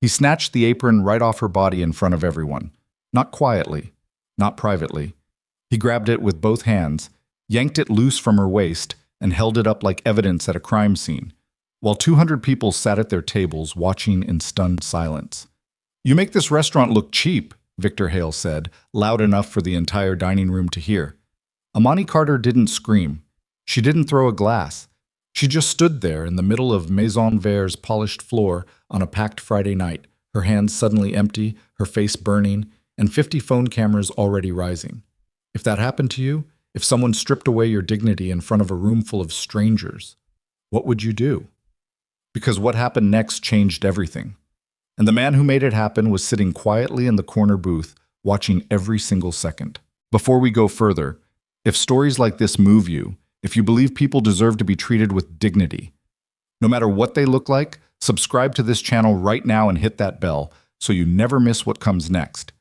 He snatched the apron right off her body in front of everyone. Not quietly, not privately. He grabbed it with both hands, yanked it loose from her waist, and held it up like evidence at a crime scene, while 200 people sat at their tables watching in stunned silence. "You make this restaurant look cheap," Victor Hale said, loud enough for the entire dining room to hear. Amani Carter didn't scream. She didn't throw a glass. She just stood there in the middle of Maison Vert's polished floor on a packed Friday night, her hands suddenly empty, her face burning, and 50 phone cameras already rising. If that happened to you, if someone stripped away your dignity in front of a room full of strangers, what would you do? Because what happened next changed everything. And the man who made it happen was sitting quietly in the corner booth, watching every single second. Before we go further, if stories like this move you, if you believe people deserve to be treated with dignity, no matter what they look like, subscribe to this channel right now and hit that bell so you never miss what comes next.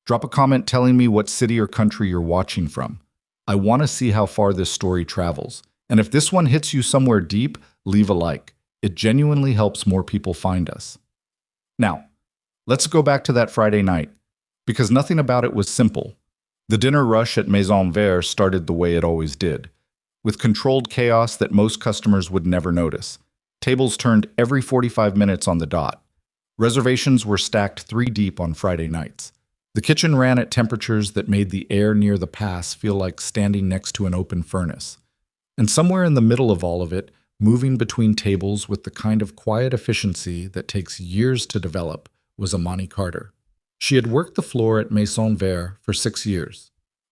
Drop a comment telling me what city or country you're watching from. I want to see how far this story travels. And if this one hits you somewhere deep, leave a like. It genuinely helps more people find us. Now, let's go back to that Friday night, because nothing about it was simple. The dinner rush at Maison Vert started the way it always did, with controlled chaos that most customers would never notice. Tables turned every 45 minutes on the dot. Reservations were stacked 3 deep on Friday nights. The kitchen ran at temperatures that made the air near the pass feel like standing next to an open furnace. And somewhere in the middle of all of it, moving between tables with the kind of quiet efficiency that takes years to develop, was Amani Carter. She had worked the floor at Maison Vert for 6 years.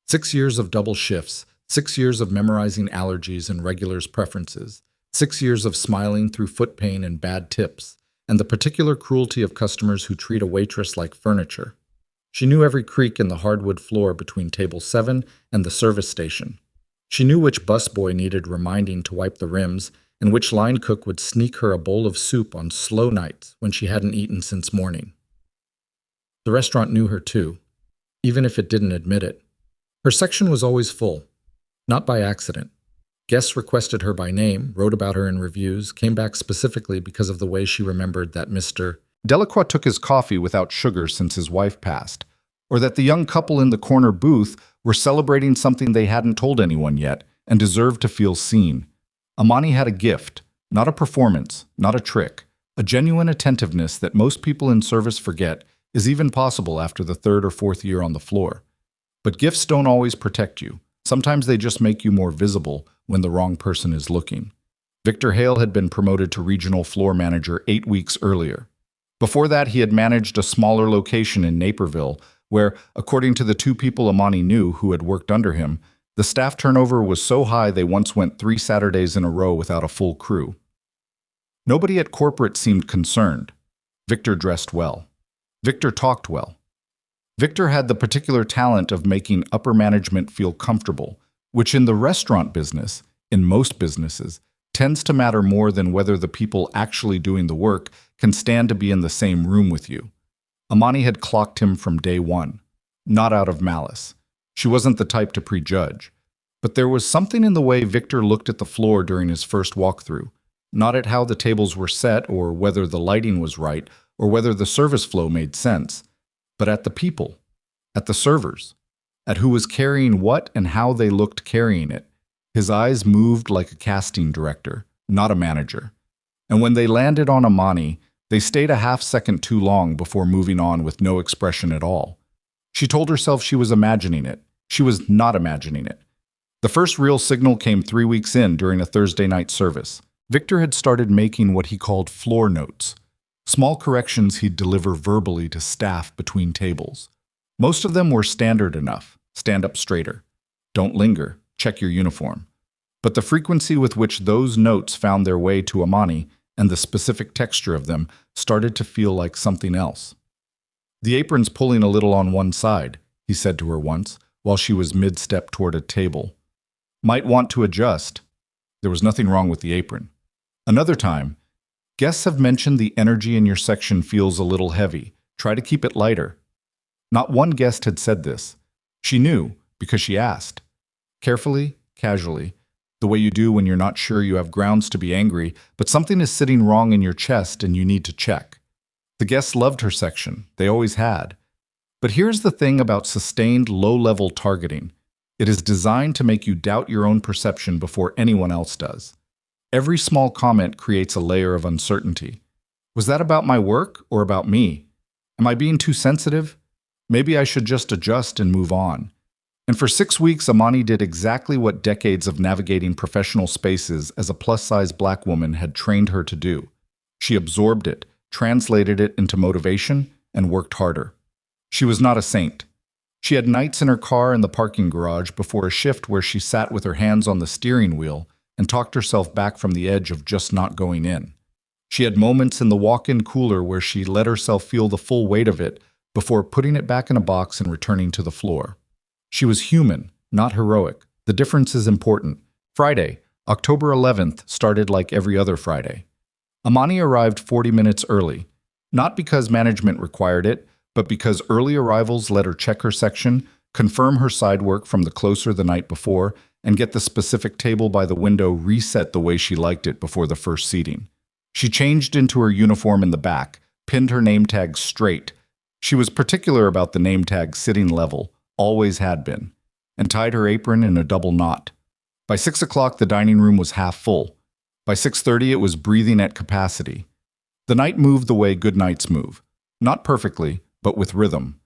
6 years of double shifts, 6 years of memorizing allergies and regulars' preferences, 6 years of smiling through foot pain and bad tips, and the particular cruelty of customers who treat a waitress like furniture. She knew every creak in the hardwood floor between table 7 and the service station. She knew which busboy needed reminding to wipe the rims, and which line cook would sneak her a bowl of soup on slow nights when she hadn't eaten since morning. The restaurant knew her too, even if it didn't admit it. Her section was always full, not by accident. Guests requested her by name, wrote about her in reviews, came back specifically because of the way she remembered that Mr. Delacroix took his coffee without sugar since his wife passed, or that the young couple in the corner booth were celebrating something they hadn't told anyone yet and deserved to feel seen. Amani had a gift, not a performance, not a trick, a genuine attentiveness that most people in service forget is even possible after the 3rd or 4th year on the floor. But gifts don't always protect you. Sometimes they just make you more visible when the wrong person is looking. Victor Hale had been promoted to regional floor manager 8 weeks earlier. Before that, he had managed a smaller location in Naperville, where, according to the 2 people Amani knew who had worked under him, the staff turnover was so high they once went 3 Saturdays in a row without a full crew. Nobody at corporate seemed concerned. Victor dressed well. Victor talked well. Victor had the particular talent of making upper management feel comfortable, which in the restaurant business, in most businesses, tends to matter more than whether the people actually doing the work can stand to be in the same room with you. Amani had clocked him from day one, not out of malice. She wasn't the type to prejudge. But there was something in the way Victor looked at the floor during his first walkthrough, not at how the tables were set or whether the lighting was right or whether the service flow made sense, but at the people, at the servers, at who was carrying what and how they looked carrying it. His eyes moved like a casting director, not a manager. And when they landed on Amani, they stayed a half-second too long before moving on with no expression at all. She told herself she was imagining it. She was not imagining it. The first real signal came 3 weeks in during a Thursday night service. Victor had started making what he called floor notes, small corrections he'd deliver verbally to staff between tables. Most of them were standard enough. Stand up straighter. Don't linger. Check your uniform. But the frequency with which those notes found their way to Amani and the specific texture of them started to feel like something else. "The apron's pulling a little on one side," he said to her once, while she was mid-step toward a table. "Might want to adjust." There was nothing wrong with the apron. Another time, "Guests have mentioned the energy in your section feels a little heavy. Try to keep it lighter." Not one guest had said this. She knew, because she asked. Carefully, casually, the way you do when you're not sure you have grounds to be angry, but something is sitting wrong in your chest and you need to check. The guests loved her section. They always had. But here's the thing about sustained low-level targeting. It is designed to make you doubt your own perception before anyone else does. Every small comment creates a layer of uncertainty. Was that about my work or about me? Am I being too sensitive? Maybe I should just adjust and move on. And for 6 weeks, Amani did exactly what decades of navigating professional spaces as a plus-size black woman had trained her to do. She absorbed it, translated it into motivation, and worked harder. She was not a saint. She had nights in her car in the parking garage before a shift where she sat with her hands on the steering wheel and talked herself back from the edge of just not going in. She had moments in the walk-in cooler where she let herself feel the full weight of it before putting it back in a box and returning to the floor. She was human, not heroic. The difference is important. Friday, October 11th, started like every other Friday. Amani arrived 40 minutes early, not because management required it, but because early arrivals let her check her section, confirm her side work from the closer the night before, and get the specific table by the window reset the way she liked it before the first seating. She changed into her uniform in the back, pinned her name tag straight. She was particular about the name tag sitting level, always had been, and tied her apron in a double knot. By 6 o'clock, the dining room was half full. By 6:30, it was breathing at capacity. The night moved the way good nights move. Not perfectly, but with rhythm.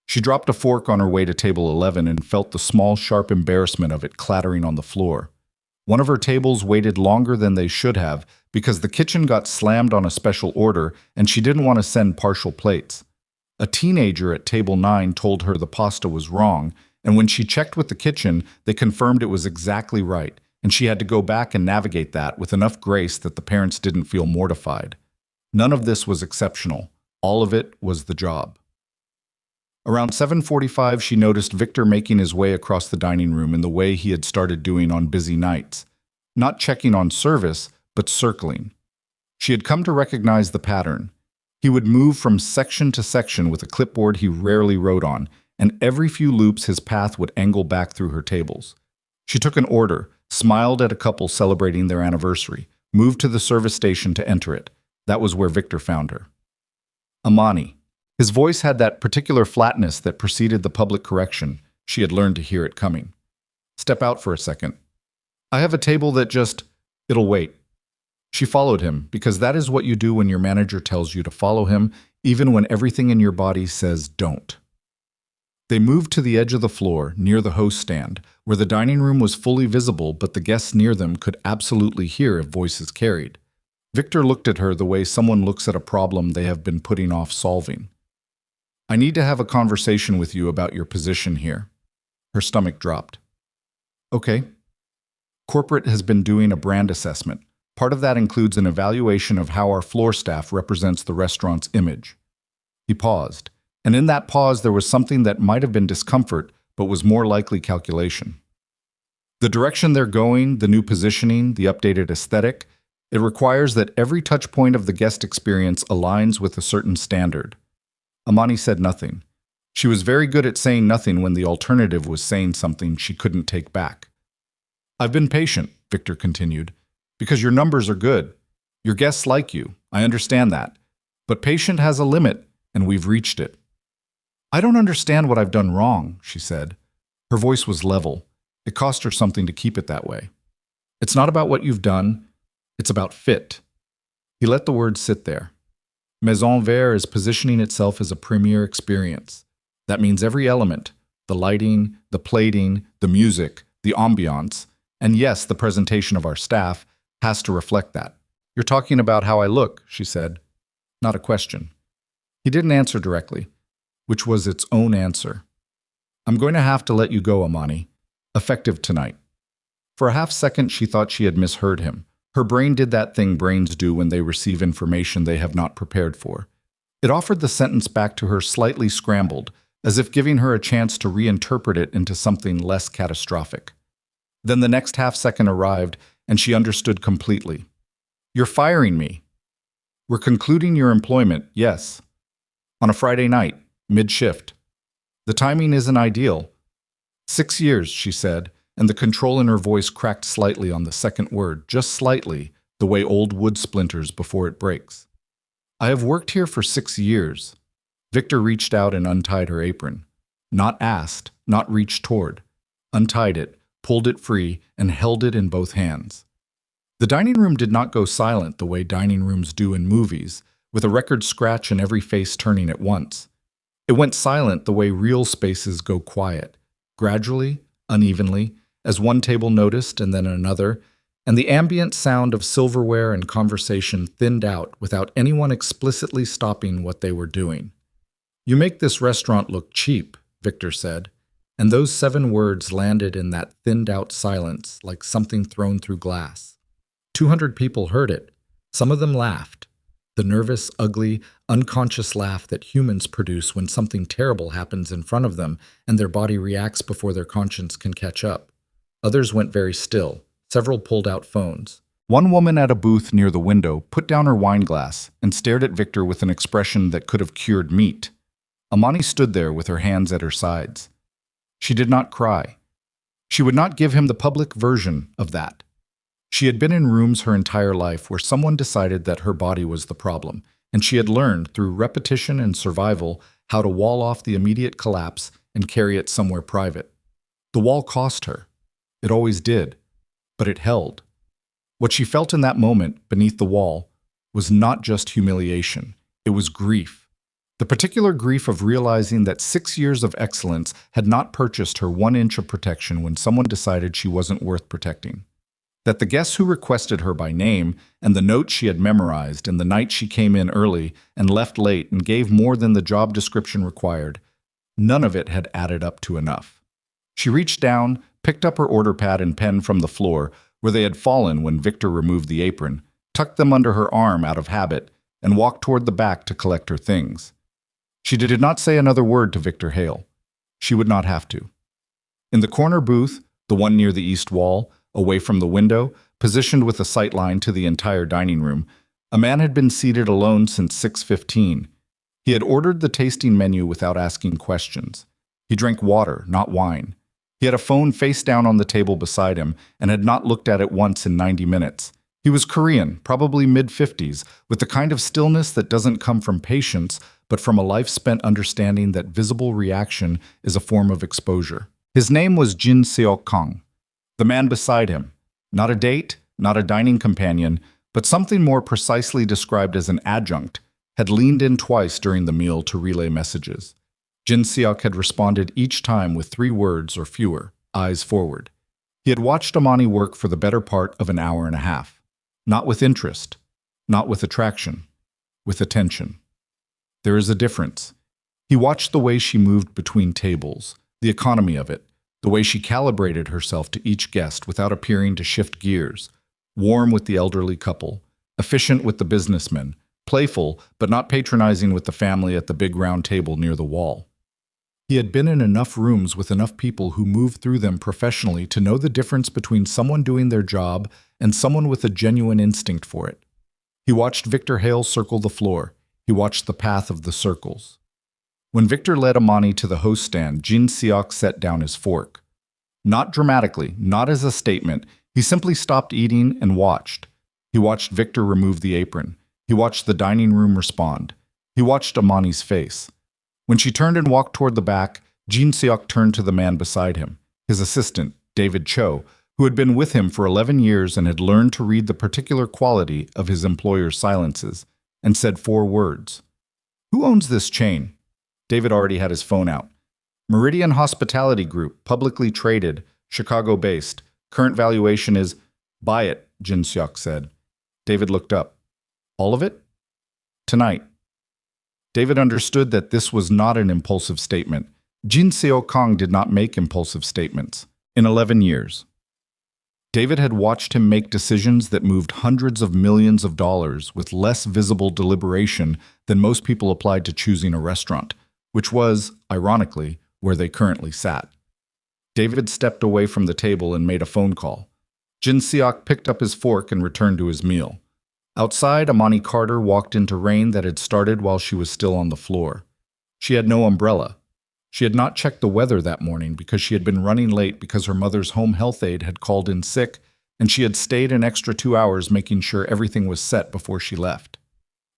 She dropped a fork on her way to table 11 and felt the small, sharp embarrassment of it clattering on the floor. One of her tables waited longer than they should have because the kitchen got slammed on a special order and she didn't want to send partial plates. A teenager at table 9 told her the pasta was wrong, and when she checked with the kitchen, they confirmed it was exactly right, and she had to go back and navigate that with enough grace that the parents didn't feel mortified. None of this was exceptional. All of it was the job. Around 7:45, she noticed Victor making his way across the dining room in the way he had started doing on busy nights. Not checking on service, but circling. She had come to recognize the pattern. He would move from section to section with a clipboard he rarely wrote on, and every few loops his path would angle back through her tables. She took an order, smiled at a couple celebrating their anniversary, moved to the service station to enter it. That was where Victor found her. Amani. His voice had that particular flatness that preceded the public correction. She had learned to hear it coming. Step out for a second. I have a table that it'll wait. She followed him, because that is what you do when your manager tells you to follow him, even when everything in your body says don't. They moved to the edge of the floor, near the host stand, where the dining room was fully visible, but the guests near them could absolutely hear if voices carried. Victor looked at her the way someone looks at a problem they have been putting off solving. I need to have a conversation with you about your position here. Her stomach dropped. Okay. Corporate has been doing a brand assessment. Part of that includes an evaluation of how our floor staff represents the restaurant's image. He paused, and in that pause there was something that might have been discomfort, but was more likely calculation. The direction they're going, the new positioning, the updated aesthetic, it requires that every touch point of the guest experience aligns with a certain standard. Amani said nothing. She was very good at saying nothing when the alternative was saying something she couldn't take back. I've been patient, Victor continued, because your numbers are good. Your guests like you, I understand that. But patient has a limit, and we've reached it. I don't understand what I've done wrong, she said. Her voice was level. It cost her something to keep it that way. It's not about what you've done, it's about fit. He let the words sit there. Maison Vert is positioning itself as a premier experience. That means every element, the lighting, the plating, the music, the ambiance, and yes, the presentation of our staff, has to reflect that. You're talking about how I look, she said. Not a question. He didn't answer directly, which was its own answer. I'm going to have to let you go, Amani. Effective tonight. For a half second, she thought she had misheard him. Her brain did that thing brains do when they receive information they have not prepared for. It offered the sentence back to her slightly scrambled, as if giving her a chance to reinterpret it into something less catastrophic. Then the next half second arrived, and she understood completely. You're firing me. We're concluding your employment, yes. On a Friday night, mid-shift. The timing isn't ideal. 6 years, she said, and the control in her voice cracked slightly on the second word, just slightly, the way old wood splinters before it breaks. I have worked here for 6 years. Victor reached out and untied her apron. Not asked, not reached toward. Untied it, pulled it free, and held it in both hands. The dining room did not go silent the way dining rooms do in movies, with a record scratch and every face turning at once. It went silent the way real spaces go quiet, gradually, unevenly, as one table noticed and then another, and the ambient sound of silverware and conversation thinned out without anyone explicitly stopping what they were doing. "You make this restaurant look cheap," Victor said, and those 7 words landed in that thinned-out silence like something thrown through glass. 200 people heard it. Some of them laughed. The nervous, ugly, unconscious laugh that humans produce when something terrible happens in front of them and their body reacts before their conscience can catch up. Others went very still. Several pulled out phones. One woman at a booth near the window put down her wine glass and stared at Victor with an expression that could have cured meat. Amani stood there with her hands at her sides. She did not cry. She would not give him the public version of that. She had been in rooms her entire life where someone decided that her body was the problem, and she had learned through repetition and survival how to wall off the immediate collapse and carry it somewhere private. The wall cost her. It always did, but it held. What she felt in that moment beneath the wall was not just humiliation, it was grief. The particular grief of realizing that 6 years of excellence had not purchased her 1 inch of protection when someone decided she wasn't worth protecting. That the guests who requested her by name and the notes she had memorized and the night she came in early and left late and gave more than the job description required, none of it had added up to enough. She reached down, picked up her order pad and pen from the floor where they had fallen when Victor removed the apron, tucked them under her arm out of habit, and walked toward the back to collect her things. She did not say another word to Victor Hale. She would not have to. In the corner booth, the one near the east wall, away from the window, positioned with a sight line to the entire dining room, a man had been seated alone since 6:15. He had ordered the tasting menu without asking questions. He drank water, not wine. He had a phone face down on the table beside him and had not looked at it once in 90 minutes. He was Korean, probably mid-50s, with the kind of stillness that doesn't come from patience, but from a life spent understanding that visible reaction is a form of exposure. His name was Jin Seok Kang. The man beside him, not a date, not a dining companion, but something more precisely described as an adjunct, had leaned in twice during the meal to relay messages. Jin Seok had responded each time with 3 words or fewer, eyes forward. He had watched Amani work for the better part of an hour and a half. Not with interest, not with attraction, with attention. There is a difference. He watched the way she moved between tables, the economy of it, the way she calibrated herself to each guest without appearing to shift gears, warm with the elderly couple, efficient with the businessmen, playful but not patronizing with the family at the big round table near the wall. He had been in enough rooms with enough people who moved through them professionally to know the difference between someone doing their job and someone with a genuine instinct for it. He watched Victor Hale circle the floor. He watched the path of the circles. When Victor led Amani to the host stand, Jin Seok set down his fork. Not dramatically, not as a statement, he simply stopped eating and watched. He watched Victor remove the apron. He watched the dining room respond. He watched Amani's face. When she turned and walked toward the back, Jin Seok turned to the man beside him, his assistant, David Cho, who had been with him for 11 years and had learned to read the particular quality of his employer's silences, and said 4 words. "Who owns this chain?" David already had his phone out. "Meridian Hospitality Group, publicly traded, Chicago-based. Current valuation is—" "Buy it," Jin Seok said. David looked up. "All of it?" "Tonight." David understood that this was not an impulsive statement. Jin Seok Kang did not make impulsive statements. In 11 years. David had watched him make decisions that moved hundreds of millions of dollars with less visible deliberation than most people applied to choosing a restaurant, which was, ironically, where they currently sat. David stepped away from the table and made a phone call. Jin Seok picked up his fork and returned to his meal. Outside, Amani Carter walked into rain that had started while she was still on the floor. She had no umbrella. She had not checked the weather that morning because she had been running late because her mother's home health aide had called in sick, and she had stayed an extra 2 hours making sure everything was set before she left.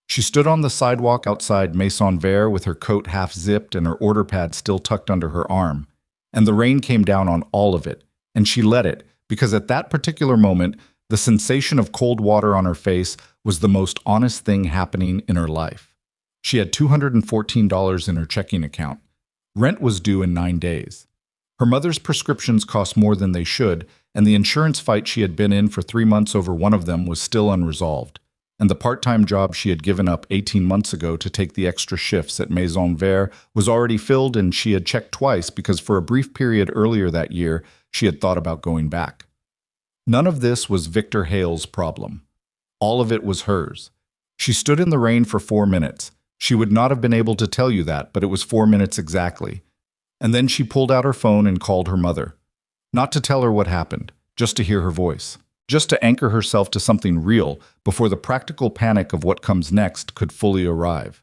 She stood on the sidewalk outside Maison Vert with her coat half zipped and her order pad still tucked under her arm. And the rain came down on all of it, and she let it, because at that particular moment, the sensation of cold water on her face was the most honest thing happening in her life. She had $214 in her checking account. Rent was due in 9 days. Her mother's prescriptions cost more than they should, and the insurance fight she had been in for 3 months over one of them was still unresolved. And the part-time job she had given up 18 months ago to take the extra shifts at Maison Vert was already filled, and she had checked twice because for a brief period earlier that year, she had thought about going back. None of this was Victor Hale's problem. All of it was hers. She stood in the rain for 4 minutes. She would not have been able to tell you that, but it was 4 minutes exactly. And then she pulled out her phone and called her mother. Not to tell her what happened, just to hear her voice. Just to anchor herself to something real before the practical panic of what comes next could fully arrive.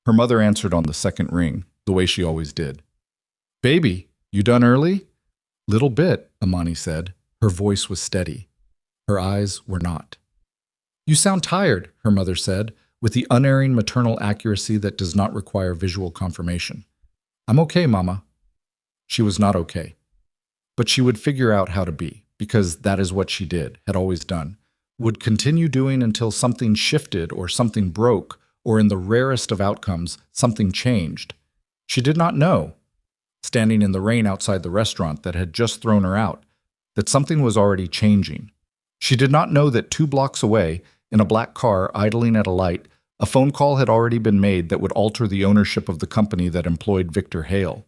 Her mother answered on the second ring, the way she always did. "Baby, you done early?" "Little bit," Amani said. Her voice was steady. Her eyes were not. "You sound tired," her mother said, with the unerring maternal accuracy that does not require visual confirmation. "I'm okay, Mama." She was not okay. But she would figure out how to be, because that is what she did, had always done, would continue doing until something shifted or something broke, or in the rarest of outcomes, something changed. She did not know, standing in the rain outside the restaurant that had just thrown her out, that something was already changing. She did not know that 2 blocks away, in a black car idling at a light, a phone call had already been made that would alter the ownership of the company that employed Victor Hale.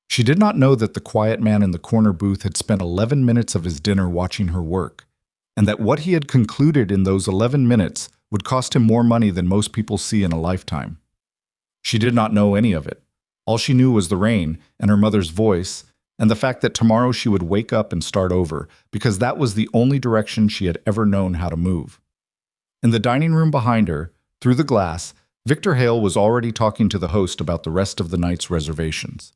She did not know that the quiet man in the corner booth had spent 11 minutes of his dinner watching her work, and that what he had concluded in those 11 minutes would cost him more money than most people see in a lifetime. She did not know any of it. All she knew was the rain and her mother's voice, and the fact that tomorrow she would wake up and start over, because that was the only direction she had ever known how to move. In the dining room behind her, through the glass, Victor Hale was already talking to the host about the rest of the night's reservations.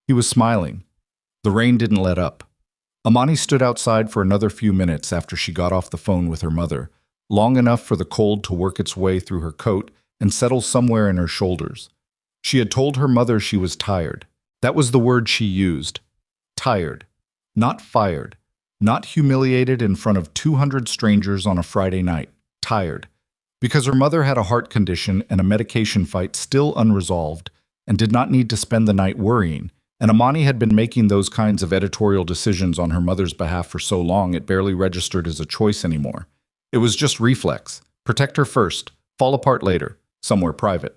He was smiling. The rain didn't let up. Amani stood outside for another few minutes after she got off the phone with her mother, long enough for the cold to work its way through her coat and settle somewhere in her shoulders. She had told her mother she was tired. That was the word she used. Tired. Not fired. Not humiliated in front of 200 strangers on a Friday night. Tired. Because her mother had a heart condition and a medication fight still unresolved and did not need to spend the night worrying, and Amani had been making those kinds of editorial decisions on her mother's behalf for so long it barely registered as a choice anymore. It was just reflex. Protect her first, fall apart later, somewhere private.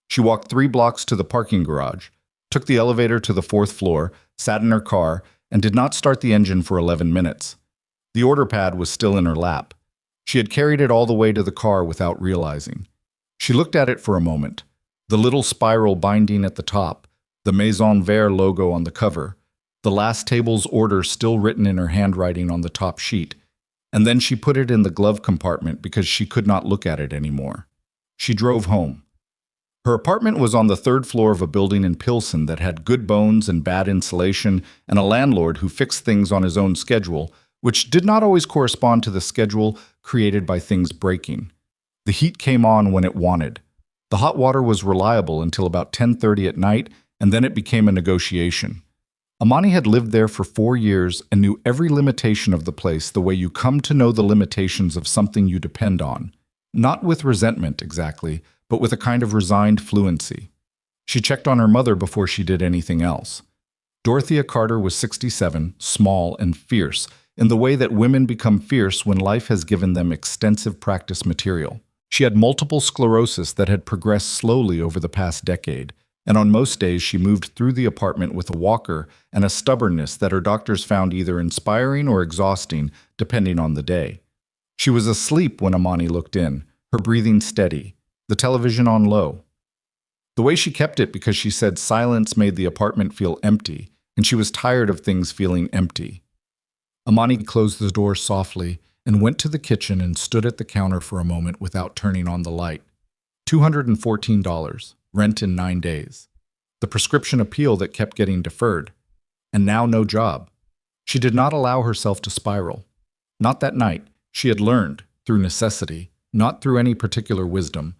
She walked 3 blocks to the parking garage, took the elevator to the 4th floor, sat in her car, and did not start the engine for 11 minutes. The order pad was still in her lap. She had carried it all the way to the car without realizing. She looked at it for a moment. The little spiral binding at the top, the Maison Vert logo on the cover, the last table's order still written in her handwriting on the top sheet, and then she put it in the glove compartment because she could not look at it anymore. She drove home. Her apartment was on the 3rd floor of a building in Pilsen that had good bones and bad insulation and a landlord who fixed things on his own schedule, which did not always correspond to the schedule created by things breaking. The heat came on when it wanted. The hot water was reliable until about 10:30 at night, and then it became a negotiation. Amani had lived there for 4 years and knew every limitation of the place the way you come to know the limitations of something you depend on. Not with resentment, exactly, but with a kind of resigned fluency. She checked on her mother before she did anything else. Dorothea Carter was 67, small and fierce, in the way that women become fierce when life has given them extensive practice material. She had multiple sclerosis that had progressed slowly over the past decade, and on most days she moved through the apartment with a walker and a stubbornness that her doctors found either inspiring or exhausting, depending on the day. She was asleep when Amani looked in, her breathing steady, the television on low. The way she kept it because she said silence made the apartment feel empty, and she was tired of things feeling empty. Amani closed the door softly and went to the kitchen and stood at the counter for a moment without turning on the light. $214. Rent in 9 days. The prescription appeal that kept getting deferred. And now no job. She did not allow herself to spiral. Not that night. She had learned, through necessity, not through any particular wisdom,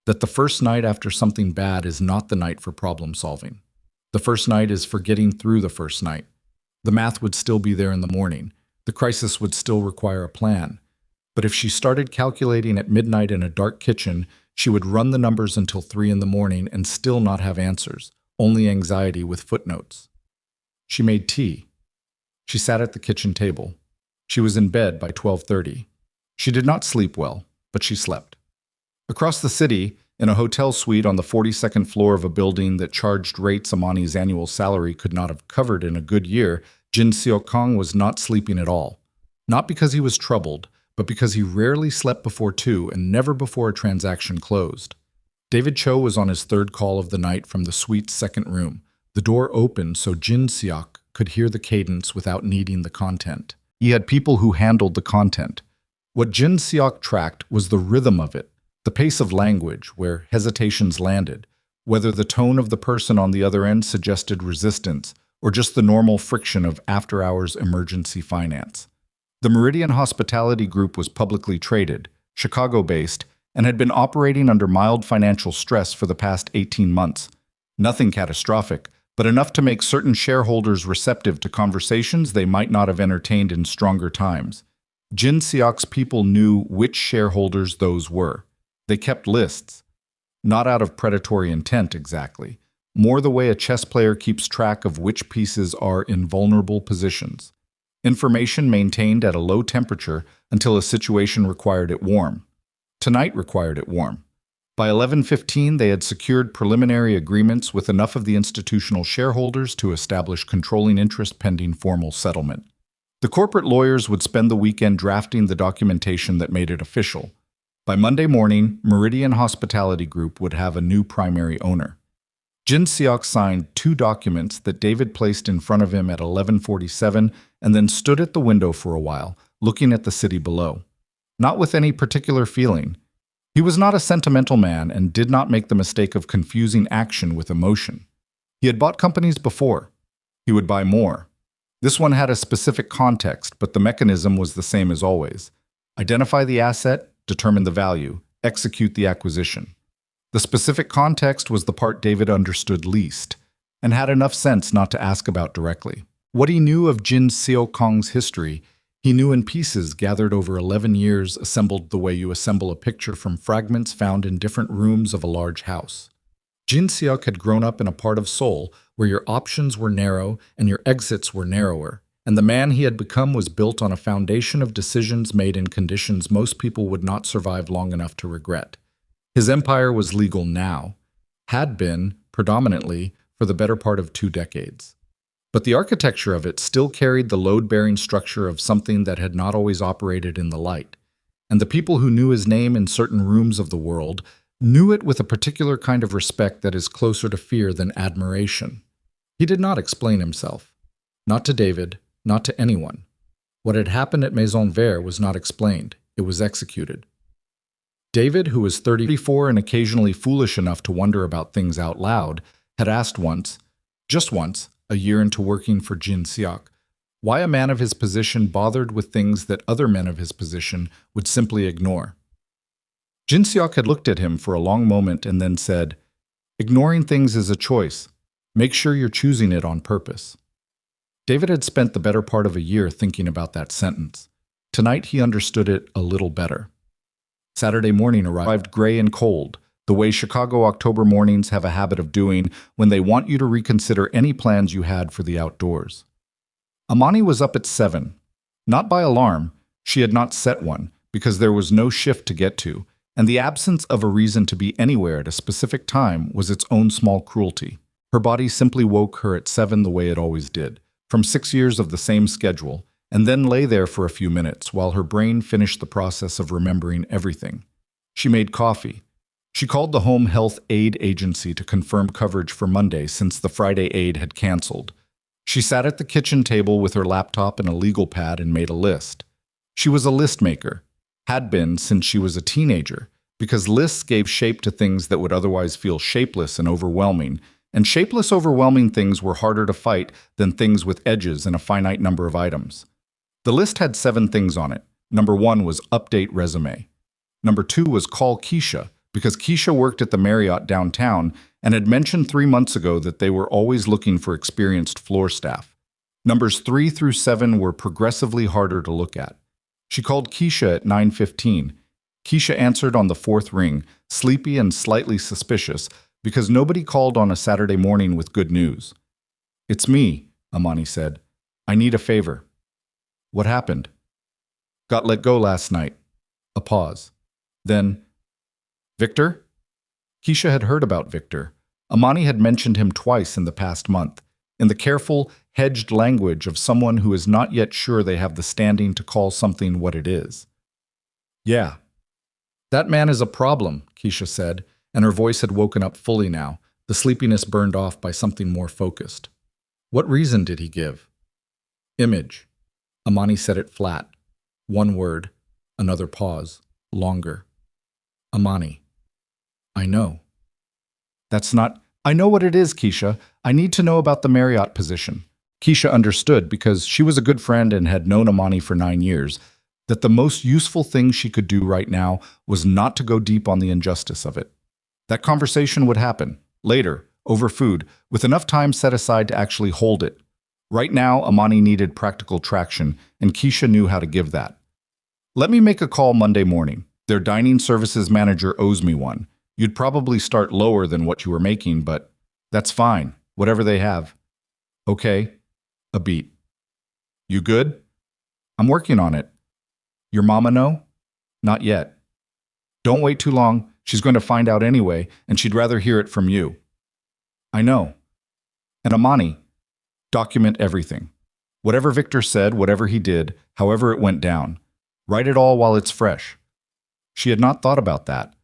that the first night after something bad is not the night for problem solving. The first night is for getting through the first night. The math would still be there in the morning. The crisis would still require a plan. But if she started calculating at midnight in a dark kitchen, she would run the numbers until 3 in the morning and still not have answers, only anxiety with footnotes. She made tea. She sat at the kitchen table. She was in bed by 12:30. She did not sleep well, but she slept. Across the city, in a hotel suite on the 42nd floor of a building that charged rates Amani's annual salary could not have covered in a good year, Jin Seok Kang was not sleeping at all. Not because he was troubled, but because he rarely slept before 2 and never before a transaction closed. David Cho was on his third call of the night from the suite's second room. The door opened so Jin Seok could hear the cadence without needing the content. He had people who handled the content. What Jin Seok tracked was the rhythm of it, the pace of language, where hesitations landed, whether the tone of the person on the other end suggested resistance or just the normal friction of after-hours emergency finance. The Meridian Hospitality Group was publicly traded, Chicago-based, and had been operating under mild financial stress for the past 18 months. Nothing catastrophic, but enough to make certain shareholders receptive to conversations they might not have entertained in stronger times. Jin Seok's people knew which shareholders those were. They kept lists. Not out of predatory intent exactly, more the way a chess player keeps track of which pieces are in vulnerable positions. Information maintained at a low temperature until a situation required it warm. Tonight required it warm. By 11:15, they had secured preliminary agreements with enough of the institutional shareholders to establish controlling interest pending formal settlement. The corporate lawyers would spend the weekend drafting the documentation that made it official. By Monday morning, Meridian Hospitality Group would have a new primary owner. Jin Seok signed 2 documents that David placed in front of him at 11:47 and then stood at the window for a while, looking at the city below. Not with any particular feeling. He was not a sentimental man and did not make the mistake of confusing action with emotion. He had bought companies before. He would buy more. This one had a specific context, but the mechanism was the same as always. Identify the asset, determine the value, execute the acquisition. The specific context was the part David understood least, and had enough sense not to ask about directly. What he knew of Jin Seok Kang's history, he knew in pieces gathered over 11 years, assembled the way you assemble a picture from fragments found in different rooms of a large house. Jin Seok had grown up in a part of Seoul where your options were narrow and your exits were narrower, and the man he had become was built on a foundation of decisions made in conditions most people would not survive long enough to regret. His empire was legal now, had been, predominantly, for the better part of 2 decades. But the architecture of it still carried the load-bearing structure of something that had not always operated in the light, and the people who knew his name in certain rooms of the world knew it with a particular kind of respect that is closer to fear than admiration. He did not explain himself. Not to David, not to anyone. What had happened at Maison Vert was not explained. It was executed. David, who was 34 and occasionally foolish enough to wonder about things out loud, had asked once, just once, a year into working for Jin Seok, why a man of his position bothered with things that other men of his position would simply ignore. Jin Seok had looked at him for a long moment and then said, "Ignoring things is a choice. Make sure you're choosing it on purpose." David had spent the better part of a year thinking about that sentence. Tonight he understood it a little better. Saturday morning arrived gray and cold, the way Chicago October mornings have a habit of doing when they want you to reconsider any plans you had for the outdoors. Amani was up at 7. Not by alarm, she had not set one, because there was no shift to get to, and the absence of a reason to be anywhere at a specific time was its own small cruelty. Her body simply woke her at 7 the way it always did, from 6 years of the same schedule, and then lay there for a few minutes while her brain finished the process of remembering everything. She made coffee. She called the Home Health Aid Agency to confirm coverage for Monday since the Friday aid had canceled. She sat at the kitchen table with her laptop and a legal pad and made a list. She was a list maker, had been since she was a teenager, because lists gave shape to things that would otherwise feel shapeless and overwhelming, and shapeless, overwhelming things were harder to fight than things with edges and a finite number of items. The list had 7 things on it. Number 1 was update resume. Number 2 was call Keisha, because Keisha worked at the Marriott downtown and had mentioned 3 months ago that they were always looking for experienced floor staff. Numbers 3 through 7 were progressively harder to look at. She called Keisha at 9:15. Keisha answered on the fourth ring, sleepy and slightly suspicious, because nobody called on a Saturday morning with good news. "It's me," Amani said. "I need a favor." "What happened?" "Got let go last night." A pause. Then, "Victor?" Keisha had heard about Victor. Amani had mentioned him twice in the past month, in the careful, hedged language of someone who is not yet sure they have the standing to call something what it is. "Yeah. That man is a problem," Keisha said, and her voice had woken up fully now, the sleepiness burned off by something more focused. "What reason did he give?" "Image." Amani said it flat. One word, another pause, longer. "Amani. I know." "That's not—" "I know what it is, Keisha. I need to know about the Marriott position." Keisha understood, because she was a good friend and had known Amani for 9 years, that the most useful thing she could do right now was not to go deep on the injustice of it. That conversation would happen, later, over food, with enough time set aside to actually hold it. Right now, Amani needed practical traction, and Keisha knew how to give that. "Let me make a call Monday morning. Their dining services manager owes me one. You'd probably start lower than what you were making, but that's fine, whatever they have." "Okay." A beat. "You good?" "I'm working on it." "Your mama know?" "Not yet." "Don't wait too long. She's going to find out anyway, and she'd rather hear it from you." "I know." "And Amani, document everything. Whatever Victor said, whatever he did, however it went down. Write it all while it's fresh." She had not thought about that.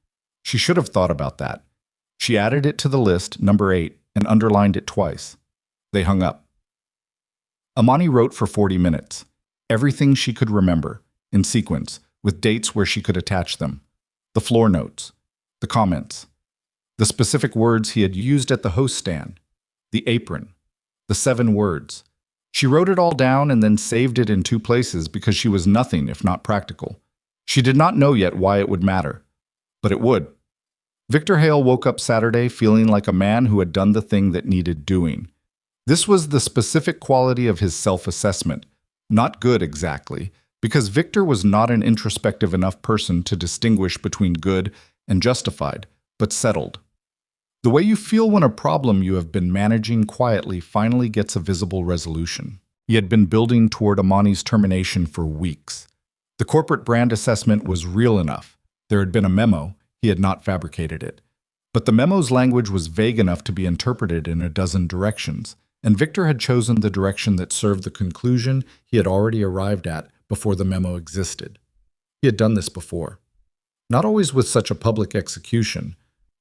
She should have thought about that. She added it to the list, number 8, and underlined it twice. They hung up. Amani wrote for 40 minutes. Everything she could remember, in sequence, with dates where she could attach them. The floor notes. The comments. The specific words he had used at the host stand. The apron. The 7 words. She wrote it all down and then saved it in 2 places because she was nothing if not practical. She did not know yet why it would matter. But it would. Victor Hale woke up Saturday feeling like a man who had done the thing that needed doing. This was the specific quality of his self-assessment. Not good exactly, because Victor was not an introspective enough person to distinguish between good and justified, but settled. The way you feel when a problem you have been managing quietly finally gets a visible resolution. He had been building toward Amani's termination for weeks. The corporate brand assessment was real enough. There had been a memo, he had not fabricated it. But the memo's language was vague enough to be interpreted in a dozen directions, and Victor had chosen the direction that served the conclusion he had already arrived at before the memo existed. He had done this before. Not always with such a public execution.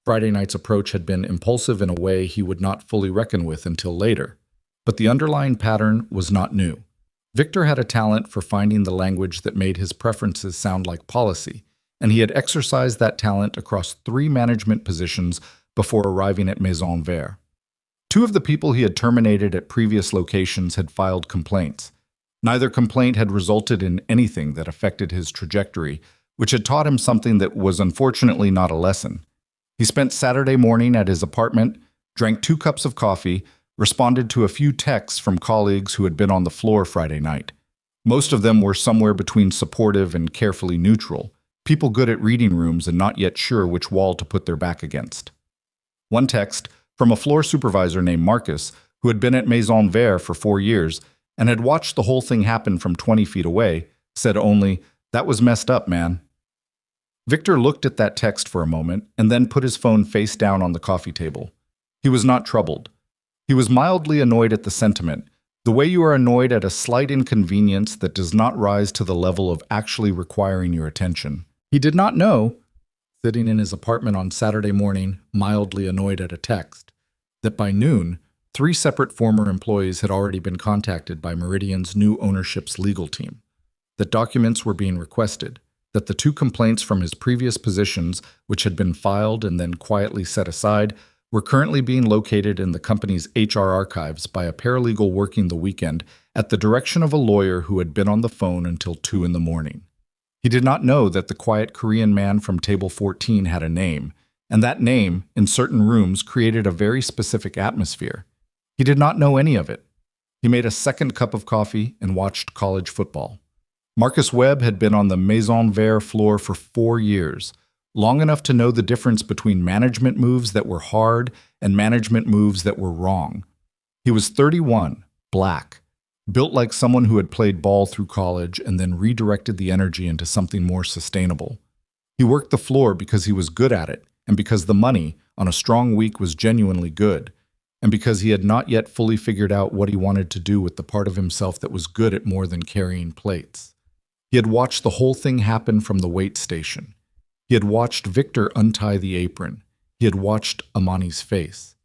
Friday night's approach had been impulsive in a way he would not fully reckon with until later. But the underlying pattern was not new. Victor had a talent for finding the language that made his preferences sound like policy, and he had exercised that talent across 3 management positions before arriving at Maison Vert. 2 of the people he had terminated at previous locations had filed complaints. Neither complaint had resulted in anything that affected his trajectory, which had taught him something that was unfortunately not a lesson. He spent Saturday morning at his apartment, drank 2 cups of coffee, responded to a few texts from colleagues who had been on the floor Friday night. Most of them were somewhere between supportive and carefully neutral, people good at reading rooms and not yet sure which wall to put their back against. One text, from a floor supervisor named Marcus, who had been at Maison Vert for 4 years and had watched the whole thing happen from 20 feet away, said only, "That was messed up, man." Victor looked at that text for a moment and then put his phone face down on the coffee table. He was not troubled. He was mildly annoyed at the sentiment, the way you are annoyed at a slight inconvenience that does not rise to the level of actually requiring your attention. He did not know, sitting in his apartment on Saturday morning, mildly annoyed at a text, that by noon, 3 separate former employees had already been contacted by Meridian's new ownership's legal team, that documents were being requested, that the 2 complaints from his previous positions, which had been filed and then quietly set aside, were currently being located in the company's HR archives by a paralegal working the weekend at the direction of a lawyer who had been on the phone until 2 in the morning. He did not know that the quiet Korean man from table 14 had a name, and that name, in certain rooms, created a very specific atmosphere. He did not know any of it. He made a second cup of coffee and watched college football. Marcus Webb had been on the Maison Vert floor for 4 years, long enough to know the difference between management moves that were hard and management moves that were wrong. He was 31, black, built like someone who had played ball through college and then redirected the energy into something more sustainable. He worked the floor because he was good at it, and because the money, on a strong week, was genuinely good, and because he had not yet fully figured out what he wanted to do with the part of himself that was good at more than carrying plates. He had watched the whole thing happen from the wait station. He had watched Victor untie the apron. He had watched Amani's face.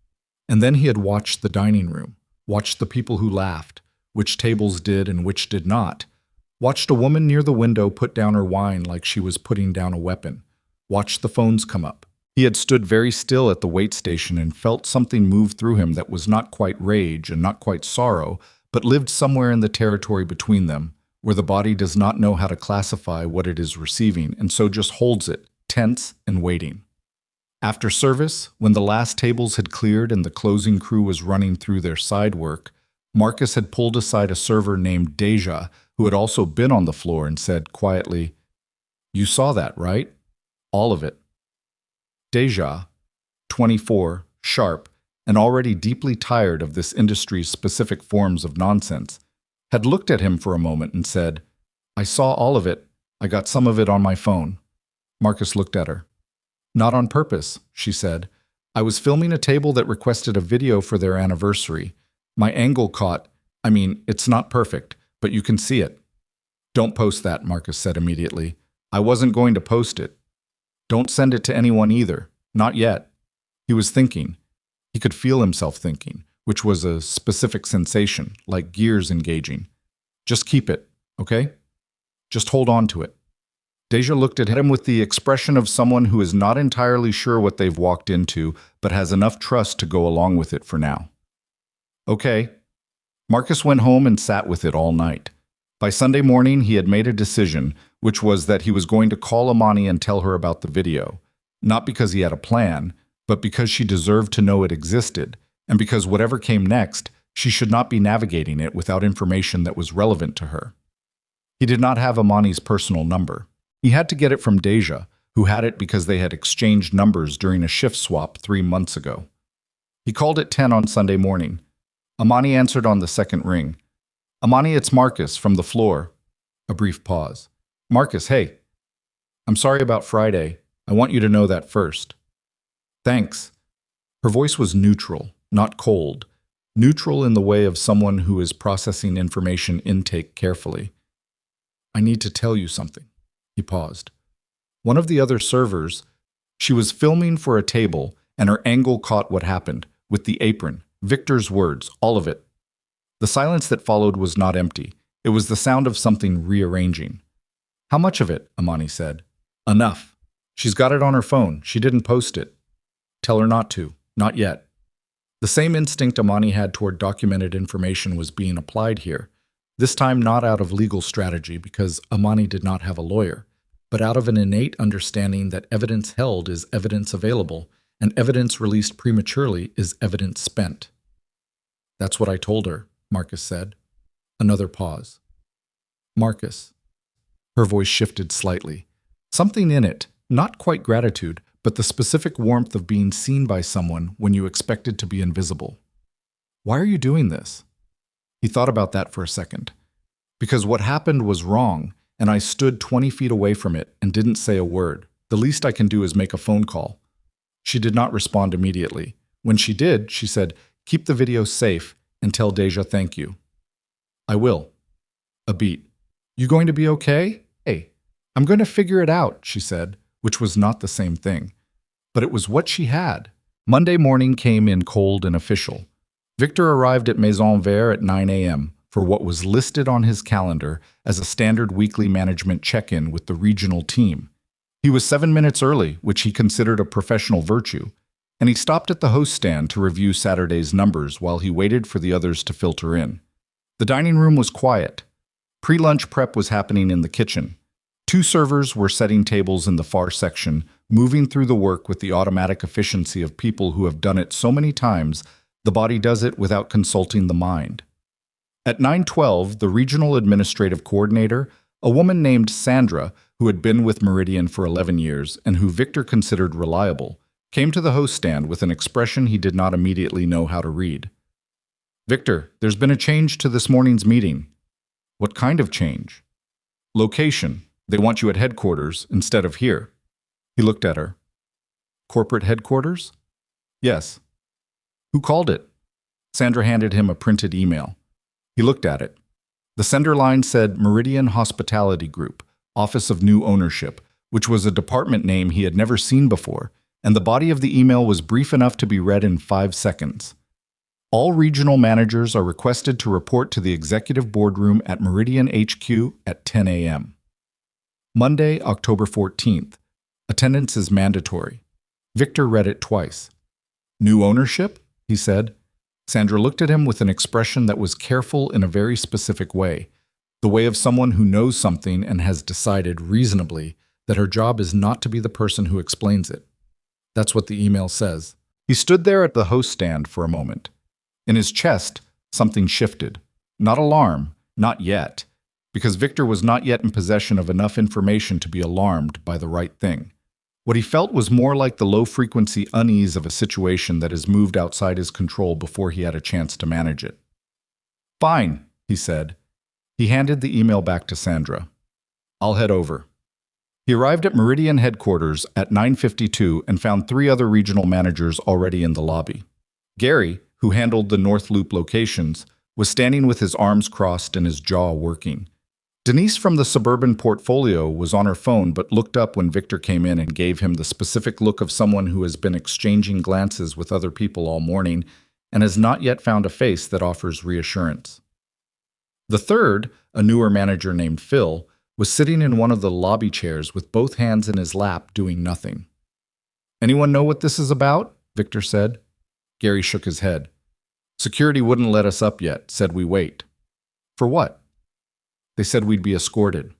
And then he had watched the dining room, watched the people who laughed, which tables did and which did not, watched a woman near the window put down her wine like she was putting down a weapon, watched the phones come up. He had stood very still at the wait station and felt something move through him that was not quite rage and not quite sorrow, but lived somewhere in the territory between them, where the body does not know how to classify what it is receiving and so just holds it, tense and waiting. After service, when the last tables had cleared and the closing crew was running through their side work, Marcus had pulled aside a server named Deja, who had also been on the floor, and said quietly, "You saw that, right? All of it." Deja, 24, sharp, and already deeply tired of this industry's specific forms of nonsense, had looked at him for a moment and said, "I saw all of it. I got some of it on my phone." Marcus looked at her. "Not on purpose," she said. "I was filming a table that requested a video for their anniversary. My angle caught. It's not perfect, but you can see it." "Don't post that," Marcus said immediately. "I wasn't going to post it. Don't send it to anyone either. Not yet." He was thinking. He could feel himself thinking, which was a specific sensation, like gears engaging. "Just keep it, okay? Just hold on to it." Deja looked at him with the expression of someone who is not entirely sure what they've walked into, but has enough trust to go along with it for now. Okay. Marcus went home and sat with it all night. By Sunday morning, he had made a decision, which was that he was going to call Amani and tell her about the video, not because he had a plan, but because she deserved to know it existed, and because whatever came next, she should not be navigating it without information that was relevant to her. He did not have Amani's personal number. He had to get it from Deja, who had it because they had exchanged numbers during a shift swap 3 months ago. He called at 10 on Sunday morning. Amani answered on the second ring. "Amani, it's Marcus from the floor." A brief pause. "Marcus, hey. I'm sorry about Friday. I want you to know that first." "Thanks." Her voice was neutral, not cold. Neutral in the way of someone who is processing information intake carefully. "I need to tell you something." He paused. One of the other servers, she was filming for a table, and her angle caught what happened, with the apron, Victor's words, all of it. The silence that followed was not empty. It was the sound of something rearranging. "How much of it?" Amani said. "Enough. She's got it on her phone. She didn't post it." "Tell her not to. Not yet." The same instinct Amani had toward documented information was being applied here, this time not out of legal strategy because Amani did not have a lawyer, but out of an innate understanding that evidence held is evidence available, and evidence released prematurely is evidence spent. "That's what I told her," Marcus said. Another pause. "Marcus." Her voice shifted slightly. Something in it, not quite gratitude, but the specific warmth of being seen by someone when you expected to be invisible. "Why are you doing this?" He thought about that for a second. "Because what happened was wrong, and I stood 20 feet away from it and didn't say a word. The least I can do is make a phone call." She did not respond immediately. When she did, she said, "Keep the video safe and tell Deja thank you." "I will." A beat. "You going to be okay?" "Hey, I'm going to figure it out," she said, which was not the same thing. But it was what she had. Monday morning came in cold and official. Victor arrived at Maison Vert at 9 a.m. for what was listed on his calendar as a standard weekly management check-in with the regional team. He was 7 minutes early, which he considered a professional virtue, and he stopped at the host stand to review Saturday's numbers while he waited for the others to filter in. The dining room was quiet. Pre-lunch prep was happening in the kitchen. 2 servers were setting tables in the far section, moving through the work with the automatic efficiency of people who have done it so many times, the body does it without consulting the mind. At 9:12, the regional administrative coordinator, a woman named Sandra, who had been with Meridian for 11 years and who Victor considered reliable, came to the host stand with an expression he did not immediately know how to read. "Victor, there's been a change to this morning's meeting." "What kind of change?" "Location. They want you at headquarters instead of here." He looked at her. "Corporate headquarters?" "Yes." "Who called it?" Sandra handed him a printed email. He looked at it. The sender line said Meridian Hospitality Group, Office of New Ownership, which was a department name he had never seen before, and the body of the email was brief enough to be read in 5 seconds. "All regional managers are requested to report to the executive boardroom at Meridian HQ at 10 a.m. Monday, October 14th. Attendance is mandatory." Victor read it twice. "New ownership?" he said. Sandra looked at him with an expression that was careful in a very specific way, the way of someone who knows something and has decided reasonably that her job is not to be the person who explains it. That's what the email says. He stood there at the host stand for a moment. In his chest, something shifted. Not alarm, not yet, because Victor was not yet in possession of enough information to be alarmed by the right thing. What he felt was more like the low-frequency unease of a situation that has moved outside his control before he had a chance to manage it. "Fine," he said. He handed the email back to Sandra. "I'll head over." He arrived at Meridian headquarters at 9:52 and found 3 other regional managers already in the lobby. Gary, who handled the North Loop locations, was standing with his arms crossed and his jaw working. Denise from the suburban portfolio was on her phone but looked up when Victor came in and gave him the specific look of someone who has been exchanging glances with other people all morning and has not yet found a face that offers reassurance. The third, a newer manager named Phil, was sitting in one of the lobby chairs with both hands in his lap doing nothing. "Anyone know what this is about?" Victor said. Gary shook his head. "Security wouldn't let us up yet, said we wait." "For what?" "They said we'd be escorted."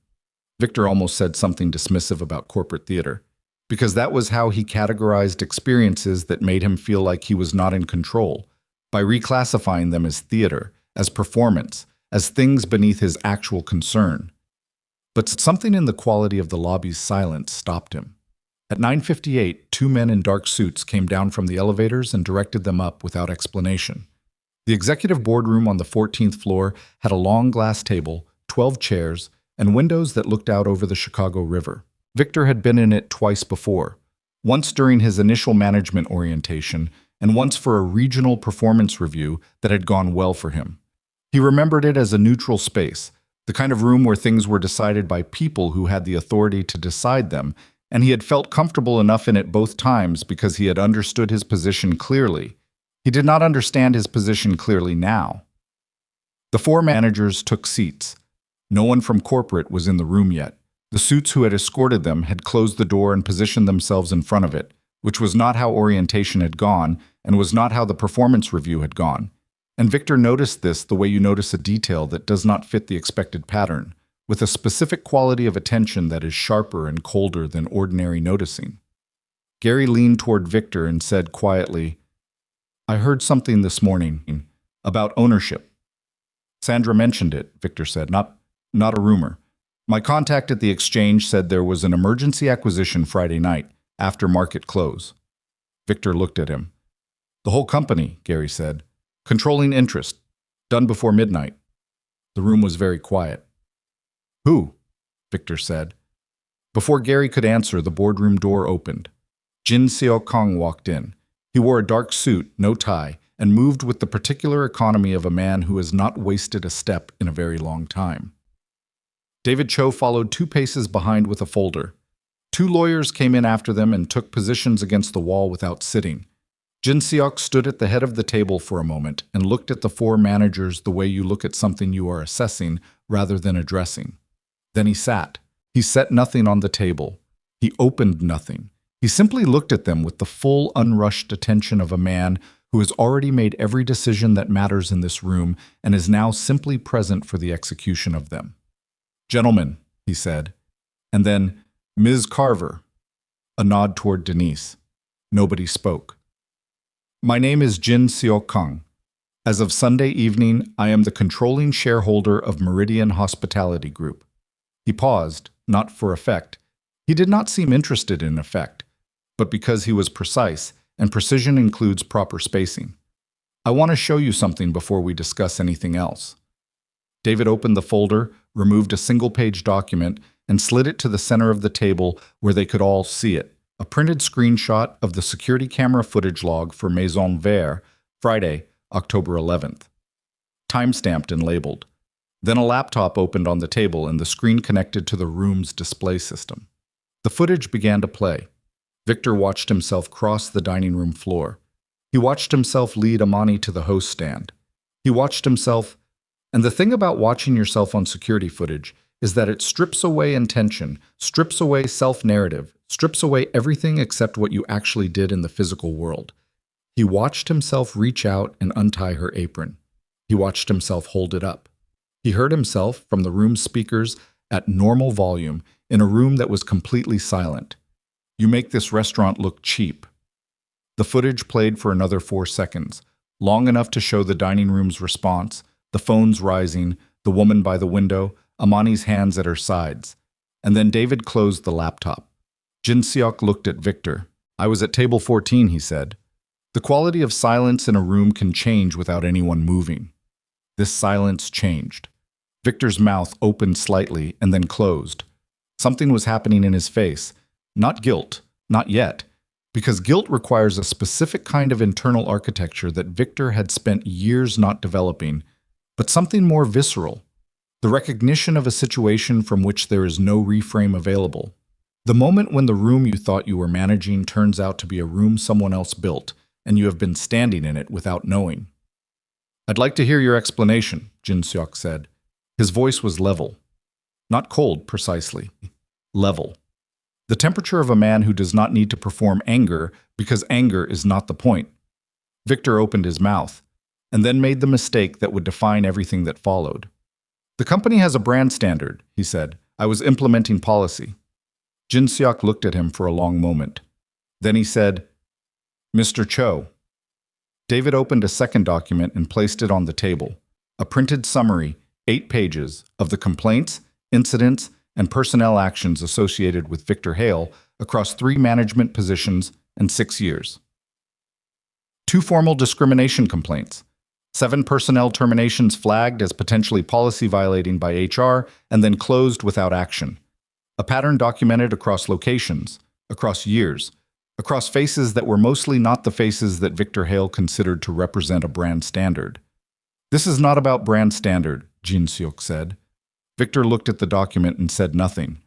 Victor almost said something dismissive about corporate theater, because that was how he categorized experiences that made him feel like he was not in control, by reclassifying them as theater, as performance, as things beneath his actual concern. But something in the quality of the lobby's silence stopped him. At 9:58, 2 men in dark suits came down from the elevators and directed them up without explanation. The executive boardroom on the 14th floor had a long glass table, 12 chairs, and windows that looked out over the Chicago River. Victor had been in it twice before, once during his initial management orientation and once for a regional performance review that had gone well for him. He remembered it as a neutral space, the kind of room where things were decided by people who had the authority to decide them, and he had felt comfortable enough in it both times because he had understood his position clearly. He did not understand his position clearly now. The 4 managers took seats. No one from corporate was in the room yet. The suits who had escorted them had closed the door and positioned themselves in front of it, which was not how orientation had gone and was not how the performance review had gone. And Victor noticed this the way you notice a detail that does not fit the expected pattern, with a specific quality of attention that is sharper and colder than ordinary noticing. Gary leaned toward Victor and said quietly, "I heard something this morning about ownership." "Sandra mentioned it," Victor said, not a rumor. "My contact at the exchange said there was an emergency acquisition Friday night, after market close." Victor looked at him. "The whole company," Gary said. "Controlling interest. Done before midnight." The room was very quiet. "Who?" Victor said. Before Gary could answer, the boardroom door opened. Jin Seok Kang walked in. He wore a dark suit, no tie, and moved with the particular economy of a man who has not wasted a step in a very long time. David Cho followed 2 paces behind with a folder. 2 lawyers came in after them and took positions against the wall without sitting. Jin Seok stood at the head of the table for a moment and looked at the 4 managers the way you look at something you are assessing rather than addressing. Then he sat. He set nothing on the table. He opened nothing. He simply looked at them with the full, unrushed attention of a man who has already made every decision that matters in this room and is now simply present for the execution of them. "Gentlemen," he said, and then, "Ms. Carver." A nod toward Denise. Nobody spoke. My name is Jin Seok Kang. As of Sunday evening, I am the controlling shareholder of Meridian Hospitality Group. He paused, not for effect. He did not seem interested in effect, but because he was precise, and precision includes proper spacing. I want to show you something before we discuss anything else. David opened the folder, removed a single-page document, and slid it to the center of the table where they could all see it. A printed screenshot of the security camera footage log for Maison Vert, Friday, October 11th. Timestamped and labeled. Then a laptop opened on the table and the screen connected to the room's display system. The footage began to play. Victor watched himself cross the dining room floor. He watched himself lead Amani to the host stand. He watched himself, and the thing about watching yourself on security footage is that it strips away intention, strips away self-narrative, strips away everything except what you actually did in the physical world. He watched himself reach out and untie her apron. He watched himself hold it up. He heard himself from the room's speakers at normal volume in a room that was completely silent. You make this restaurant look cheap. The footage played for another 4 seconds, long enough to show the dining room's response, the phones rising, the woman by the window, Amani's hands at her sides. And then David closed the laptop. Jin Seok looked at Victor. I was at table 14, he said. The quality of silence in a room can change without anyone moving. This silence changed. Victor's mouth opened slightly and then closed. Something was happening in his face. Not guilt, not yet, because guilt requires a specific kind of internal architecture that Victor had spent years not developing, but something more visceral. The recognition of a situation from which there is no reframe available. The moment when the room you thought you were managing turns out to be a room someone else built, and you have been standing in it without knowing. I'd like to hear your explanation, Jin Seok said. His voice was level. Not cold, precisely. Level. The temperature of a man who does not need to perform anger because anger is not the point. Victor opened his mouth, and then made the mistake that would define everything that followed. The company has a brand standard, he said. I was implementing policy. Jin Seok looked at him for a long moment. Then he said, Mr. Cho. David opened a second document and placed it on the table. A printed summary, 8 pages, of the complaints, incidents, and personnel actions associated with Victor Hale across 3 management positions and 6 years. 2 formal discrimination complaints. 7 personnel terminations flagged as potentially policy violating by HR and then closed without action. A pattern documented across locations, across years, across faces that were mostly not the faces that Victor Hale considered to represent a brand standard. This is not about brand standard, Jin Seok said. Victor looked at the document and said nothing.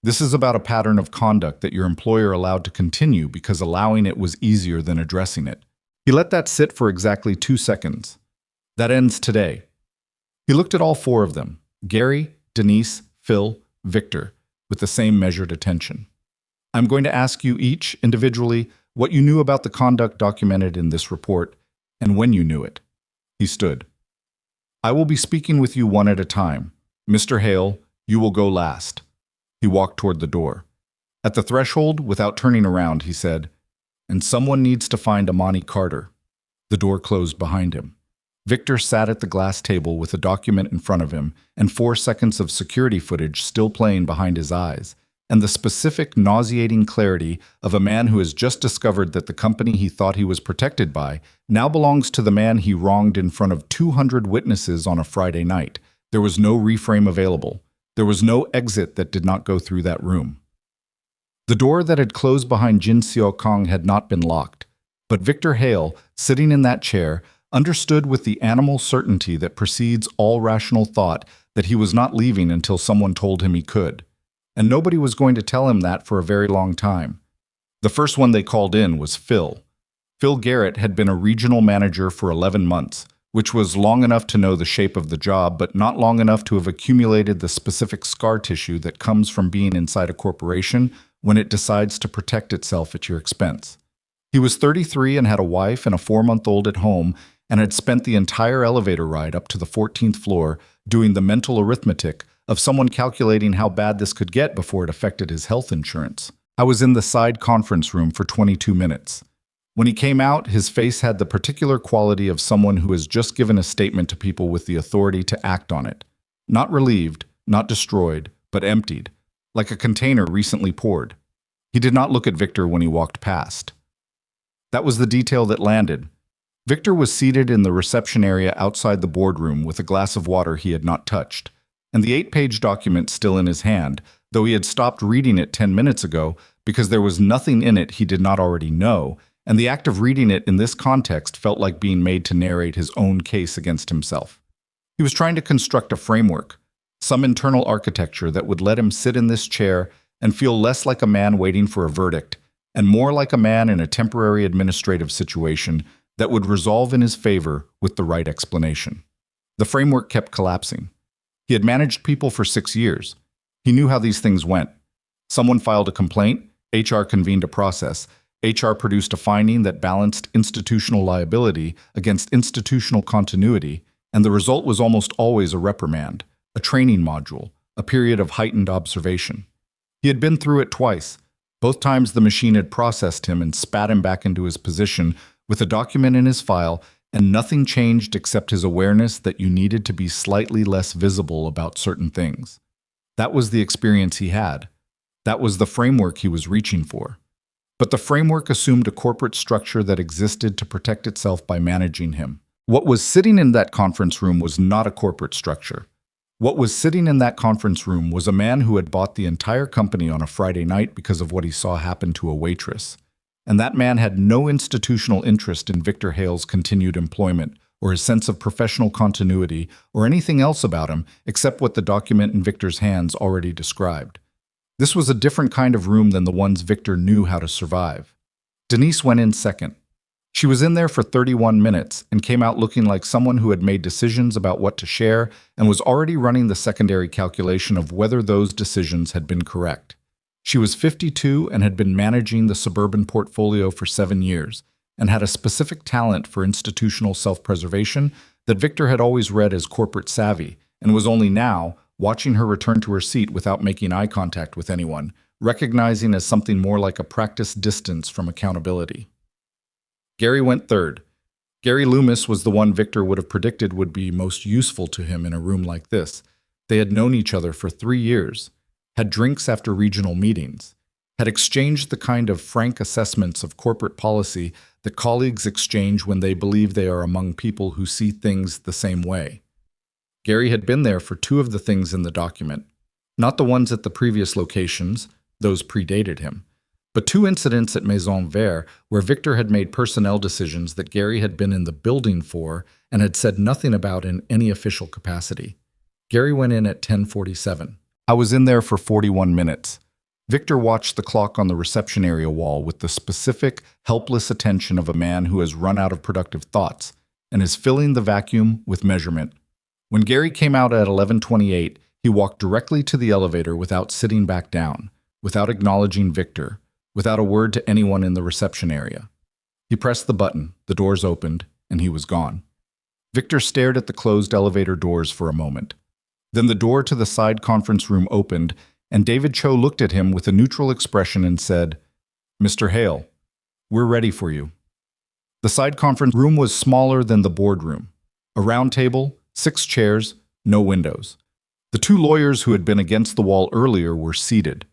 This is about a pattern of conduct that your employer allowed to continue because allowing it was easier than addressing it. He let that sit for exactly 2 seconds. That ends today. He looked at all 4 of them, Gary, Denise, Phil, Victor, with the same measured attention. I'm going to ask you each, individually, what you knew about the conduct documented in this report, and when you knew it. He stood. I will be speaking with you one at a time. Mr. Hale, you will go last. He walked toward the door. At the threshold, without turning around, he said, and someone needs to find Amani Carter. The door closed behind him. Victor sat at the glass table with a document in front of him and 4 seconds of security footage still playing behind his eyes, and the specific, nauseating clarity of a man who has just discovered that the company he thought he was protected by now belongs to the man he wronged in front of 200 witnesses on a Friday night. There was no reframe available. There was no exit that did not go through that room. The door that had closed behind Jin Seok Kang had not been locked, but Victor Hale, sitting in that chair, understood with the animal certainty that precedes all rational thought that he was not leaving until someone told him he could. And nobody was going to tell him that for a very long time. The first one they called in was Phil. Phil Garrett had been a regional manager for 11 months, which was long enough to know the shape of the job, but not long enough to have accumulated the specific scar tissue that comes from being inside a corporation when it decides to protect itself at your expense. He was 33 and had a wife and a 4-month-old at home, and had spent the entire elevator ride up to the 14th floor doing the mental arithmetic of someone calculating how bad this could get before it affected his health insurance. I was in the side conference room for 22 minutes. When he came out, his face had the particular quality of someone who has just given a statement to people with the authority to act on it. Not relieved, not destroyed, but emptied, like a container recently poured. He did not look at Victor when he walked past. That was the detail that landed. Victor was seated in the reception area outside the boardroom with a glass of water he had not touched, and the 8-page document still in his hand, though he had stopped reading it 10 minutes ago because there was nothing in it he did not already know, and the act of reading it in this context felt like being made to narrate his own case against himself. He was trying to construct a framework, some internal architecture that would let him sit in this chair and feel less like a man waiting for a verdict, and more like a man in a temporary administrative situation that would resolve in his favor with the right explanation. The framework kept collapsing. He had managed people for 6 years. He knew how these things went. Someone filed a complaint, HR convened a process, HR produced a finding that balanced institutional liability against institutional continuity, and the result was almost always a reprimand, a training module, a period of heightened observation. He had been through it twice. Both times the machine had processed him and spat him back into his position with a document in his file, and nothing changed except his awareness that you needed to be slightly less visible about certain things. That was the experience he had. That was the framework he was reaching for. But the framework assumed a corporate structure that existed to protect itself by managing him. What was sitting in that conference room was not a corporate structure. What was sitting in that conference room was a man who had bought the entire company on a Friday night because of what he saw happen to a waitress. And that man had no institutional interest in Victor Hale's continued employment or his sense of professional continuity or anything else about him except what the document in Victor's hands already described. This was a different kind of room than the ones Victor knew how to survive. Denise went in second. She was in there for 31 minutes and came out looking like someone who had made decisions about what to share and was already running the secondary calculation of whether those decisions had been correct. She was 52 and had been managing the suburban portfolio for 7 years and had a specific talent for institutional self-preservation that Victor had always read as corporate savvy and was only now, watching her return to her seat without making eye contact with anyone, recognizing as something more like a practiced distance from accountability. Gary went third. Gary Loomis was the one Victor would have predicted would be most useful to him in a room like this. They had known each other for 3 years, had drinks after regional meetings, had exchanged the kind of frank assessments of corporate policy that colleagues exchange when they believe they are among people who see things the same way. Gary had been there for 2 of the things in the document, not the ones at the previous locations, those predated him, but 2 incidents at Maison Vert where Victor had made personnel decisions that Gary had been in the building for and had said nothing about in any official capacity. Gary went in at 10:47. I was in there for 41 minutes. Victor watched the clock on the reception area wall with the specific, helpless attention of a man who has run out of productive thoughts and is filling the vacuum with measurement. When Gary came out at 11:28, he walked directly to the elevator without sitting back down, without acknowledging Victor, without a word to anyone in the reception area. He pressed the button, the doors opened, and he was gone. Victor stared at the closed elevator doors for a moment. Then the door to the side conference room opened, and David Cho looked at him with a neutral expression and said, "Mr. Hale, we're ready for you." The side conference room was smaller than the boardroom. A round table, 6 chairs, no windows. The 2 lawyers who had been against the wall earlier were seated.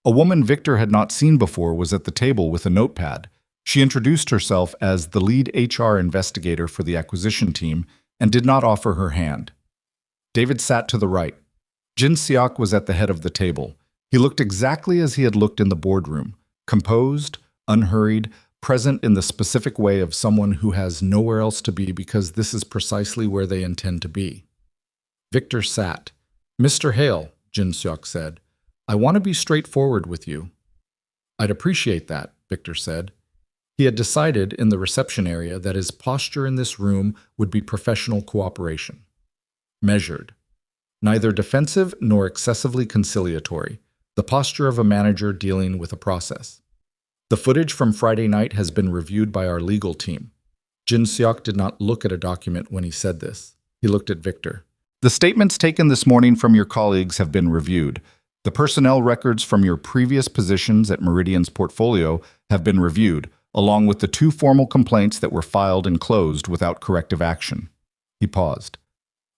A woman Victor had not seen before was at the table with a notepad. She introduced herself as the lead HR investigator for the acquisition team and did not offer her hand. David sat to the right. Jin Seok Kang was at the head of the table. He looked exactly as he had looked in the boardroom, composed, unhurried, present in the specific way of someone who has nowhere else to be because this is precisely where they intend to be. Victor sat. "Mr. Hale," Jin Seok Kang said, "I want to be straightforward with you." "I'd appreciate that," Victor said. He had decided in the reception area that his posture in this room would be professional cooperation. Measured. Neither defensive nor excessively conciliatory. The posture of a manager dealing with a process. The footage from Friday night has been reviewed by our legal team. Jin Seok Kang did not look at a document when he said this. He looked at Victor. "The statements taken this morning from your colleagues have been reviewed. The personnel records from your previous positions at Meridian's portfolio have been reviewed, along with the 2 formal complaints that were filed and closed without corrective action. He paused.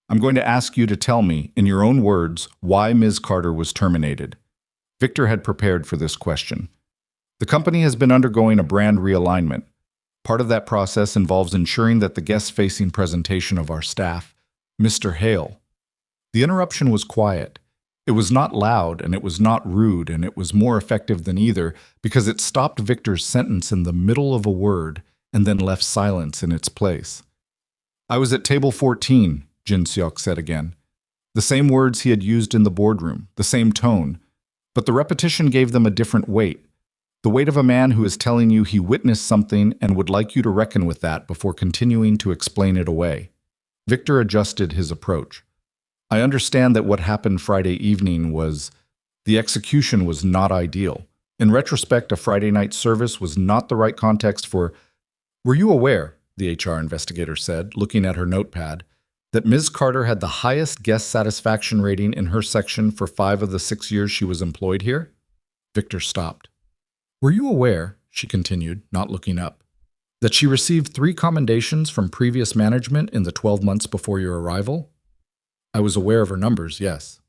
I'm going to ask you to tell me, in your own words, why Ms. Carter was terminated. Victor had prepared for this question. The company has been undergoing a brand realignment. Part of that process involves ensuring that the guest-facing presentation of our staff, Mr. Hale. The interruption was quiet. It was not loud, and it was not rude, and it was more effective than either because it stopped Victor's sentence in the middle of a word and then left silence in its place. I was at table 14, Jin Seok said again. The same words he had used in the boardroom, the same tone, but the repetition gave them a different weight. The weight of a man who is telling you he witnessed something and would like you to reckon with that before continuing to explain it away. Victor adjusted his approach. I understand that what happened Friday evening the execution was not ideal. In retrospect, a Friday night service was not the right context for... Were you aware, the HR investigator said, looking at her notepad, that Ms. Carter had the highest guest satisfaction rating in her section for 5 of the 6 years she was employed here? Victor stopped. Were you aware, she continued, not looking up, that she received 3 commendations from previous management in the 12 months before your arrival? I was aware of her numbers, yes.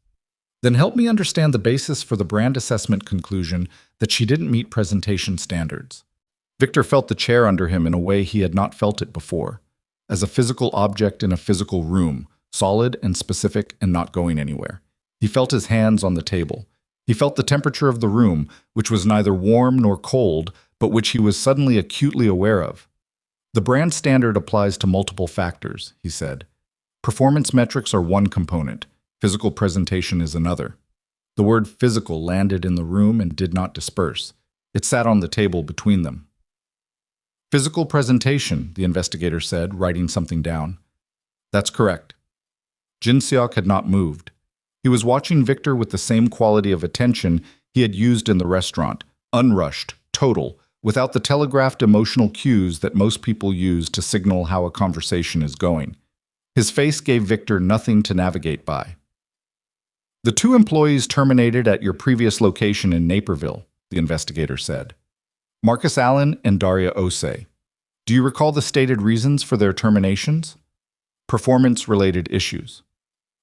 Then help me understand the basis for the brand assessment conclusion that she didn't meet presentation standards. Victor felt the chair under him in a way he had not felt it before, as a physical object in a physical room, solid and specific and not going anywhere. He felt his hands on the table. He felt the temperature of the room, which was neither warm nor cold, but which he was suddenly acutely aware of. The brand standard applies to multiple factors, he said. Performance metrics are one component. Physical presentation is another. The word physical landed in the room and did not disperse. It sat on the table between them. Physical presentation, the investigator said, writing something down. That's correct. Jin Seok had not moved. He was watching Victor with the same quality of attention he had used in the restaurant, unrushed, total, without the telegraphed emotional cues that most people use to signal how a conversation is going. His face gave Victor nothing to navigate by. The 2 employees terminated at your previous location in Naperville, the investigator said. Marcus Allen and Daria Osei. Do you recall the stated reasons for their terminations? Performance-related issues.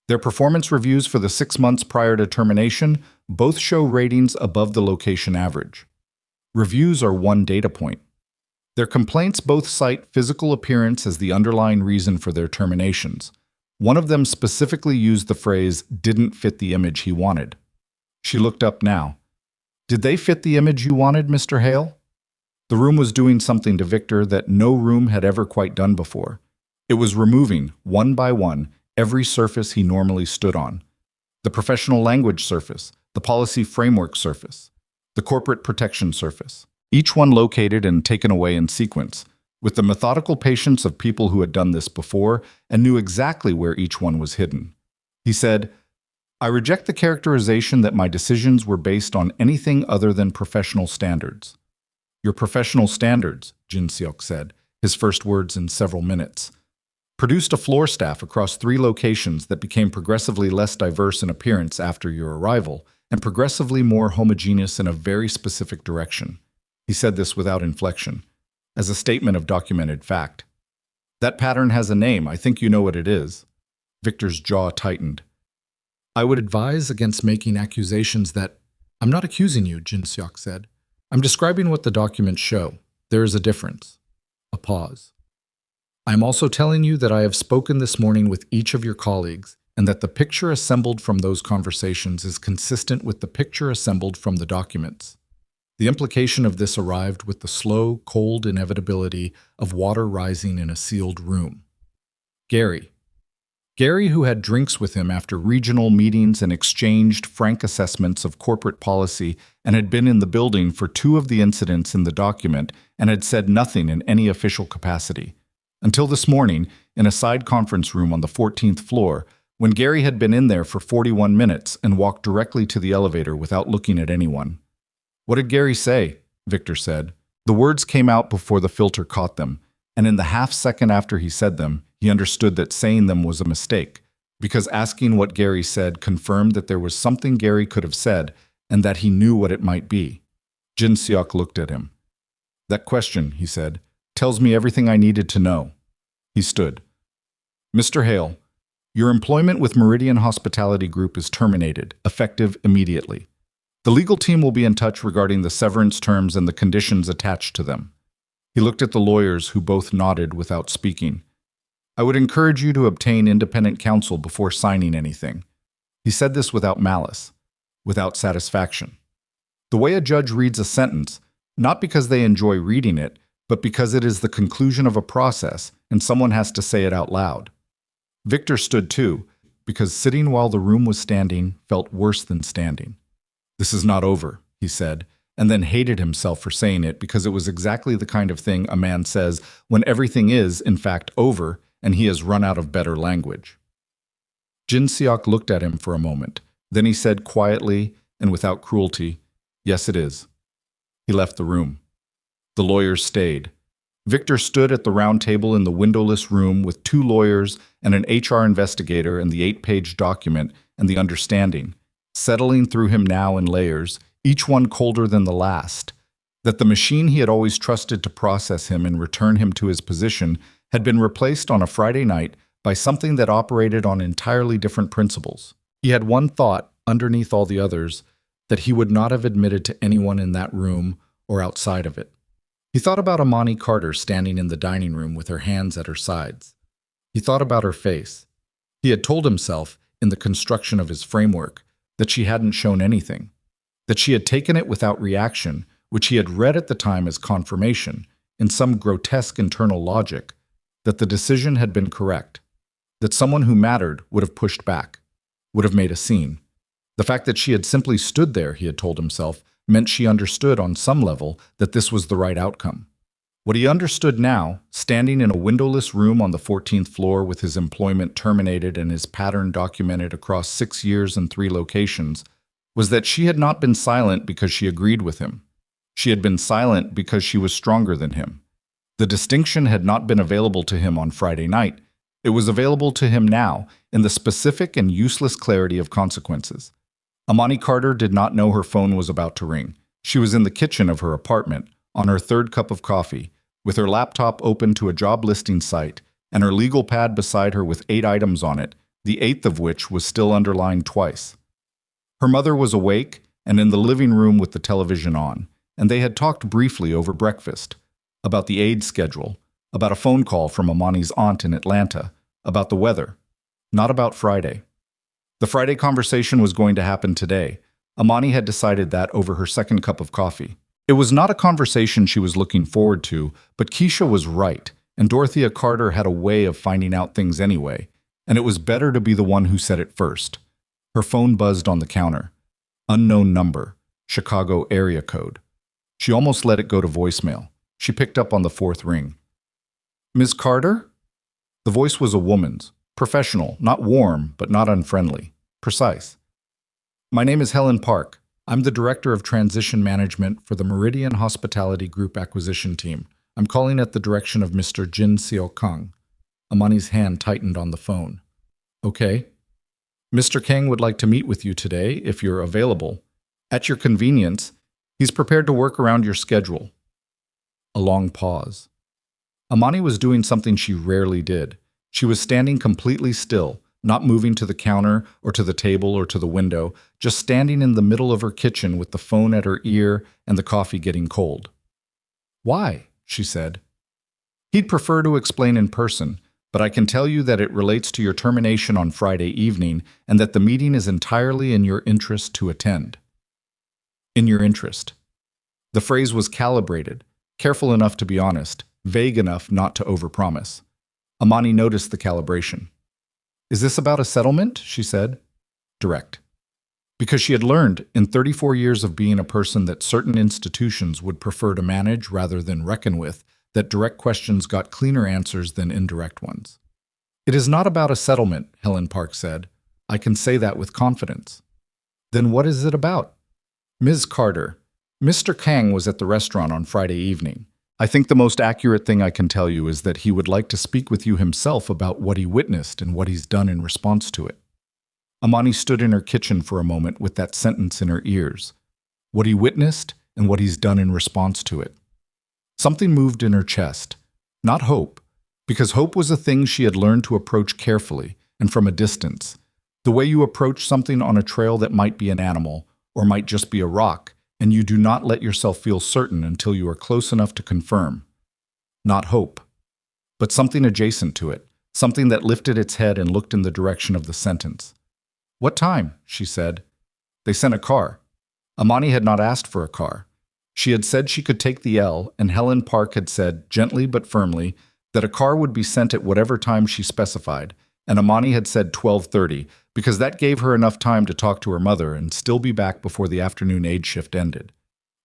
Their performance reviews for the 6 months prior to termination both show ratings above the location average. Reviews are one data point. Their complaints both cite physical appearance as the underlying reason for their terminations. One of them specifically used the phrase, "didn't fit the image he wanted." She looked up now. Did they fit the image you wanted, Mr. Hale? The room was doing something to Victor that no room had ever quite done before. It was removing, one by one, every surface he normally stood on. The professional language surface, the policy framework surface, the corporate protection surface. Each one located and taken away in sequence, with the methodical patience of people who had done this before and knew exactly where each one was hidden. He said, I reject the characterization that my decisions were based on anything other than professional standards. Your professional standards, Jin Seok said, his first words in several minutes, produced a floor staff across 3 locations that became progressively less diverse in appearance after your arrival and progressively more homogeneous in a very specific direction. He said this without inflection, as a statement of documented fact. That pattern has a name. I think you know what it is. Victor's jaw tightened. I would advise against making accusations that... I'm not accusing you, Jin Seok said. I'm describing what the documents show. There is a difference. A pause. I am also telling you that I have spoken this morning with each of your colleagues and that the picture assembled from those conversations is consistent with the picture assembled from the documents. The implication of this arrived with the slow, cold inevitability of water rising in a sealed room. Gary, who had drinks with him after regional meetings and exchanged frank assessments of corporate policy and had been in the building for 2 of the incidents in the document and had said nothing in any official capacity. Until this morning, in a side conference room on the 14th floor, when Gary had been in there for 41 minutes and walked directly to the elevator without looking at anyone. What did Gary say? Victor said. The words came out before the filter caught them, and in the half second after he said them, he understood that saying them was a mistake, because asking what Gary said confirmed that there was something Gary could have said and that he knew what it might be. Jin Seok looked at him. "That question," he said, "tells me everything I needed to know." He stood. "Mr. Hale, your employment with Meridian Hospitality Group is terminated, effective immediately. The legal team will be in touch regarding the severance terms and the conditions attached to them." He looked at the lawyers, who both nodded without speaking. "I would encourage you to obtain independent counsel before signing anything." He said this without malice, without satisfaction. The way a judge reads a sentence, not because they enjoy reading it, but because it is the conclusion of a process and someone has to say it out loud. Victor stood too, because sitting while the room was standing felt worse than standing. "This is not over," he said, and then hated himself for saying it because it was exactly the kind of thing a man says when everything is, in fact, over and he has run out of better language. Jin Seok looked at him for a moment. Then he said quietly and without cruelty, "Yes, it is." He left the room. The lawyers stayed. Victor stood at the round table in the windowless room with 2 lawyers and an HR investigator and the 8-page document and the understanding, settling through him now in layers, each one colder than the last, that the machine he had always trusted to process him and return him to his position had been replaced on a Friday night by something that operated on entirely different principles. He had one thought, underneath all the others, that he would not have admitted to anyone in that room or outside of it. He thought about Amani Carter standing in the dining room with her hands at her sides. He thought about her face. He had told himself, in the construction of his framework, that she hadn't shown anything, that she had taken it without reaction, which he had read at the time as confirmation, in some grotesque internal logic, that the decision had been correct, that someone who mattered would have pushed back, would have made a scene. The fact that she had simply stood there, he had told himself, meant she understood on some level that this was the right outcome. What he understood now, standing in a windowless room on the 14th floor with his employment terminated and his pattern documented across 6 years and 3 locations, was that she had not been silent because she agreed with him. She had been silent because she was stronger than him. The distinction had not been available to him on Friday night. It was available to him now in the specific and useless clarity of consequences. Amani Carter did not know her phone was about to ring. She was in the kitchen of her apartment, on her 3rd cup of coffee, with her laptop open to a job listing site, and her legal pad beside her with 8 items on it, the 8th of which was still underlined twice. Her mother was awake and in the living room with the television on, and they had talked briefly over breakfast, about the aid schedule, about a phone call from Amani's aunt in Atlanta, about the weather, not about Friday. The Friday conversation was going to happen today. Amani had decided that over her 2nd cup of coffee. It was not a conversation she was looking forward to, but Keisha was right, and Dorothea Carter had a way of finding out things anyway, and it was better to be the one who said it first. Her phone buzzed on the counter. Unknown number, Chicago area code. She almost let it go to voicemail. She picked up on the 4th ring. "Ms. Carter?" The voice was a woman's. Professional, not warm, but not unfriendly. Precise. "My name is Helen Park. I'm the Director of Transition Management for the Meridian Hospitality Group Acquisition Team. I'm calling at the direction of Mr. Jin Seok Kang." Amani's hand tightened on the phone. "Okay. Mr. Kang would like to meet with you today, if you're available. At your convenience, he's prepared to work around your schedule." A long pause. Amani was doing something she rarely did. She was standing completely still, not moving to the counter or to the table or to the window, just standing in the middle of her kitchen with the phone at her ear and the coffee getting cold. "Why?" she said. "He'd prefer to explain in person, but I can tell you that it relates to your termination on Friday evening and that the meeting is entirely in your interest to attend." In your interest. The phrase was calibrated, careful enough to be honest, vague enough not to overpromise. Amani noticed the calibration. "Is this about a settlement?" she said. Direct. Because she had learned, in 34 years of being a person that certain institutions would prefer to manage rather than reckon with, that direct questions got cleaner answers than indirect ones. "It is not about a settlement," Helen Park said. "I can say that with confidence." "Then what is it about?" "Ms. Carter, Mr. Kang was at the restaurant on Friday evening. I think the most accurate thing I can tell you is that he would like to speak with you himself about what he witnessed and what he's done in response to it. Amani stood in her kitchen for a moment with that sentence in her ears. What he witnessed and what he's done in response to it. Something moved in her chest. Not hope, because hope was a thing she had learned to approach carefully and from a distance. The way you approach something on a trail that might be an animal or might just be a rock, and you do not let yourself feel certain until you are close enough to confirm. Not hope, but something adjacent to it, something that lifted its head and looked in the direction of the sentence. What time? She said. They sent a car. Amani had not asked for a car. She had said she could take the L, and Helen Park had said, gently but firmly, that a car would be sent at whatever time she specified, and Amani had said 12:30, because that gave her enough time to talk to her mother and still be back before the afternoon aid shift ended.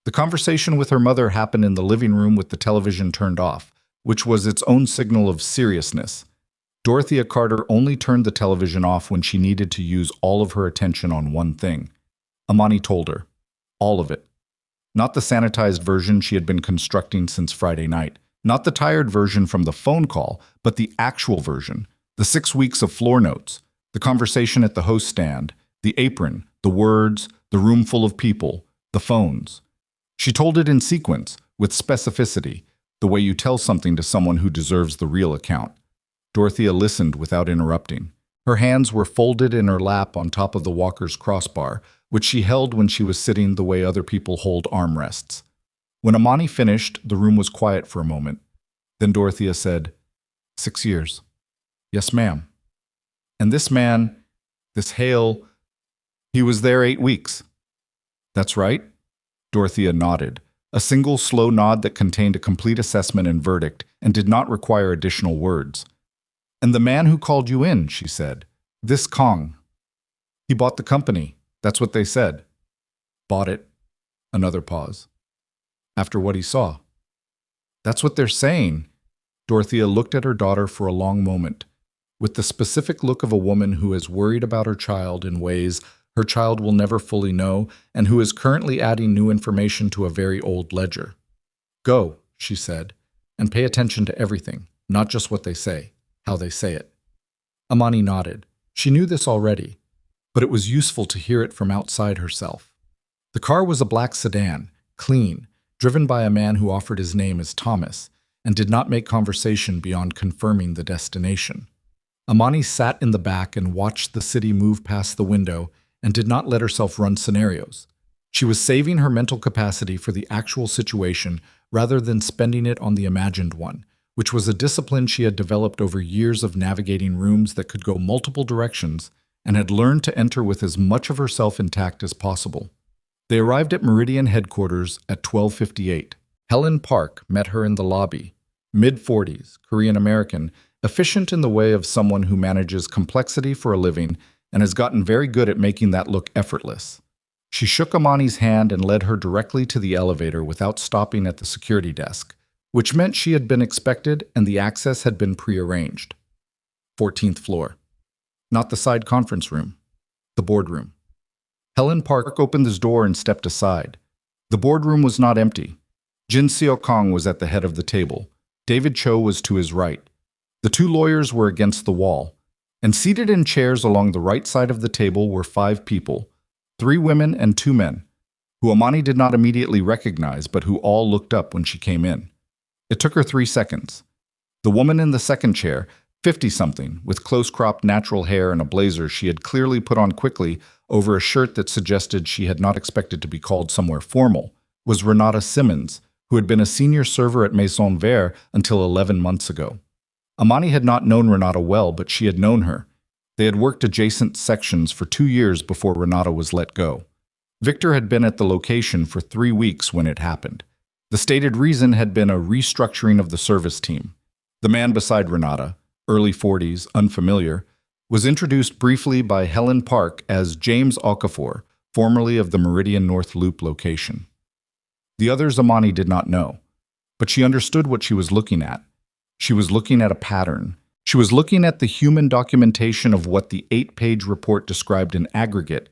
The conversation with her mother happened in the living room with the television turned off, which was its own signal of seriousness. Dorothea Carter only turned the television off when she needed to use all of her attention on one thing. Amani told her. All of it. Not the sanitized version she had been constructing since Friday night. Not the tired version from the phone call, but the actual version. The 6 weeks of floor notes. The conversation at the host stand. The apron. The words. The room full of people. The phones. She told it in sequence, with specificity, the way you tell something to someone who deserves the real account. Dorothea listened without interrupting. Her hands were folded in her lap on top of the walker's crossbar, which she held when she was sitting the way other people hold armrests. When Amani finished, the room was quiet for a moment. Then Dorothea said, 6 years. Yes, ma'am. And this man, this Hale, he was there 8 weeks. That's right. Dorothea nodded, a single slow nod that contained a complete assessment and verdict and did not require additional words. And the man who called you in, she said, this Kang. He bought the company. That's what they said. Bought it. Another pause. After what he saw. That's what they're saying. Dorothea looked at her daughter for a long moment, with the specific look of a woman who is worried about her child in ways her child will never fully know and who is currently adding new information to a very old ledger. Go, she said, and pay attention to everything, not just what they say, how they say it. Amani nodded. She knew this already, but it was useful to hear it from outside herself. The car was a black sedan, clean, driven by a man who offered his name as Thomas, and did not make conversation beyond confirming the destination. Amani sat in the back and watched the city move past the window and did not let herself run scenarios. She was saving her mental capacity for the actual situation rather than spending it on the imagined one, which was a discipline she had developed over years of navigating rooms that could go multiple directions and had learned to enter with as much of herself intact as possible. They arrived at Meridian headquarters at 12:58. Helen Park met her in the lobby, mid-40s, Korean American, efficient in the way of someone who manages complexity for a living and has gotten very good at making that look effortless. She shook Amani's hand and led her directly to the elevator without stopping at the security desk, which meant she had been expected and the access had been prearranged. 14th floor. Not the side conference room. The boardroom. Helen Park opened his door and stepped aside. The boardroom was not empty. Jin Seok Kang was at the head of the table. David Cho was to his right. The two lawyers were against the wall, and seated in chairs along the right side of the table were 5 people, 3 women and 2 men, who Amani did not immediately recognize but who all looked up when she came in. It took her 3 seconds. The woman in the second chair, 50-something, with close-cropped natural hair and a blazer she had clearly put on quickly over a shirt that suggested she had not expected to be called somewhere formal, was Renata Simmons, who had been a senior server at Maison Vert until 11 months ago. Amani had not known Renata well, but she had known her. They had worked adjacent sections for 2 years before Renata was let go. Victor had been at the location for 3 weeks when it happened. The stated reason had been a restructuring of the service team. The man beside Renata, early 40s, unfamiliar, was introduced briefly by Helen Park as James Okafor, formerly of the Meridian North Loop location. The others Amani did not know, but she understood what she was looking at. She was looking at a pattern. She was looking at the human documentation of what the 8-page report described in aggregate,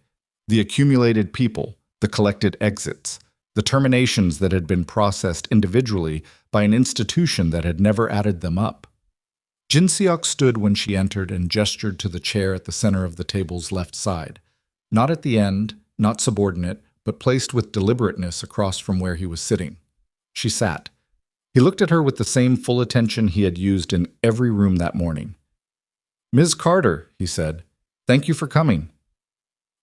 the accumulated people, the collected exits, the terminations that had been processed individually by an institution that had never added them up. Jin Seok stood when she entered and gestured to the chair at the center of the table's left side. Not at the end, not subordinate, but placed with deliberateness across from where he was sitting. She sat. He looked at her with the same full attention he had used in every room that morning. "Ms. Carter," he said, "thank you for coming."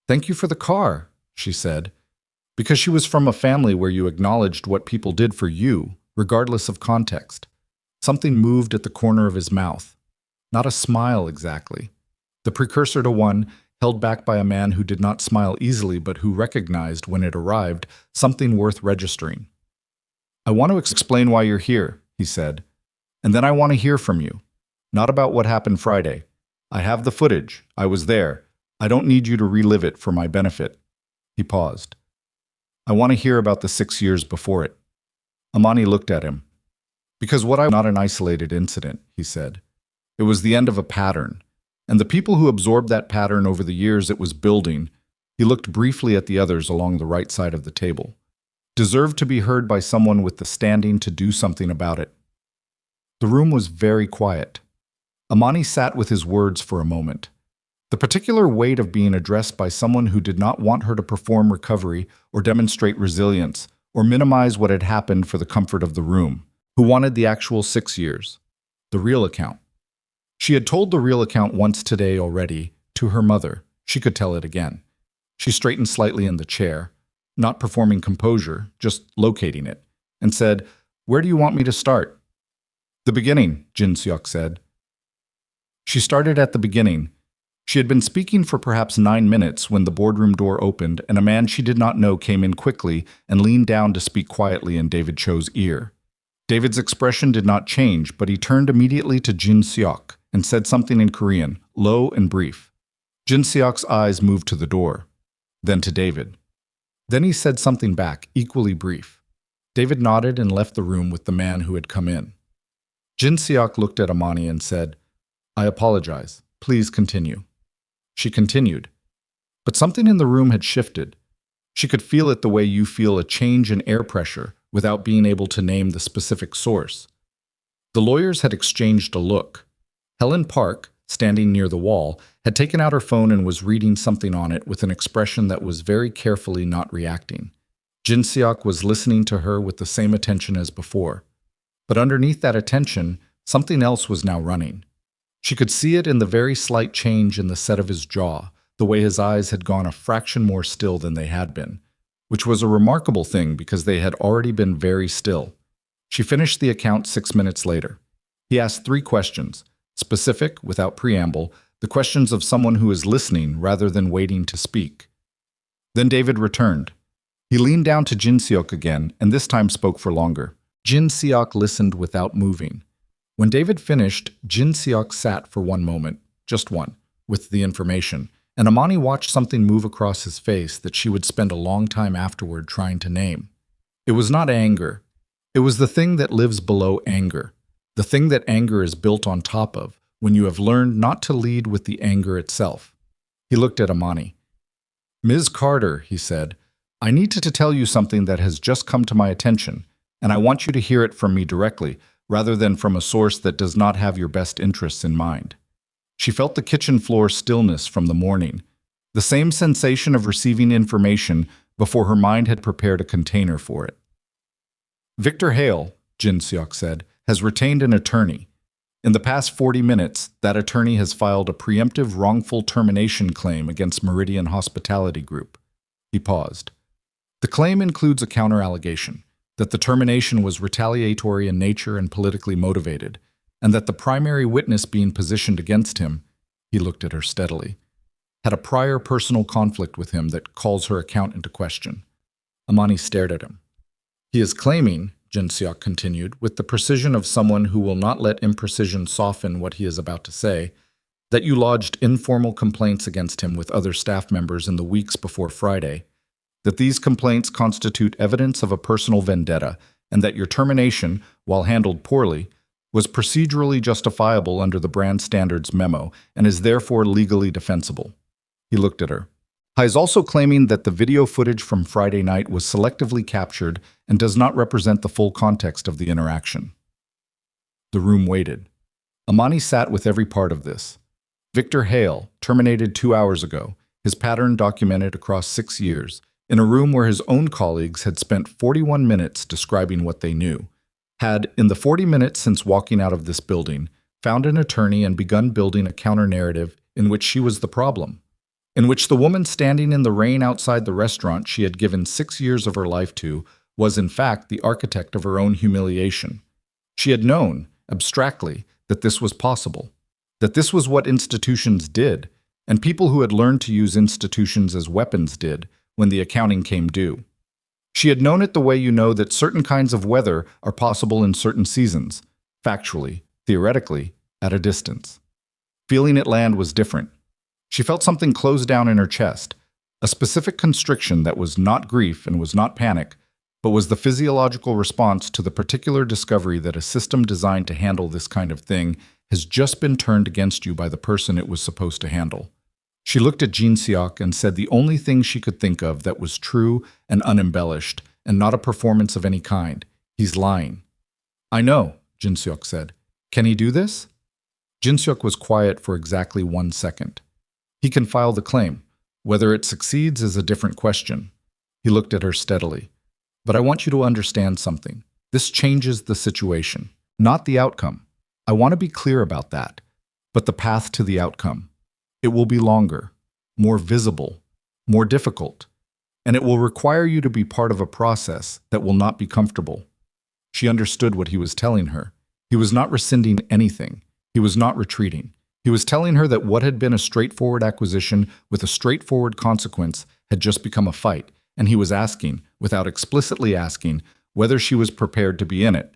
"Thank you for the car," she said, because she was from a family where you acknowledged what people did for you, regardless of context. Something moved at the corner of his mouth. Not a smile exactly. The precursor to one held back by a man who did not smile easily but who recognized, when it arrived, something worth registering. "I want to explain why you're here," he said, "and then I want to hear from you. Not about what happened Friday. I have the footage. I was there. I don't need you to relive it for my benefit." He paused. "I want to hear about the 6 years before it." Amani looked at him. "Because what I not an isolated incident," he said. "It was the end of a pattern. And the people who absorbed that pattern over the years it was building," he looked briefly at the others along the right side of the table, "deserved to be heard by someone with the standing to do something about it." The room was very quiet. Amani sat with his words for a moment. The particular weight of being addressed by someone who did not want her to perform recovery or demonstrate resilience or minimize what had happened for the comfort of the room, who wanted the actual 6 years, the real account. She had told the real account once today already, to her mother. She could tell it again. She straightened slightly in the chair, not performing composure, just locating it, and said, "Where do you want me to start?" "The beginning," Jin Seok said. She started at the beginning. She had been speaking for perhaps 9 minutes when the boardroom door opened and a man she did not know came in quickly and leaned down to speak quietly in David Cho's ear. David's expression did not change, but he turned immediately to Jin Seok and said something in Korean, low and brief. Jin Seok's eyes moved to the door, then to David. Then he said something back, equally brief. David nodded and left the room with the man who had come in. Jin Seok looked at Amani and said, "I apologize. Please continue." She continued. But something in the room had shifted. She could feel it the way you feel a change in air pressure without being able to name the specific source. The lawyers had exchanged a look. Helen Park, standing near the wall, had taken out her phone and was reading something on it with an expression that was very carefully not reacting. Jin Seok was listening to her with the same attention as before. But underneath that attention, something else was now running. She could see it in the very slight change in the set of his jaw, the way his eyes had gone a fraction more still than they had been, which was a remarkable thing because they had already been very still. She finished the account 6 minutes later. He asked 3 questions, specific, without preamble, the questions of someone who is listening rather than waiting to speak. Then David returned. He leaned down to Jin Seok again, and this time spoke for longer. Jin Seok listened without moving. When David finished, Jin Seok sat for one moment, just one, with the information, and Amani watched something move across his face that she would spend a long time afterward trying to name. It was not anger. It was the thing that lives below anger, the thing that anger is built on top of, when you have learned not to lead with the anger itself. He looked at Amani. "Ms. Carter," he said, "I need to tell you something that has just come to my attention, and I want you to hear it from me directly, rather than from a source that does not have your best interests in mind." She felt the kitchen floor stillness from the morning, the same sensation of receiving information before her mind had prepared a container for it. "Victor Hale," Jin Seok said, "has retained an attorney. In the past 40 minutes, that attorney has filed a preemptive wrongful termination claim against Meridian Hospitality Group." He paused. The claim includes a counter-allegation that the termination was retaliatory in nature and politically motivated, and that the primary witness being positioned against him, he looked at her steadily, had a prior personal conflict with him that calls her account into question. Amani stared at him. "He is claiming," Jin Seok continued, with the precision of someone who will not let imprecision soften what he is about to say, "that you lodged informal complaints against him with other staff members in the weeks before Friday, that these complaints constitute evidence of a personal vendetta, and that your termination, while handled poorly, was procedurally justifiable under the brand standards memo and is therefore legally defensible." He looked at her. He is also claiming that the video footage from Friday night was selectively captured and does not represent the full context of the interaction. The room waited. Amani sat with every part of this. Victor Hale, terminated 2 hours ago, his pattern documented across 6 years, in a room where his own colleagues had spent 41 minutes describing what they knew, had, in the 40 minutes since walking out of this building, found an attorney and begun building a counter-narrative in which she was the problem, in which the woman standing in the rain outside the restaurant she had given 6 years of her life to was in fact the architect of her own humiliation. She had known, abstractly, that this was possible, that this was what institutions did, and people who had learned to use institutions as weapons did when the accounting came due. She had known it the way you know that certain kinds of weather are possible in certain seasons, factually, theoretically, at a distance. Feeling it land was different. She felt something close down in her chest, a specific constriction that was not grief and was not panic, but was the physiological response to the particular discovery that a system designed to handle this kind of thing has just been turned against you by the person it was supposed to handle. She looked at Jin Seok and said the only thing she could think of that was true and unembellished, and not a performance of any kind. He's lying. I know, Jin Seok said. Can he do this? Jin Seok was quiet for exactly 1 second. He can file the claim. Whether it succeeds is a different question. He looked at her steadily. But I want you to understand something. This changes the situation, not the outcome. I want to be clear about that. But the path to the outcome. It will be longer, more visible, more difficult, and it will require you to be part of a process that will not be comfortable. She understood what he was telling her. He was not rescinding anything. He was not retreating. He was telling her that what had been a straightforward acquisition with a straightforward consequence had just become a fight, and he was asking, without explicitly asking, whether she was prepared to be in it.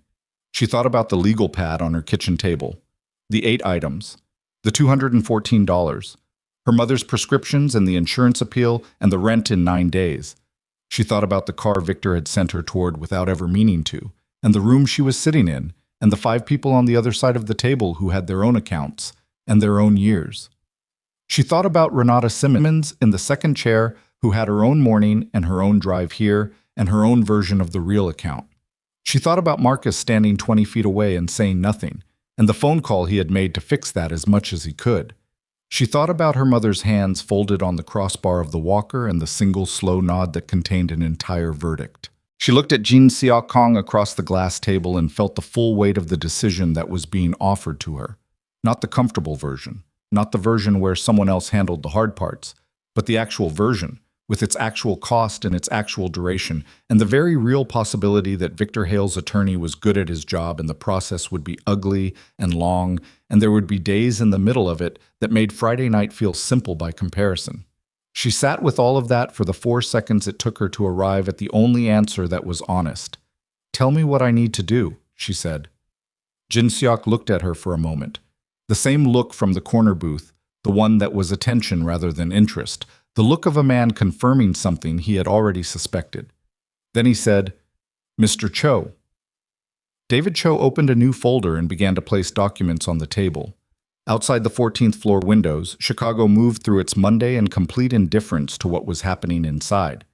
She thought about the legal pad on her kitchen table, the 8 items, the $214, her mother's prescriptions and the insurance appeal and the rent in 9 days. She thought about the car Victor had sent her toward without ever meaning to, and the room she was sitting in, and the 5 people on the other side of the table who had their own accounts and their own years. She thought about Renata Simmons in the second chair who had her own morning and her own drive here and her own version of the real account. She thought about Marcus standing 20 feet away and saying nothing, and the phone call he had made to fix that as much as he could. She thought about her mother's hands folded on the crossbar of the walker and the single slow nod that contained an entire verdict. She looked at Jin Seok Kang across the glass table and felt the full weight of the decision that was being offered to her. Not the comfortable version, not the version where someone else handled the hard parts, but the actual version, with its actual cost and its actual duration, and the very real possibility that Victor Hale's attorney was good at his job and the process would be ugly and long, and there would be days in the middle of it that made Friday night feel simple by comparison. She sat with all of that for the 4 seconds it took her to arrive at the only answer that was honest. "Tell me what I need to do," she said. Jin Seok looked at her for a moment. The same look from the corner booth, the one that was attention rather than interest, the look of a man confirming something he had already suspected. Then he said, "Mr. Cho." David Cho opened a new folder and began to place documents on the table. Outside the 14th floor windows, Chicago moved through its Monday in complete indifference to what was happening inside.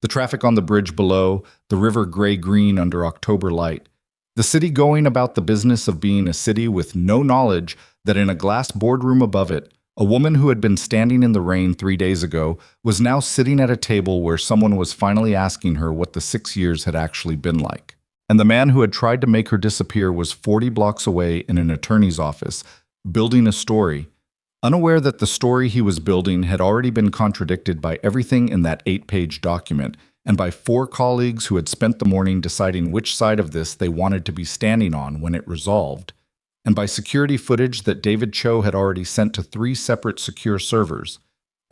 The traffic on the bridge below, the river gray-green under October light, the city going about the business of being a city with no knowledge that in a glass boardroom above it, a woman who had been standing in the rain 3 days ago was now sitting at a table where someone was finally asking her what the 6 years had actually been like. And the man who had tried to make her disappear was 40 blocks away in an attorney's office, building a story, unaware that the story he was building had already been contradicted by everything in that 8-page document, and by 4 colleagues who had spent the morning deciding which side of this they wanted to be standing on when it resolved, and by security footage that David Cho had already sent to 3 separate secure servers,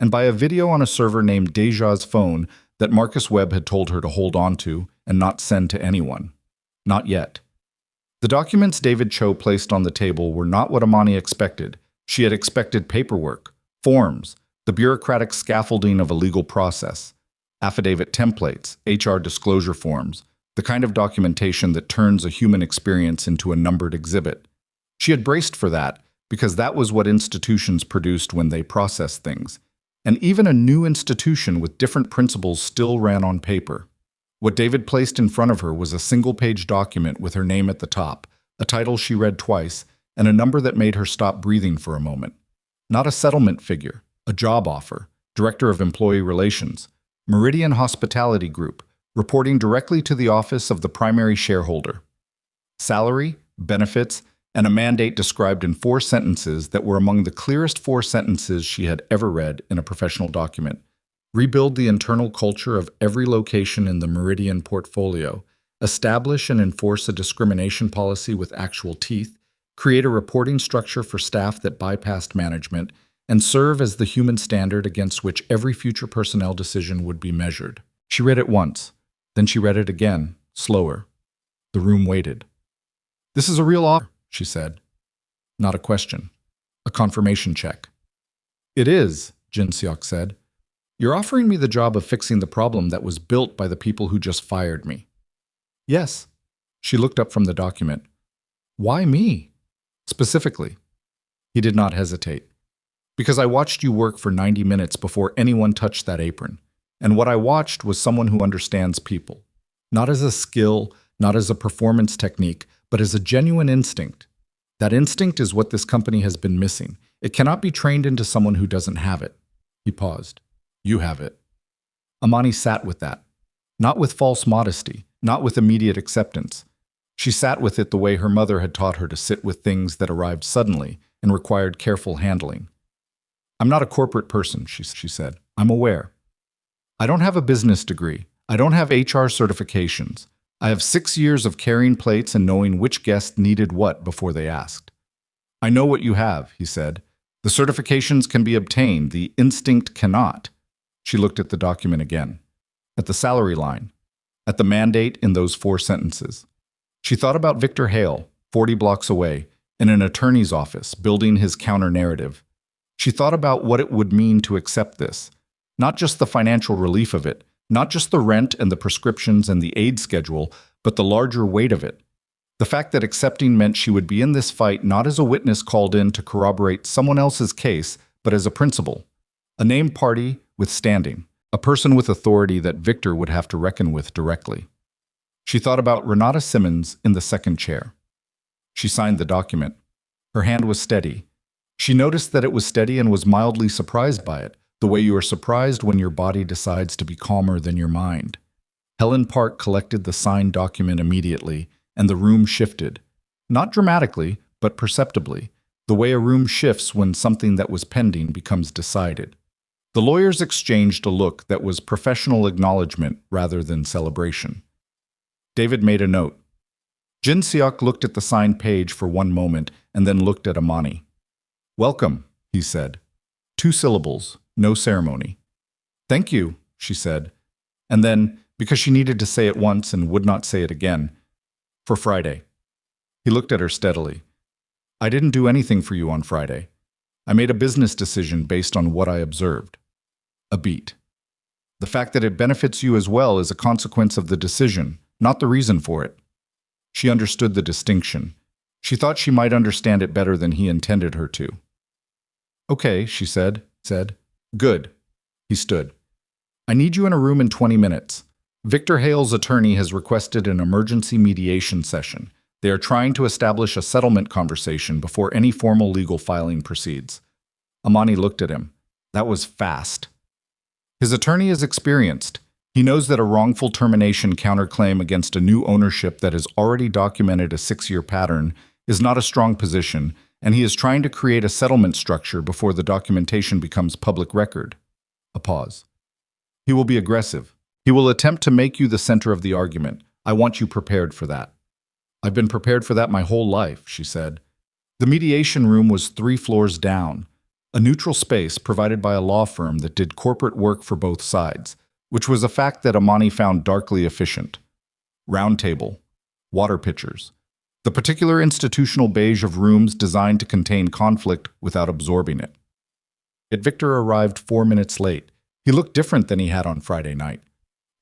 and by a video on a server named Deja's phone that Marcus Webb had told her to hold on to and not send to anyone. Not yet. The documents David Cho placed on the table were not what Amani expected. She had expected paperwork, forms, the bureaucratic scaffolding of a legal process, affidavit templates, HR disclosure forms, the kind of documentation that turns a human experience into a numbered exhibit. She had braced for that because that was what institutions produced when they processed things. and even a new institution with different principles still ran on paper. What David placed in front of her was a single-page document with her name at the top, a title she read twice, and a number that made her stop breathing for a moment. Not a settlement figure, a job offer, Director of Employee Relations, Meridian Hospitality Group, reporting directly to the office of the primary shareholder. Salary, benefits, and a mandate described in 4 sentences that were among the clearest 4 sentences she had ever read in a professional document. Rebuild the internal culture of every location in the Meridian portfolio, establish and enforce a discrimination policy with actual teeth, create a reporting structure for staff that bypassed management, and serve as the human standard against which every future personnel decision would be measured. She read it once, then she read it again, slower. The room waited. "This is a real offer," she said. Not a question. A confirmation check. "It is," Jin Seok said. "You're offering me the job of fixing the problem that was built by the people who just fired me." "Yes." She looked up from the document. "Why me?" "Specifically." He did not hesitate. "Because I watched you work for 90 minutes before anyone touched that apron. And what I watched was someone who understands people. Not as a skill, not as a performance technique, but as a genuine instinct. That instinct is what this company has been missing. It cannot be trained into someone who doesn't have it." He paused. "You have it." Amani sat with that. Not with false modesty, not with immediate acceptance. She sat with it the way her mother had taught her to sit with things that arrived suddenly and required careful handling. "I'm not a corporate person," she said. "I'm aware. I don't have a business degree. I don't have HR certifications. I have 6 years of carrying plates and knowing which guest needed what before they asked." "I know what you have," he said. "The certifications can be obtained. The instinct cannot." She looked at the document again. At the salary line. At the mandate in those 4 sentences. She thought about Victor Hale, 40 blocks away, in an attorney's office, building his counter-narrative. She thought about what it would mean to accept this. Not just the financial relief of it, not just the rent and the prescriptions and the aid schedule, but the larger weight of it. The fact that accepting meant she would be in this fight not as a witness called in to corroborate someone else's case, but as a principal. A named party with standing. A person with authority that Victor would have to reckon with directly. She thought about Renata Simmons in the second chair. She signed the document. Her hand was steady. She noticed that it was steady and was mildly surprised by it, the way you are surprised when your body decides to be calmer than your mind. Helen Park collected the signed document immediately, and the room shifted. Not dramatically, but perceptibly, the way a room shifts when something that was pending becomes decided. The lawyers exchanged a look that was professional acknowledgement rather than celebration. David made a note. Jin Seok looked at the signed page for one moment and then looked at Amani. "Welcome," he said. 2 syllables, no ceremony. "Thank you," she said. And then, because she needed to say it once and would not say it again, "For Friday." He looked at her steadily. "I didn't do anything for you on Friday. I made a business decision based on what I observed." A beat. The fact that it benefits you as well is a consequence of the decision, not the reason for it. She understood the distinction. She thought she might understand it better than he intended her to. "Okay," she said. "Good." He stood. "I need you in a room in 20 minutes. Victor Hale's attorney has requested an emergency mediation session. They are trying to establish a settlement conversation before any formal legal filing proceeds." Amani looked at him. That was fast. His attorney is experienced. He knows that a wrongful termination counterclaim against a new ownership that has already documented a 6-year pattern is not a strong position, and he is trying to create a settlement structure before the documentation becomes public record. A pause. "He will be aggressive. He will attempt to make you the center of the argument. I want you prepared for that." "I've been prepared for that my whole life," she said. The mediation room was 3 floors down, a neutral space provided by a law firm that did corporate work for both sides, which was a fact that Amani found darkly efficient. Round table, water pitchers, the particular institutional beige of rooms designed to contain conflict without absorbing it. Yet Victor arrived 4 minutes late. He looked different than he had on Friday night.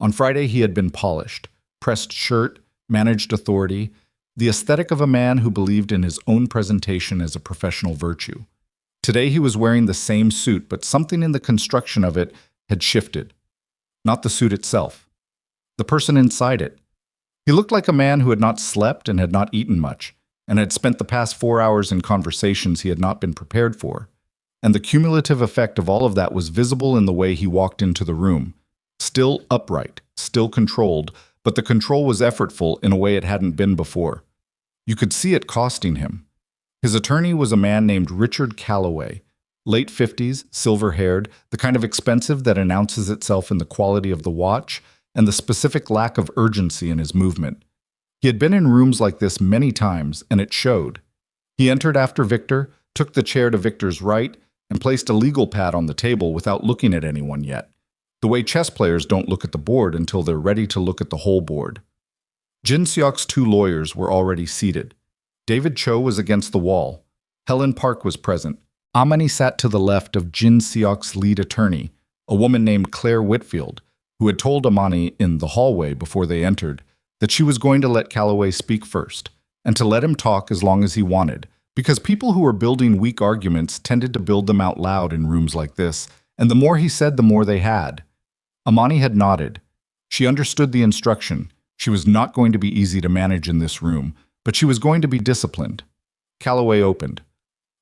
On Friday he had been polished, pressed shirt, managed authority, the aesthetic of a man who believed in his own presentation as a professional virtue. Today he was wearing the same suit, but something in the construction of it had shifted. Not the suit itself. The person inside it. He looked like a man who had not slept and had not eaten much, and had spent the past 4 hours in conversations he had not been prepared for. And the cumulative effect of all of that was visible in the way he walked into the room. Still upright, still controlled, but the control was effortful in a way it hadn't been before. You could see it costing him. His attorney was a man named Richard Calloway, late 50s, silver-haired, the kind of expensive that announces itself in the quality of the watch and the specific lack of urgency in his movement. He had been in rooms like this many times, and it showed. He entered after Victor, took the chair to Victor's right, and placed a legal pad on the table without looking at anyone yet, the way chess players don't look at the board until they're ready to look at the whole board. Jin Seok's 2 lawyers were already seated. David Cho was against the wall. Helen Park was present. Amani sat to the left of Jin Seok's lead attorney, a woman named Claire Whitfield, who had told Amani in the hallway before they entered that she was going to let Calloway speak first, and to let him talk as long as he wanted, because people who were building weak arguments tended to build them out loud in rooms like this, and the more he said, the more they had. Amani had nodded. She understood the instruction. She was not going to be easy to manage in this room, but she was going to be disciplined. Calloway opened.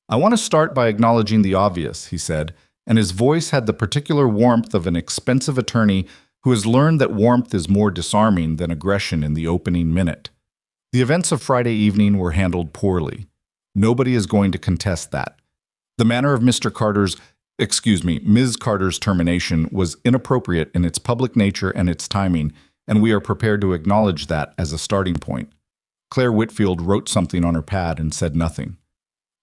"I want to start by acknowledging the obvious," he said, and his voice had the particular warmth of an expensive attorney who has learned that warmth is more disarming than aggression in the opening minute. The events of Friday evening were handled poorly. Nobody is going to contest that. The manner of Ms. Carter's termination was inappropriate in its public nature and its timing, and we are prepared to acknowledge that as a starting point. Claire Whitfield wrote something on her pad and said nothing.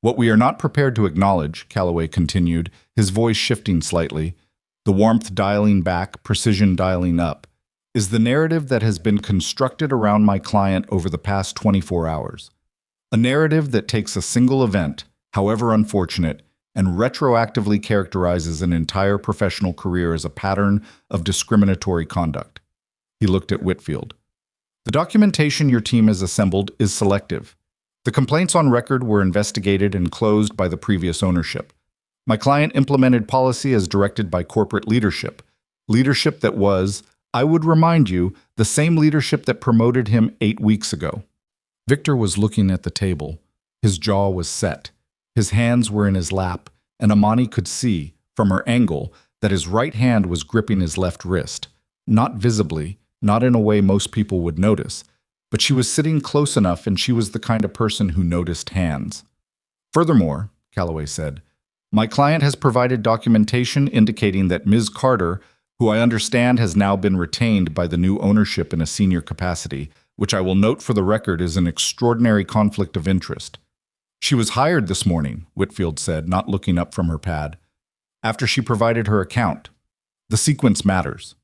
"What we are not prepared to acknowledge," Calloway continued, his voice shifting slightly, the warmth dialing back, precision dialing up, "is the narrative that has been constructed around my client over the past 24 hours. A narrative that takes a single event, however unfortunate, and retroactively characterizes an entire professional career as a pattern of discriminatory conduct." He looked at Whitfield. "The documentation your team has assembled is selective. The complaints on record were investigated and closed by the previous ownership. My client implemented policy as directed by corporate leadership that was, I would remind you, the same leadership that promoted him 8 weeks ago." Victor was looking at the table. His jaw was set. His hands were in his lap, and Amani could see, from her angle, that his right hand was gripping his left wrist. Not visibly, not in a way most people would notice, but she was sitting close enough, and she was the kind of person who noticed hands. "Furthermore," Calloway said, "my client has provided documentation indicating that Ms. Carter, who I understand has now been retained by the new ownership in a senior capacity, which I will note for the record is an extraordinary conflict of interest. She was hired this morning," Whitfield said, not looking up from her pad, "after she provided her account. The sequence matters."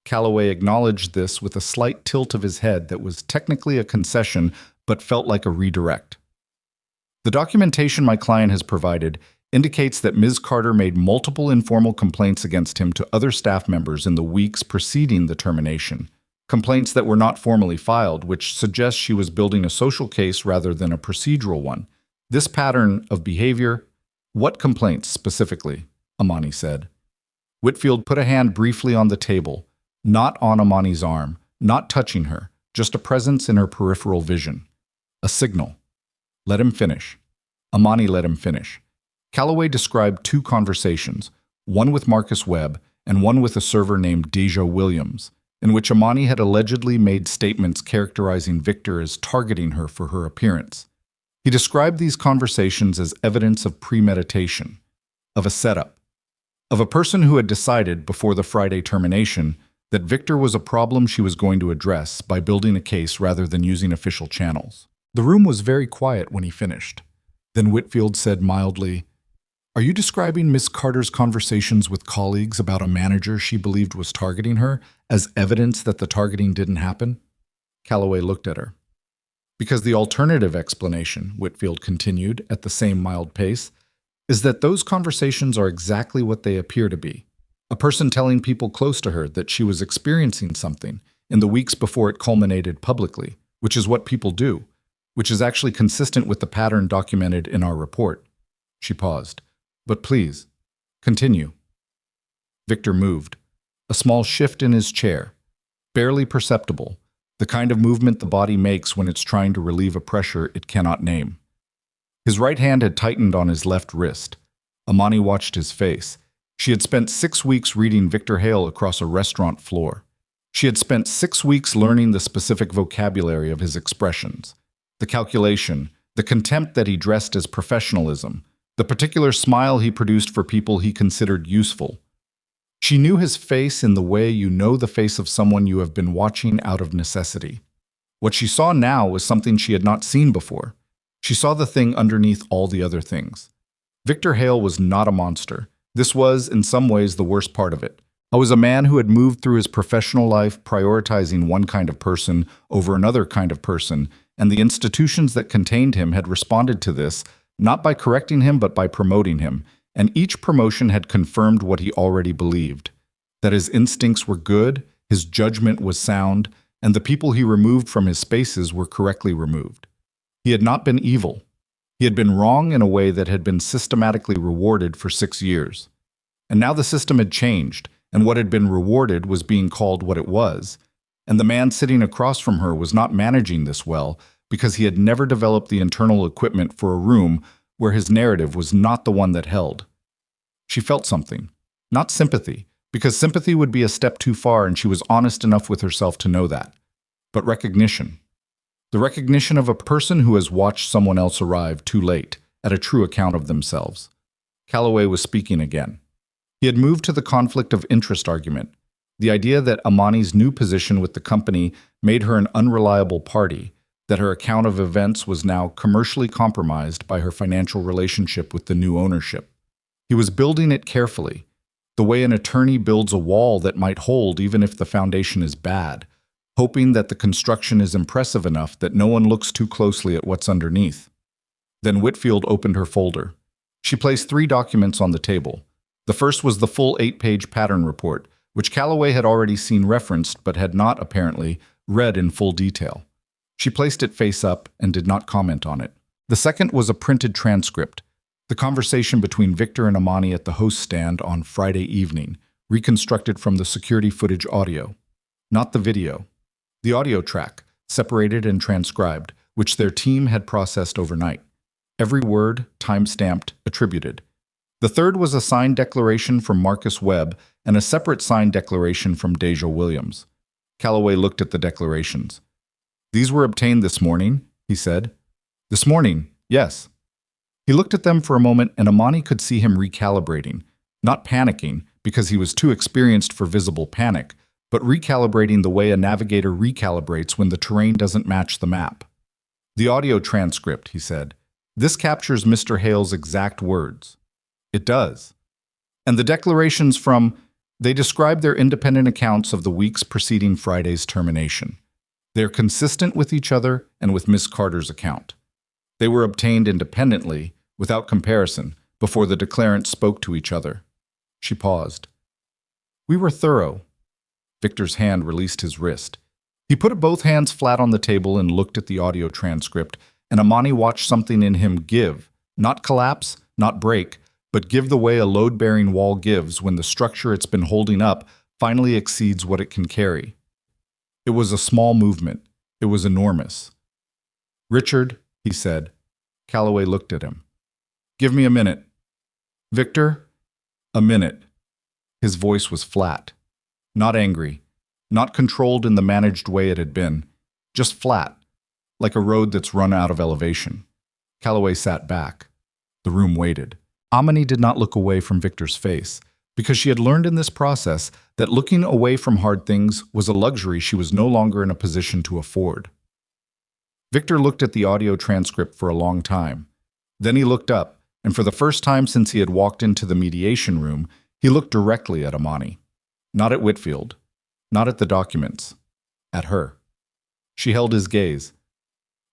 Calloway acknowledged this with a slight tilt of his head that was technically a concession but felt like a redirect. "The documentation my client has provided indicates that Ms. Carter made multiple informal complaints against him to other staff members in the weeks preceding the termination, complaints that were not formally filed, which suggests she was building a social case rather than a procedural one. This pattern of behavior—" "What complaints specifically?" Amani said. Whitfield put a hand briefly on the table, not on Amani's arm, not touching her, just a presence in her peripheral vision. A signal. "Let him finish." Amani let him finish. Calloway described 2 conversations, one with Marcus Webb and one with a server named Deja Williams, in which Amani had allegedly made statements characterizing Victor as targeting her for her appearance. He described these conversations as evidence of premeditation, of a setup, of a person who had decided before the Friday termination that Victor was a problem she was going to address by building a case rather than using official channels. The room was very quiet when he finished. Then Whitfield said mildly, "Are you describing Miss Carter's conversations with colleagues about a manager she believed was targeting her as evidence that the targeting didn't happen?" Calloway looked at her. "Because the alternative explanation," Whitfield continued at the same mild pace, "is that those conversations are exactly what they appear to be. A person telling people close to her that she was experiencing something in the weeks before it culminated publicly, which is what people do, which is actually consistent with the pattern documented in our report." She paused. But please, continue. Victor moved. A small shift in his chair. Barely perceptible. The kind of movement the body makes when it's trying to relieve a pressure it cannot name. His right hand had tightened on his left wrist. Amani watched his face. She had spent 6 weeks reading Victor Hale across a restaurant floor. She had spent 6 weeks learning the specific vocabulary of his expressions. The calculation, the contempt that he dressed as professionalism, the particular smile he produced for people he considered useful. She knew his face in the way you know the face of someone you have been watching out of necessity. What she saw now was something she had not seen before. She saw the thing underneath all the other things. Victor Hale was not a monster. This was, in some ways, the worst part of it. I was a man who had moved through his professional life prioritizing one kind of person over another kind of person, and the institutions that contained him had responded to this, not by correcting him but by promoting him, and each promotion had confirmed what he already believed, that his instincts were good, his judgment was sound, and the people he removed from his spaces were correctly removed. He had not been evil. He had been wrong in a way that had been systematically rewarded for 6 years. And now the system had changed, and what had been rewarded was being called what it was. And the man sitting across from her was not managing this well because he had never developed the internal equipment for a room where his narrative was not the one that held. She felt something, not sympathy, because sympathy would be a step too far and she was honest enough with herself to know that, but recognition. The recognition of a person who has watched someone else arrive too late at a true account of themselves. Calloway was speaking again. He had moved to the conflict of interest argument, the idea that Amani's new position with the company made her an unreliable party, that her account of events was now commercially compromised by her financial relationship with the new ownership. He was building it carefully, the way an attorney builds a wall that might hold even if the foundation is bad, hoping that the construction is impressive enough that no one looks too closely at what's underneath. Then Whitfield opened her folder. She placed 3 documents on the table. The first was the full 8-page pattern report, which Calloway had already seen referenced but had not, apparently, read in full detail. She placed it face up and did not comment on it. The second was a printed transcript, the conversation between Victor and Amani at the host stand on Friday evening, reconstructed from the security footage audio. Not the video. The audio track, separated and transcribed, which their team had processed overnight. Every word, time-stamped, attributed. The third was a signed declaration from Marcus Webb and a separate signed declaration from Deja Williams. Calloway looked at the declarations. "These were obtained this morning," he said. "This morning, yes." He looked at them for a moment and Amani could see him recalibrating, not panicking because he was too experienced for visible panic, but recalibrating the way a navigator recalibrates when the terrain doesn't match the map. "The audio transcript," he said. "This captures Mr. Hale's exact words." "It does." "And the declarations from, they describe their independent accounts of the weeks preceding Friday's termination. They're consistent with each other and with Miss Carter's account. They were obtained independently, without comparison, before the declarants spoke to each other." She paused. "We were thorough." Victor's hand released his wrist. He put both hands flat on the table and looked at the audio transcript, and Amani watched something in him give, not collapse, not break, but give the way a load-bearing wall gives when the structure it's been holding up finally exceeds what it can carry. It was a small movement. It was enormous. "Richard," he said. Calloway looked at him. "Give me a minute." "Victor?" "A minute." His voice was flat. Not angry. Not controlled in the managed way it had been. Just flat, like a road that's run out of elevation. Calloway sat back. The room waited. Amani did not look away from Victor's face, because she had learned in this process that looking away from hard things was a luxury she was no longer in a position to afford. Victor looked at the audio transcript for a long time. Then he looked up, and for the first time since he had walked into the mediation room, he looked directly at Amani. Not at Whitfield, not at the documents, at her. She held his gaze.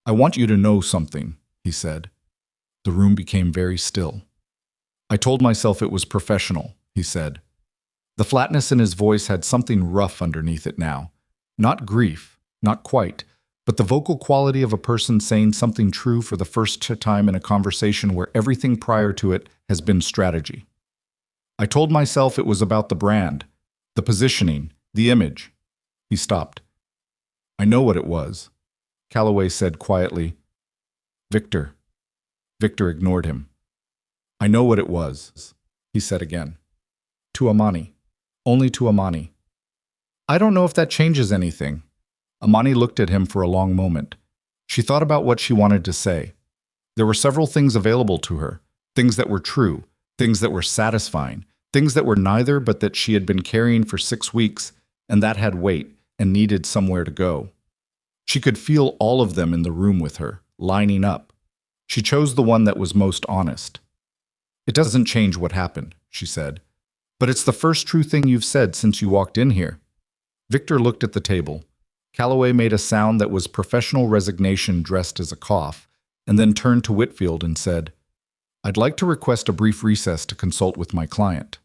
"I want you to know something," he said. The room became very still. "I told myself it was professional," he said. The flatness in his voice had something rough underneath it now. Not grief, not quite, but the vocal quality of a person saying something true for the first time in a conversation where everything prior to it has been strategy. I told myself it was about the brand, the positioning, the image. He stopped. I know what it was, Calloway said quietly. Victor. Victor ignored him. I know what it was, he said again. To Amani. Only to Amani. I don't know if that changes anything. Amani looked at him for a long moment. She thought about what she wanted to say. There were several things available to her, things that were true, things that were satisfying, things that were neither but that she had been carrying for 6 weeks and that had weight and needed somewhere to go. She could feel all of them in the room with her, lining up. She chose the one that was most honest. It doesn't change what happened, she said, but it's the first true thing you've said since you walked in here. Victor looked at the table. Calloway made a sound that was professional resignation dressed as a cough, and then turned to Whitfield and said, I'd like to request a brief recess to consult with my client.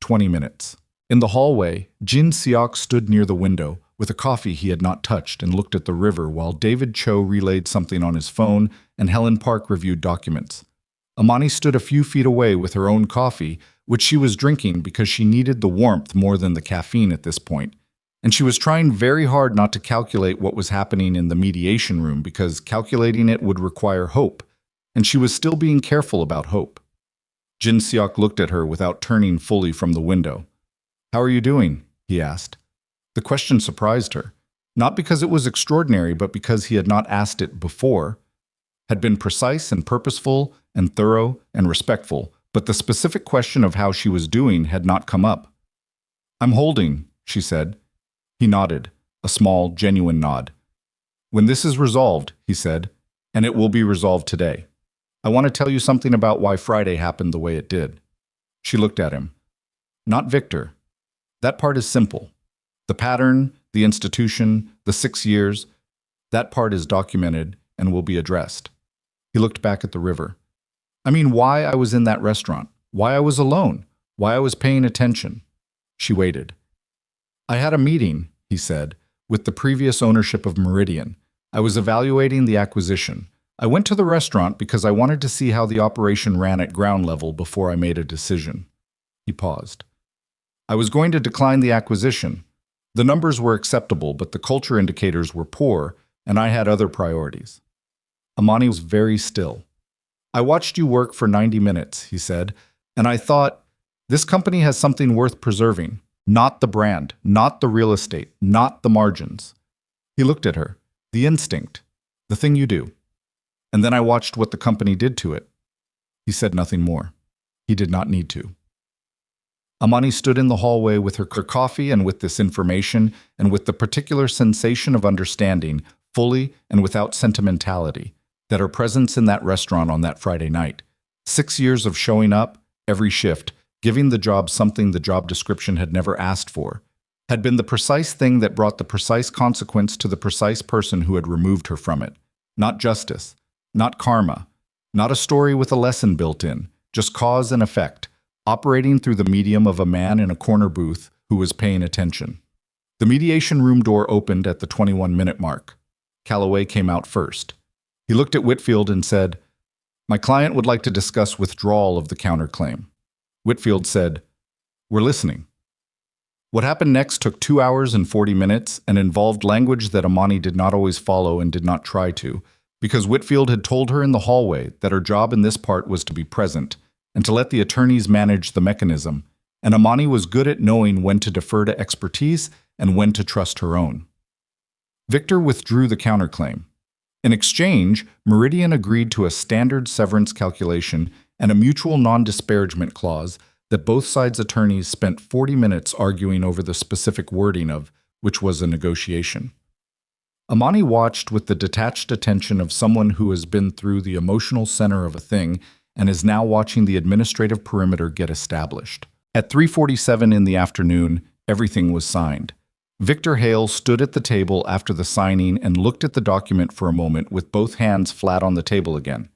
20 minutes. In the hallway, Jin Seok stood near the window with a coffee he had not touched and looked at the river while David Cho relayed something on his phone and Helen Park reviewed documents. Amani stood a few feet away with her own coffee, which she was drinking because she needed the warmth more than the caffeine at this point. And she was trying very hard not to calculate what was happening in the mediation room because calculating it would require hope, and she was still being careful about hope. Jin Seok looked at her without turning fully from the window. How are you doing? He asked. The question surprised her, not because it was extraordinary, but because he had not asked it before, had been precise and purposeful and thorough and respectful, but the specific question of how she was doing had not come up. I'm holding, she said. He nodded, a small, genuine nod. When this is resolved, he said, and it will be resolved today, I want to tell you something about why Friday happened the way it did. She looked at him. Not Victor. That part is simple. The pattern, the institution, the 6 years, that part is documented and will be addressed. He looked back at the river. I mean, why I was in that restaurant, why I was alone, why I was paying attention. She waited. I had a meeting, he said, with the previous ownership of Meridian. I was evaluating the acquisition. I went to the restaurant because I wanted to see how the operation ran at ground level before I made a decision. He paused. I was going to decline the acquisition. The numbers were acceptable, but the culture indicators were poor, and I had other priorities. Amani was very still. I watched you work for 90 minutes, he said, and I thought, this company has something worth preserving. Not the brand, not the real estate, not the margins. He looked at her. The instinct. The thing you do. And then I watched what the company did to it. He said nothing more. He did not need to. Amani stood in the hallway with her coffee and with this information and with the particular sensation of understanding, fully and without sentimentality, that her presence in that restaurant on that Friday night, 6 years of showing up, every shift, giving the job something the job description had never asked for, had been the precise thing that brought the precise consequence to the precise person who had removed her from it. Not justice, not karma, not a story with a lesson built in, just cause and effect, operating through the medium of a man in a corner booth who was paying attention. The mediation room door opened at the 21-minute mark. Calloway came out first. He looked at Whitfield and said, My client would like to discuss withdrawal of the counterclaim. Whitfield said, We're listening. What happened next took 2 hours and 40 minutes and involved language that Amani did not always follow and did not try to, because Whitfield had told her in the hallway that her job in this part was to be present and to let the attorneys manage the mechanism, and Amani was good at knowing when to defer to expertise and when to trust her own. Victor withdrew the counterclaim. In exchange, Meridian agreed to a standard severance calculation and a mutual non-disparagement clause that both sides' attorneys spent 40 minutes arguing over the specific wording of, which was a negotiation. Amani watched with the detached attention of someone who has been through the emotional center of a thing and is now watching the administrative perimeter get established. At 3:47 in the afternoon, everything was signed. Victor Hale stood at the table after the signing and looked at the document for a moment with both hands flat on the table again.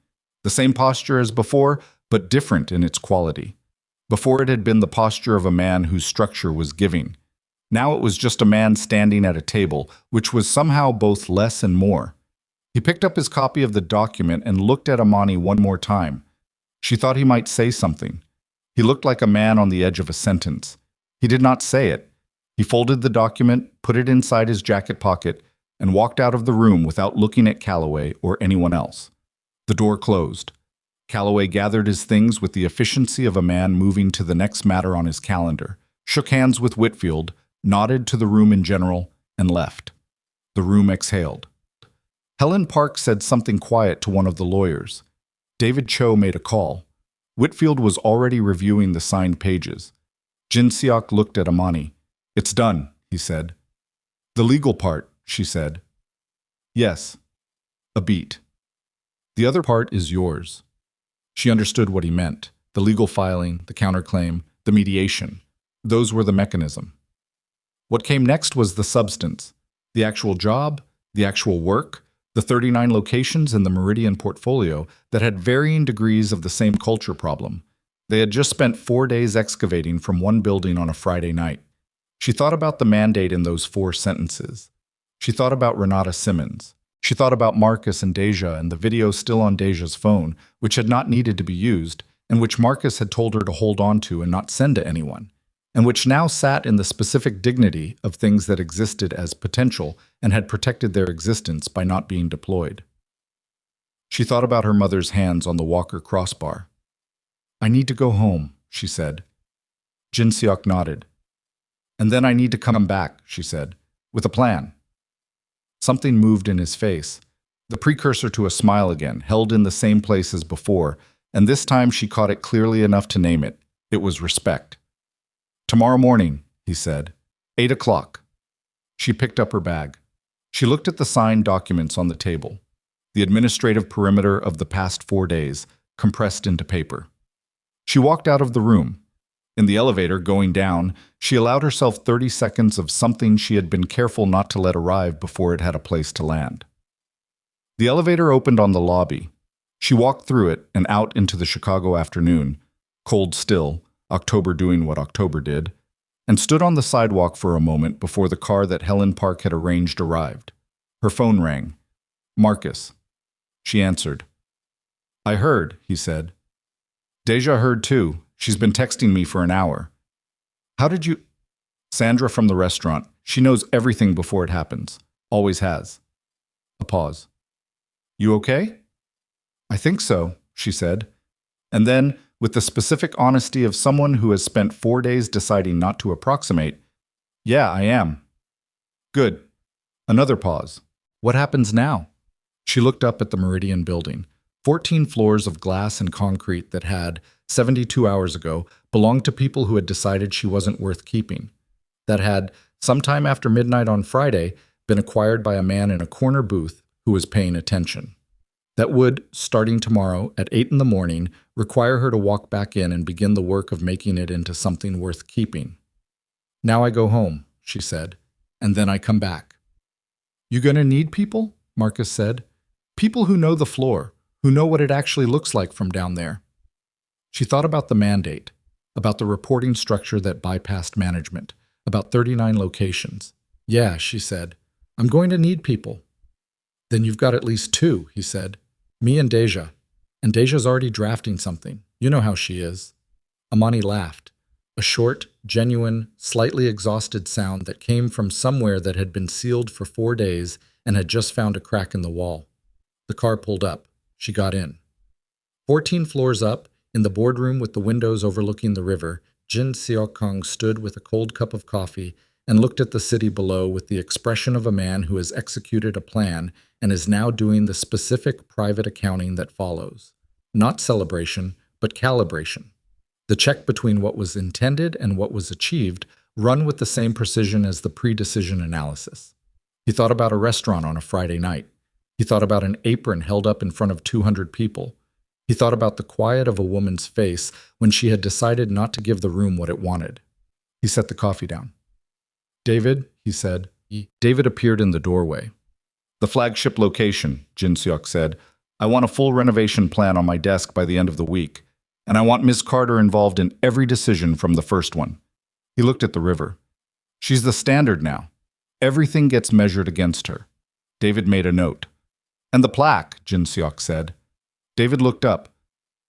The same posture as before, but different in its quality. Before it had been the posture of a man whose structure was giving. Now it was just a man standing at a table, which was somehow both less and more. He picked up his copy of the document and looked at Amani one more time. She thought he might say something. He looked like a man on the edge of a sentence. He did not say it. He folded the document, put it inside his jacket pocket, and walked out of the room without looking at Calloway or anyone else. The door closed. Calloway gathered his things with the efficiency of a man moving to the next matter on his calendar, shook hands with Whitfield, nodded to the room in general, and left. The room exhaled. Helen Park said something quiet to one of the lawyers. David Cho made a call. Whitfield was already reviewing the signed pages. Jin Seok looked at Amani. "It's done," he said. "The legal part," she said. "Yes." A beat. "The other part is yours." She understood what he meant. The legal filing, the counterclaim, the mediation. Those were the mechanism. What came next was the substance. The actual job, the actual work, the 39 locations in the Meridian portfolio that had varying degrees of the same culture problem. They had just spent 4 days excavating from one building on a Friday night. She thought about the mandate in those 4 sentences. She thought about Renata Simmons. She thought about Marcus and Deja and the video still on Deja's phone, which had not needed to be used, and which Marcus had told her to hold on to and not send to anyone, and which now sat in the specific dignity of things that existed as potential and had protected their existence by not being deployed. She thought about her mother's hands on the Walker crossbar. "I need to go home," she said. Jin Seok nodded. "And then I need to come back," she said, "with a plan." Something moved in his face, the precursor to a smile again, held in the same place as before, and this time she caught it clearly enough to name it. It was respect. "Tomorrow morning," he said. 8 o'clock. She picked up her bag. She looked at the signed documents on the table, the administrative perimeter of the past 4 days, compressed into paper. She walked out of the room. In the elevator, going down, she allowed herself 30 seconds of something she had been careful not to let arrive before it had a place to land. The elevator opened on the lobby. She walked through it and out into the Chicago afternoon, cold still, October doing what October did, and stood on the sidewalk for a moment before the car that Helen Park had arranged arrived. Her phone rang. "Marcus." She answered. "I heard," he said. "Deja heard too. She's been texting me for an hour." "How did you—" "Sandra from the restaurant. She knows everything before it happens. Always has." A pause. "You okay?" "I think so," she said. And then, with the specific honesty of someone who has spent 4 days deciding not to approximate, "Yeah, I am." "Good." Another pause. "What happens now?" She looked up at the Meridian building. 14 floors of glass and concrete that had, 72 hours ago, belonged to people who had decided she wasn't worth keeping. That had, sometime after midnight on Friday, been acquired by a man in a corner booth who was paying attention. That would, starting tomorrow at 8 in the morning, require her to walk back in and begin the work of making it into something worth keeping. "Now I go home," she said, "and then I come back." "You gonna need people?" Marcus said. "People who know the floor, who know what it actually looks like from down there." She thought about the mandate, about the reporting structure that bypassed management, about 39 locations. "Yeah," she said, "I'm going to need people." "Then you've got at least 2, he said. "Me and Deja. And Deja's already drafting something. You know how she is." Amani laughed, a short, genuine, slightly exhausted sound that came from somewhere that had been sealed for 4 days and had just found a crack in the wall. The car pulled up. She got in. 14 floors up, in the boardroom with the windows overlooking the river, Jin Seok Kang stood with a cold cup of coffee and looked at the city below with the expression of a man who has executed a plan and is now doing the specific private accounting that follows. Not celebration, but calibration. The check between what was intended and what was achieved run with the same precision as the pre-decision analysis. He thought about a restaurant on a Friday night. He thought about an apron held up in front of 200 people. He thought about the quiet of a woman's face when she had decided not to give the room what it wanted. He set the coffee down. "David," he said. David appeared in the doorway. "The flagship location," Jin Seok said. "I want a full renovation plan on my desk by the end of the week, and I want Ms. Carter involved in every decision from the first one." He looked at the river. She's the standard now. Everything gets measured against her. David made a note. And the plaque, Jin Seok said. David looked up.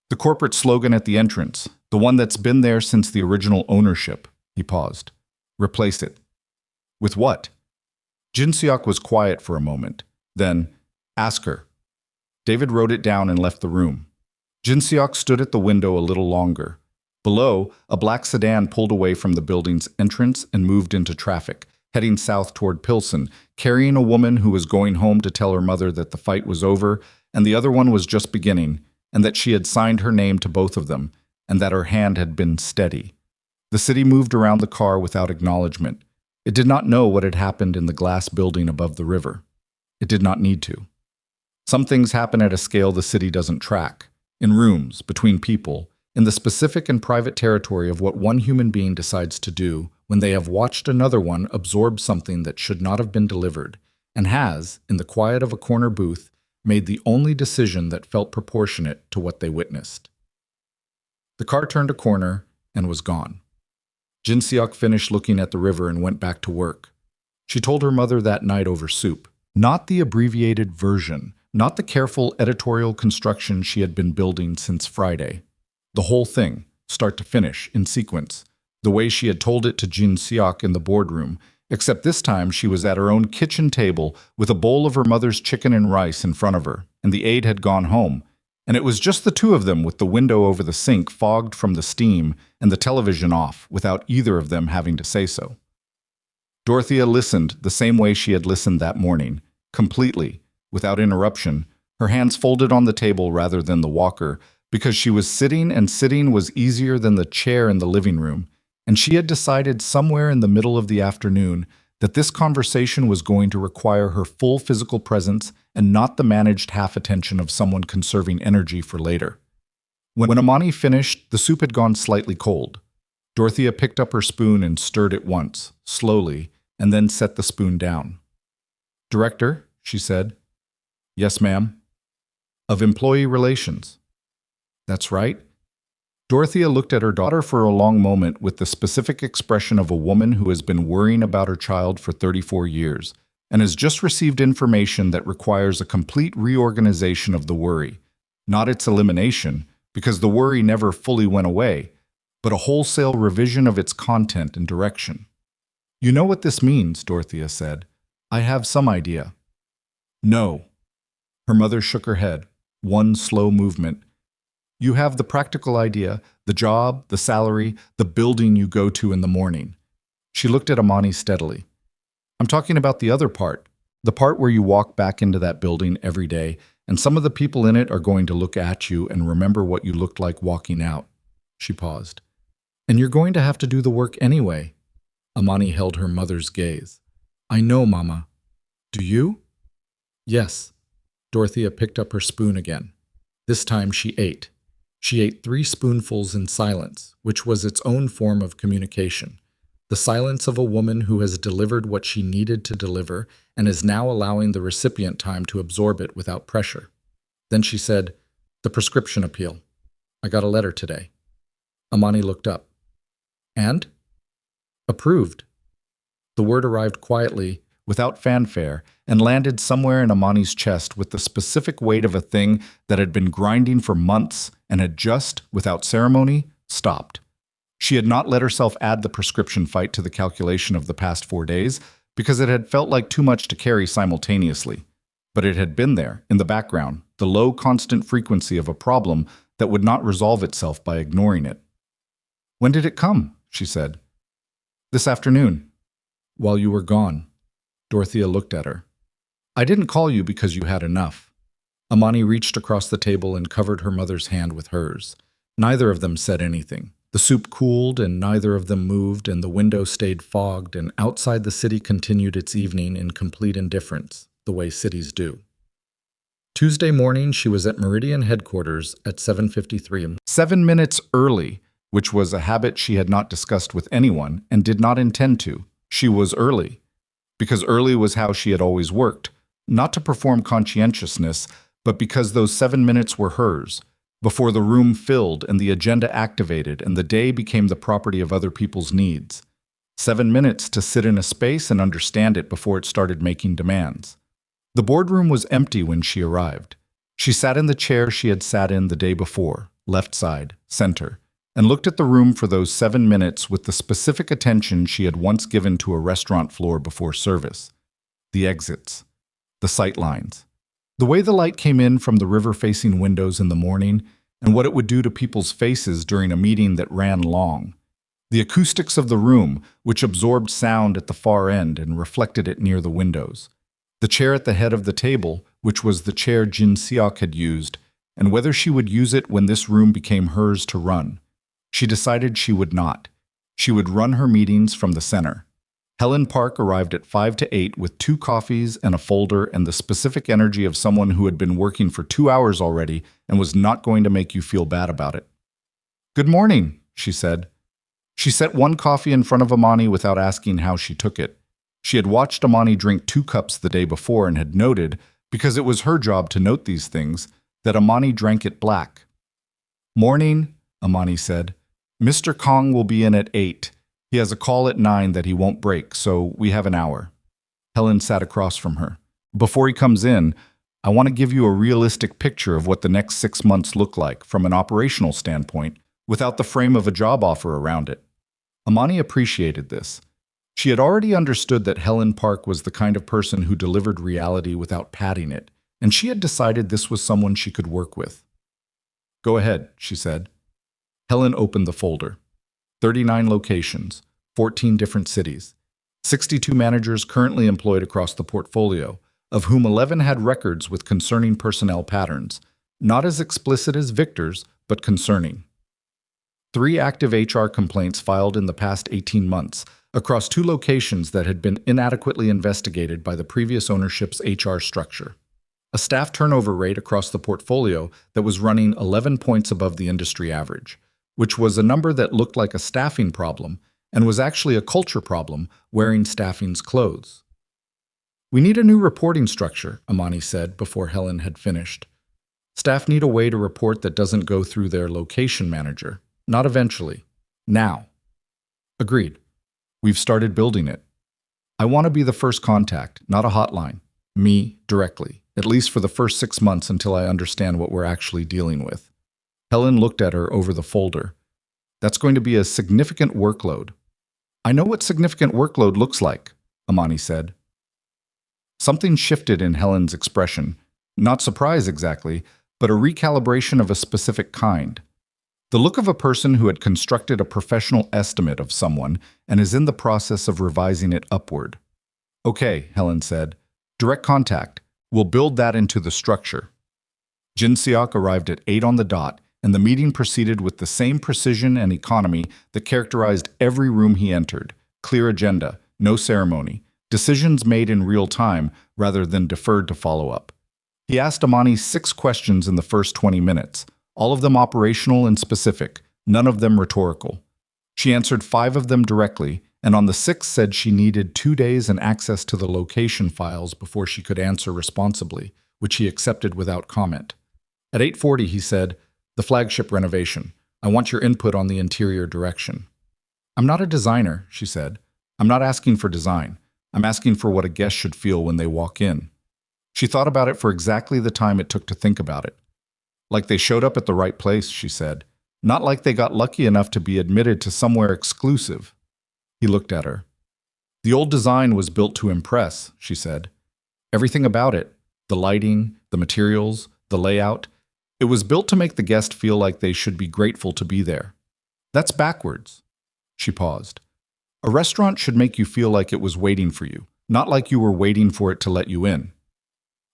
The corporate slogan at the entrance, the one that's been there since the original ownership. He paused. Replace it. With what? Jin Seok was quiet for a moment. Then, ask her. David wrote it down and left the room. Jin Seok stood at the window a little longer. Below, a black sedan pulled away from the building's entrance and moved into traffic, heading south toward Pilsen, carrying a woman who was going home to tell her mother that the fight was over and the other one was just beginning, and that she had signed her name to both of them, and that her hand had been steady. The city moved around the car without acknowledgement. It did not know what had happened in the glass building above the river. It did not need to. Some things happen at a scale the city doesn't track, in rooms, between people, in the specific and private territory of what one human being decides to do when they have watched another one absorb something that should not have been delivered, and has, in the quiet of a corner booth, made the only decision that felt proportionate to what they witnessed. The car turned a corner and was gone. Jin Seok finished looking at the river and went back to work. She told her mother that night over soup. Not the abbreviated version, not the careful editorial construction she had been building since Friday. The whole thing, start to finish, in sequence, the way she had told it to Jin Seok in the boardroom, except this time she was at her own kitchen table with a bowl of her mother's chicken and rice in front of her, and the aide had gone home, and it was just the two of them with the window over the sink fogged from the steam and the television off, without either of them having to say so. Dorothea listened the same way she had listened that morning, completely, without interruption, her hands folded on the table rather than the walker, because she was sitting, and sitting was easier than the chair in the living room, and she had decided somewhere in the middle of the afternoon that this conversation was going to require her full physical presence and not the managed half-attention of someone conserving energy for later. When Amani finished, the soup had gone slightly cold. Dorothea picked up her spoon and stirred it once, slowly, and then set the spoon down. "Director," she said. "Yes, ma'am." "Of employee relations." "That's right." Dorothea looked at her daughter for a long moment with the specific expression of a woman who has been worrying about her child for 34 years and has just received information that requires a complete reorganization of the worry, not its elimination, because the worry never fully went away, but a wholesale revision of its content and direction. "You know what this means," Dorothea said. "I have some idea." "No." Her mother shook her head, one slow movement. "You have the practical idea, the job, the salary, the building you go to in the morning." She looked at Amani steadily. "I'm talking about the other part, the part where you walk back into that building every day, and some of the people in it are going to look at you and remember what you looked like walking out." She paused. "And you're going to have to do the work anyway." Amani held her mother's gaze. "I know, Mama." "Do you?" "Yes." Dorothea picked up her spoon again. This time she ate. She ate 3 spoonfuls in silence, which was its own form of communication. The silence of a woman who has delivered what she needed to deliver and is now allowing the recipient time to absorb it without pressure. Then she said, "The prescription appeal. I got a letter today." Amani looked up. "And?" "Approved." The word arrived quietly, without fanfare, and landed somewhere in Amani's chest with the specific weight of a thing that had been grinding for months and had just, without ceremony, stopped. She had not let herself add the prescription fight to the calculation of the past 4 days because it had felt like too much to carry simultaneously. But it had been there, in the background, the low constant frequency of a problem that would not resolve itself by ignoring it. "When did it come?" she said. "This afternoon, while you were gone." Dorothea looked at her. "I didn't call you because you had enough." Amani reached across the table and covered her mother's hand with hers. Neither of them said anything. The soup cooled and neither of them moved, and the window stayed fogged, and outside the city continued its evening in complete indifference, the way cities do. Tuesday morning she was at Meridian headquarters at 7:53. 7 minutes early, which was a habit she had not discussed with anyone and did not intend to. She was early. Because early was how she had always worked, not to perform conscientiousness, but because those 7 minutes were hers, before the room filled and the agenda activated and the day became the property of other people's needs. 7 minutes to sit in a space and understand it before it started making demands. The boardroom was empty when she arrived. She sat in the chair she had sat in the day before, left side, center, and looked at the room for those 7 minutes with the specific attention she had once given to a restaurant floor before service. The exits, the sight lines, the way the light came in from the river-facing windows in the morning, and what it would do to people's faces during a meeting that ran long. The acoustics of the room, which absorbed sound at the far end and reflected it near the windows. The chair at the head of the table, which was the chair Jin Seok had used, and whether she would use it when this room became hers to run. She decided she would not. She would run her meetings from the center. Helen Park arrived at 5 to 8 with 2 coffees and a folder and the specific energy of someone who had been working for 2 hours already and was not going to make you feel bad about it. "Good morning," she said. She set 1 coffee in front of Amani without asking how she took it. She had watched Amani drink 2 cups the day before and had noted, because it was her job to note these things, that Amani drank it black. "Morning," Amani said. "Mr. Kang will be in at 8. He has a call at 9 that he won't break, so we have an hour." Helen sat across from her. "Before he comes in, I want to give you a realistic picture of what the next 6 months look like from an operational standpoint, without the frame of a job offer around it." Amani appreciated this. She had already understood that Helen Park was the kind of person who delivered reality without padding it, and she had decided this was someone she could work with. "Go ahead," she said. Helen opened the folder. 39 locations, 14 different cities, 62 managers currently employed across the portfolio, of whom 11 had records with concerning personnel patterns, not as explicit as Victor's, but concerning. 3 active HR complaints filed in the past 18 months, across 2 locations that had been inadequately investigated by the previous ownership's HR structure. A staff turnover rate across the portfolio that was running 11 points above the industry average, which was a number that looked like a staffing problem and was actually a culture problem, wearing staffing's clothes. "We need a new reporting structure," Amani said before Helen had finished. "Staff need a way to report that doesn't go through their location manager, not eventually. Now." "Agreed. We've started building it. I want to be the first contact, not a hotline. Me, directly, at least for the first 6 months until I understand what we're actually dealing with." Helen looked at her over the folder. "That's going to be a significant workload." "I know what significant workload looks like," Amani said. Something shifted in Helen's expression. Not surprise exactly, but a recalibration of a specific kind. The look of a person who had constructed a professional estimate of someone and is in the process of revising it upward. "Okay," Helen said. "Direct contact. We'll build that into the structure." Jin Seok arrived at 8 on the dot, and the meeting proceeded with the same precision and economy that characterized every room he entered. Clear agenda, no ceremony, decisions made in real time rather than deferred to follow up. He asked Amani 6 questions in the first 20 minutes, all of them operational and specific, none of them rhetorical. She answered 5 of them directly, and on the 6th said she needed 2 days and access to the location files before she could answer responsibly, which he accepted without comment. At 8:40 he said, "The flagship renovation. I want your input on the interior direction." "I'm not a designer," she said. "I'm not asking for design. I'm asking for what a guest should feel when they walk in." She thought about it for exactly the time it took to think about it. "Like they showed up at the right place," she said. "Not like they got lucky enough to be admitted to somewhere exclusive." He looked at her. "The old design was built to impress," she said. "Everything about it, the lighting, the materials, the layout, it was built to make the guest feel like they should be grateful to be there. That's backwards." She paused. "A restaurant should make you feel like it was waiting for you, not like you were waiting for it to let you in."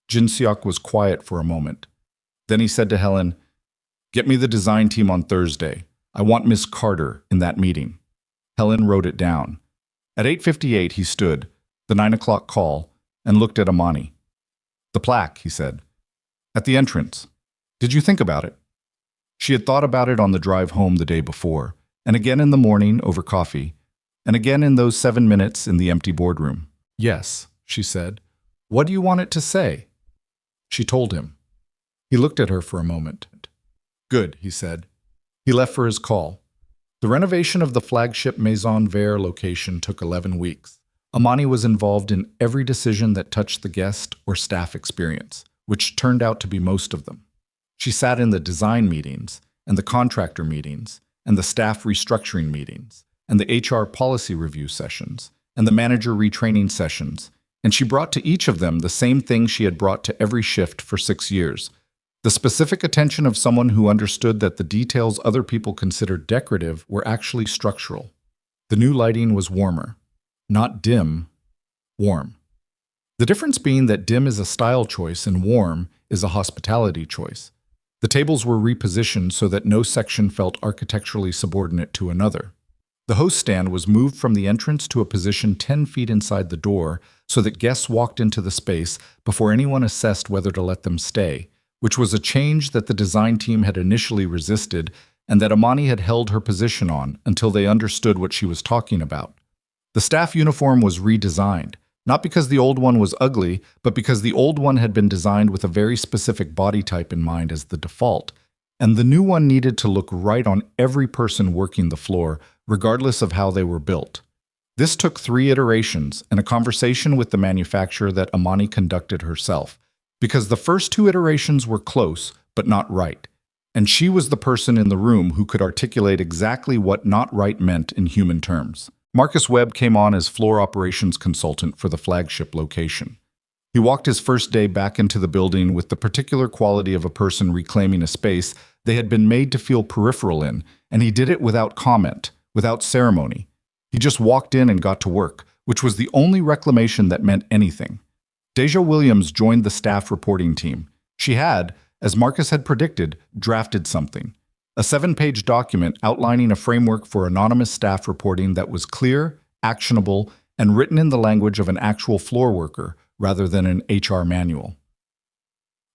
Jin Seok was quiet for a moment. Then he said to Helen, "Get me the design team on Thursday. I want Miss Carter in that meeting." Helen wrote it down. At 8:58 he stood, the 9 o'clock call, and looked at Amani. "The plaque," he said. "At the entrance. Did you think about it?" She had thought about it on the drive home the day before, and again in the morning over coffee, and again in those 7 minutes in the empty boardroom. "Yes," she said. "What do you want it to say?" She told him. He looked at her for a moment. "Good," he said. He left for his call. The renovation of the flagship Maison Vert location took 11 weeks. Amani was involved in every decision that touched the guest or staff experience, which turned out to be most of them. She sat in the design meetings, and the contractor meetings, and the staff restructuring meetings, and the HR policy review sessions, and the manager retraining sessions, and she brought to each of them the same thing she had brought to every shift for 6 years: the specific attention of someone who understood that the details other people considered decorative were actually structural. The new lighting was warmer. Not dim, warm. The difference being that dim is a style choice and warm is a hospitality choice. The tables were repositioned so that no section felt architecturally subordinate to another. The host stand was moved from the entrance to a position 10 feet inside the door so that guests walked into the space before anyone assessed whether to let them stay, which was a change that the design team had initially resisted and that Amani had held her position on until they understood what she was talking about. The staff uniform was redesigned, not because the old one was ugly, but because the old one had been designed with a very specific body type in mind as the default, and the new one needed to look right on every person working the floor, regardless of how they were built. This took 3 iterations and a conversation with the manufacturer that Amani conducted herself, because the first 2 iterations were close, but not right, and she was the person in the room who could articulate exactly what not right meant in human terms. Marcus Webb came on as floor operations consultant for the flagship location. He walked his first day back into the building with the particular quality of a person reclaiming a space they had been made to feel peripheral in, and he did it without comment, without ceremony. He just walked in and got to work, which was the only reclamation that meant anything. Deja Williams joined the staff reporting team. She had, as Marcus had predicted, drafted something. A 7-page document outlining a framework for anonymous staff reporting that was clear, actionable, and written in the language of an actual floor worker rather than an HR manual.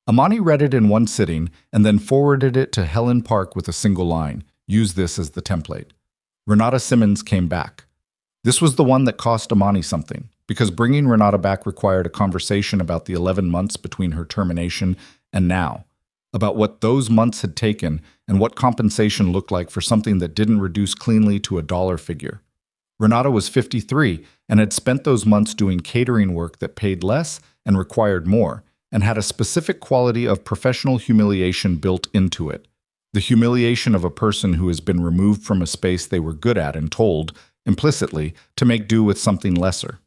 Amani read it in one sitting and then forwarded it to Helen Park with a single line: "Use this as the template." Renata Simmons came back. This was the one that cost Amani something, because bringing Renata back required a conversation about the 11 months between her termination and now, about what those months had taken and what compensation looked like for something that didn't reduce cleanly to a dollar figure. Renata was 53 and had spent those months doing catering work that paid less and required more, and had a specific quality of professional humiliation built into it. The humiliation of a person who has been removed from a space they were good at and told, implicitly, to make do with something lesser.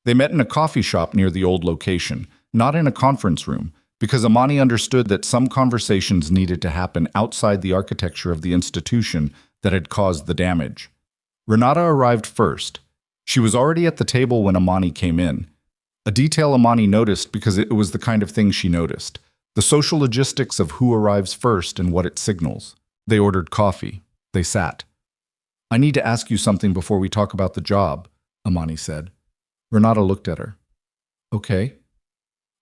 They met in a coffee shop near the old location, not in a conference room, because Amani understood that some conversations needed to happen outside the architecture of the institution that had caused the damage. Renata arrived first. She was already at the table when Amani came in. A detail Amani noticed because it was the kind of thing she noticed: the social logistics of who arrives first and what it signals. They ordered coffee. They sat. "I need to ask you something before we talk about the job," Amani said. Renata looked at her. "Okay.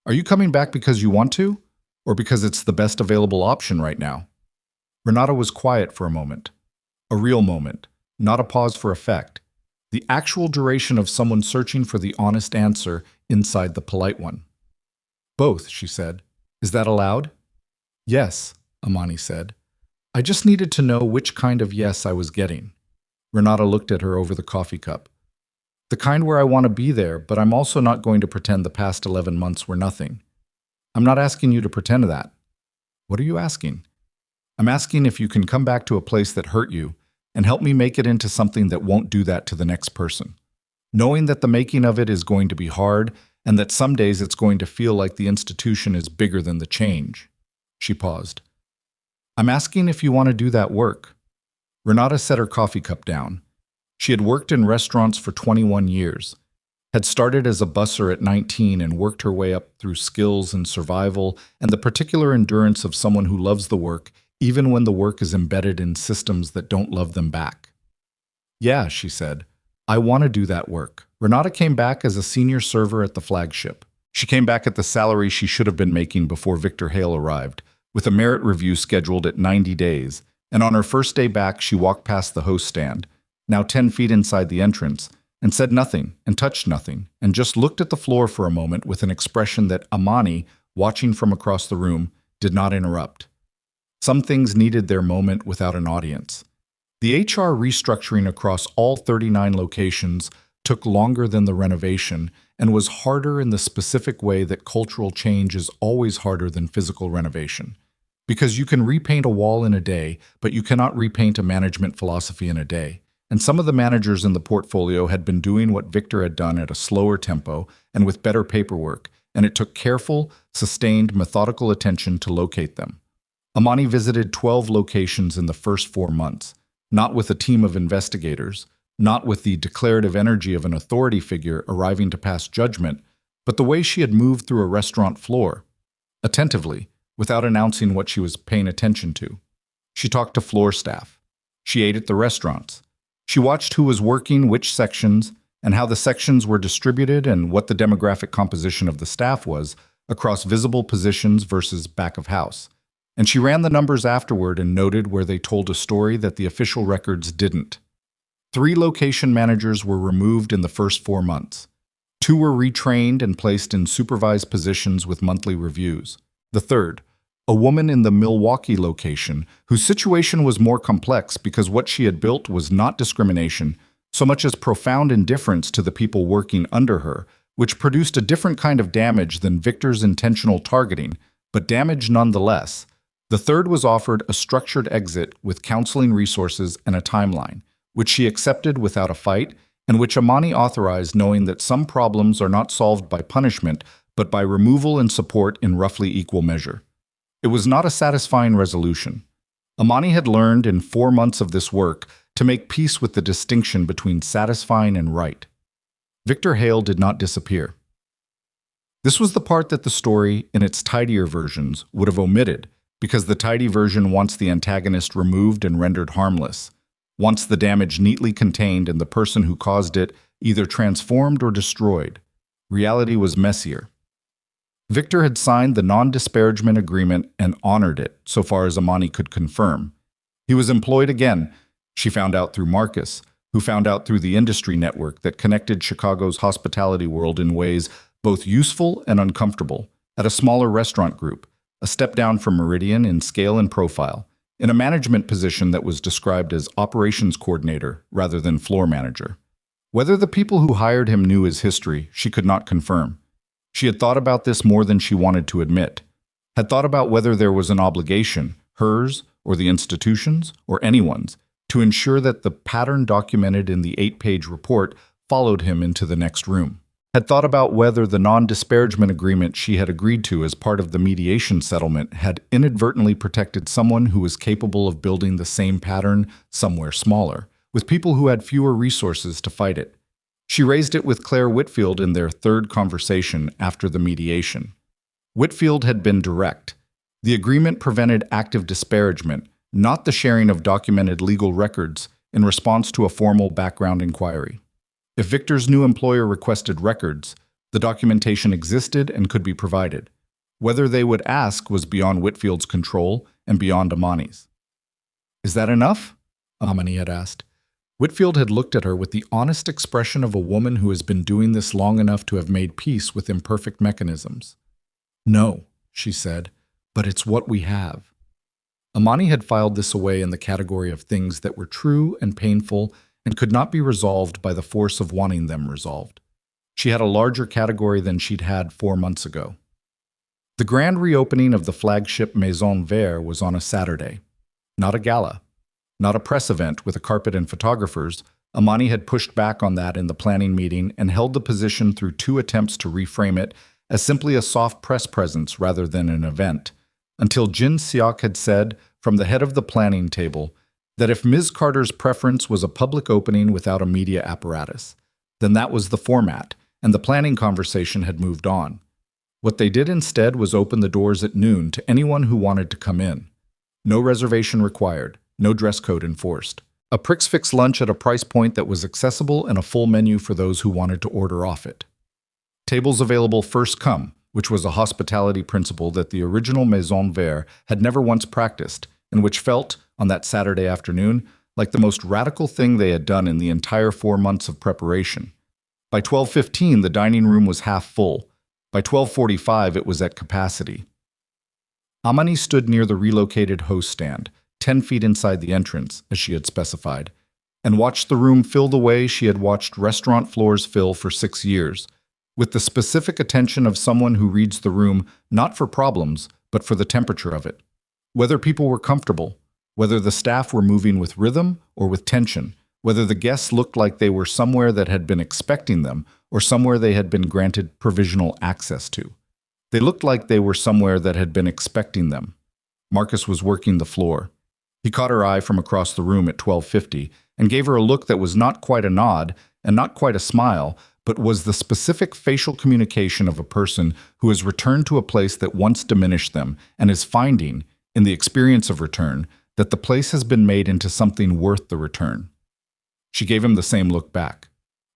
Are you coming back because you want to, or because it's the best available option right now?" Renata was quiet for a moment. A real moment, not a pause for effect. The actual duration of someone searching for the honest answer inside the polite one. "Both," she said. "Is that allowed?" "Yes," Amani said. "I just needed to know which kind of yes I was getting." Renata looked at her over the coffee cup. "The kind where I want to be there, but I'm also not going to pretend the past 11 months were nothing." "I'm not asking you to pretend that." "What are you asking?" "I'm asking if you can come back to a place that hurt you and help me make it into something that won't do that to the next person. Knowing that the making of it is going to be hard and that some days it's going to feel like the institution is bigger than the change." She paused. "I'm asking if you want to do that work." Renata set her coffee cup down. She had worked in restaurants for 21 years, had started as a busser at 19 and worked her way up through skills and survival and the particular endurance of someone who loves the work even when the work is embedded in systems that don't love them back. "Yeah," she said, "I want to do that work." Renata came back as a senior server at the flagship. She came back at the salary she should have been making before Victor Hale arrived, with a merit review scheduled at 90 days, and on her first day back she walked past the host stand, now 10 feet inside the entrance, and said nothing and touched nothing, and just looked at the floor for a moment with an expression that Amani, watching from across the room, did not interrupt. Some things needed their moment without an audience. The HR restructuring across all 39 locations took longer than the renovation and was harder in the specific way that cultural change is always harder than physical renovation. Because you can repaint a wall in a day, but you cannot repaint a management philosophy in a day. And some of the managers in the portfolio had been doing what Victor had done at a slower tempo and with better paperwork, and it took careful, sustained, methodical attention to locate them. Amani visited 12 locations in the first 4 months, not with a team of investigators, not with the declarative energy of an authority figure arriving to pass judgment, but the way she had moved through a restaurant floor, attentively, without announcing what she was paying attention to. She talked to floor staff. She ate at the restaurants. She watched who was working which sections and how the sections were distributed and what the demographic composition of the staff was across visible positions versus back of house. And she ran the numbers afterward and noted where they told a story that the official records didn't. 3 location managers were removed in the first 4 months. 2 were retrained and placed in supervised positions with monthly reviews. The third, a woman in the Milwaukee location, whose situation was more complex because what she had built was not discrimination, so much as profound indifference to the people working under her, which produced a different kind of damage than Victor's intentional targeting, but damage nonetheless. The third was offered a structured exit with counseling resources and a timeline, which she accepted without a fight, and which Amani authorized, knowing that some problems are not solved by punishment, but by removal and support in roughly equal measure. It was not a satisfying resolution. Amani had learned in 4 months of this work to make peace with the distinction between satisfying and right. Victor Hale did not disappear. This was the part that the story, in its tidier versions, would have omitted, because the tidy version wants the antagonist removed and rendered harmless, wants the damage neatly contained and the person who caused it either transformed or destroyed. Reality was messier. Victor had signed the non-disparagement agreement and honored it, so far as Amani could confirm. He was employed again, she found out through Marcus, who found out through the industry network that connected Chicago's hospitality world in ways both useful and uncomfortable, at a smaller restaurant group, a step down from Meridian in scale and profile, in a management position that was described as operations coordinator rather than floor manager. Whether the people who hired him knew his history, she could not confirm. She had thought about this more than she wanted to admit, had thought about whether there was an obligation, hers or the institution's or anyone's, to ensure that the pattern documented in the 8-page report followed him into the next room. Had thought about whether the non-disparagement agreement she had agreed to as part of the mediation settlement had inadvertently protected someone who was capable of building the same pattern somewhere smaller, with people who had fewer resources to fight it. She raised it with Claire Whitfield in their third conversation after the mediation. Whitfield had been direct. The agreement prevented active disparagement, not the sharing of documented legal records in response to a formal background inquiry. If Victor's new employer requested records, the documentation existed and could be provided. Whether they would ask was beyond Whitfield's control and beyond Amani's. "Is that enough?" Amani had asked. Whitfield had looked at her with the honest expression of a woman who has been doing this long enough to have made peace with imperfect mechanisms. "No," she said, "but it's what we have." Amani had filed this away in the category of things that were true and painful and could not be resolved by the force of wanting them resolved. She had a larger category than she'd had 4 months ago. The grand reopening of the flagship Maison Vert was on a Saturday. Not a gala. Not a press event with a carpet and photographers. Amani had pushed back on that in the planning meeting and held the position through 2 attempts to reframe it as simply a soft press presence rather than an event, until Jin Seok had said, from the head of the planning table, that if Ms. Carter's preference was a public opening without a media apparatus, then that was the format, and the planning conversation had moved on. What they did instead was open the doors at noon to anyone who wanted to come in. No reservation required, no dress code enforced. A prix-fix lunch at a price point that was accessible and a full menu for those who wanted to order off it. Tables available first come, which was a hospitality principle that the original Maison Vert had never once practiced, and which felt, on that Saturday afternoon, like the most radical thing they had done in the entire 4 months of preparation. By 12:15, the dining room was half full. By 12:45, it was at capacity. Amani stood near the relocated host stand, 10 feet inside the entrance, as she had specified, and watched the room fill the way she had watched restaurant floors fill for 6 years, with the specific attention of someone who reads the room not for problems, but for the temperature of it. Whether people were comfortable, whether the staff were moving with rhythm or with tension, whether the guests looked like they were somewhere that had been expecting them or somewhere they had been granted provisional access to. They looked like they were somewhere that had been expecting them. Marcus was working the floor. He caught her eye from across the room at 12:50 and gave her a look that was not quite a nod and not quite a smile, but was the specific facial communication of a person who has returned to a place that once diminished them and is finding, in the experience of return, that the place has been made into something worth the return. She gave him the same look back.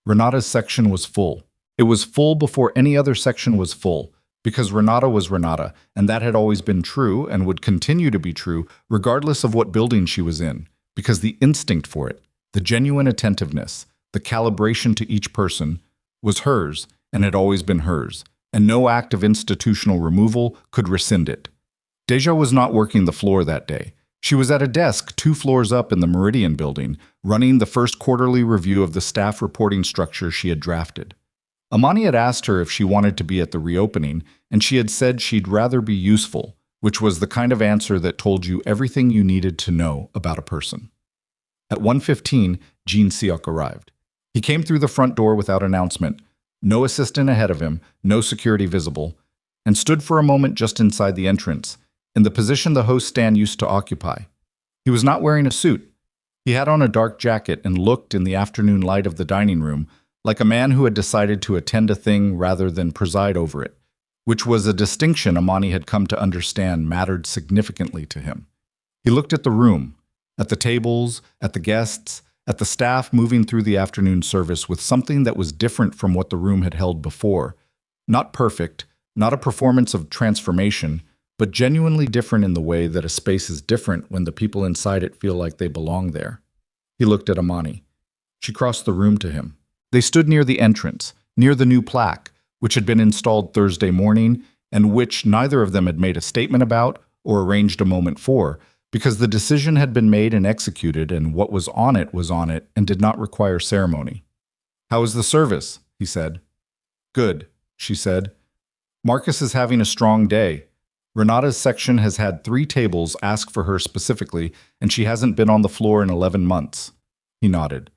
Renata's section was full. It was full before any other section was full, because Renata was Renata, and that had always been true and would continue to be true regardless of what building she was in, because the instinct for it, the genuine attentiveness, the calibration to each person, was hers and had always been hers, and no act of institutional removal could rescind it. Deja was not working the floor that day. She was at a desk 2 floors up in the Meridian building, running the first quarterly review of the staff reporting structure she had drafted. Amani had asked her if she wanted to be at the reopening, and she had said she'd rather be useful, which was the kind of answer that told you everything you needed to know about a person. At 1:15, Jin Seok arrived. He came through the front door without announcement, no assistant ahead of him, no security visible, and stood for a moment just inside the entrance, in the position the host stand used to occupy. He was not wearing a suit. He had on a dark jacket and looked, in the afternoon light of the dining room, like a man who had decided to attend a thing rather than preside over it, which was a distinction Amani had come to understand mattered significantly to him. He looked at the room, at the tables, at the guests, at the staff moving through the afternoon service with something that was different from what the room had held before. Not perfect, not a performance of transformation, but genuinely different in the way that a space is different when the people inside it feel like they belong there. He looked at Amani. She crossed the room to him. They stood near the entrance, near the new plaque, which had been installed Thursday morning and which neither of them had made a statement about or arranged a moment for, because the decision had been made and executed and what was on it and did not require ceremony. "How was the service?" he said. "Good," she said. "Marcus is having a strong day. Renata's section has had 3 tables ask for her specifically, and she hasn't been on the floor in 11 months. He nodded.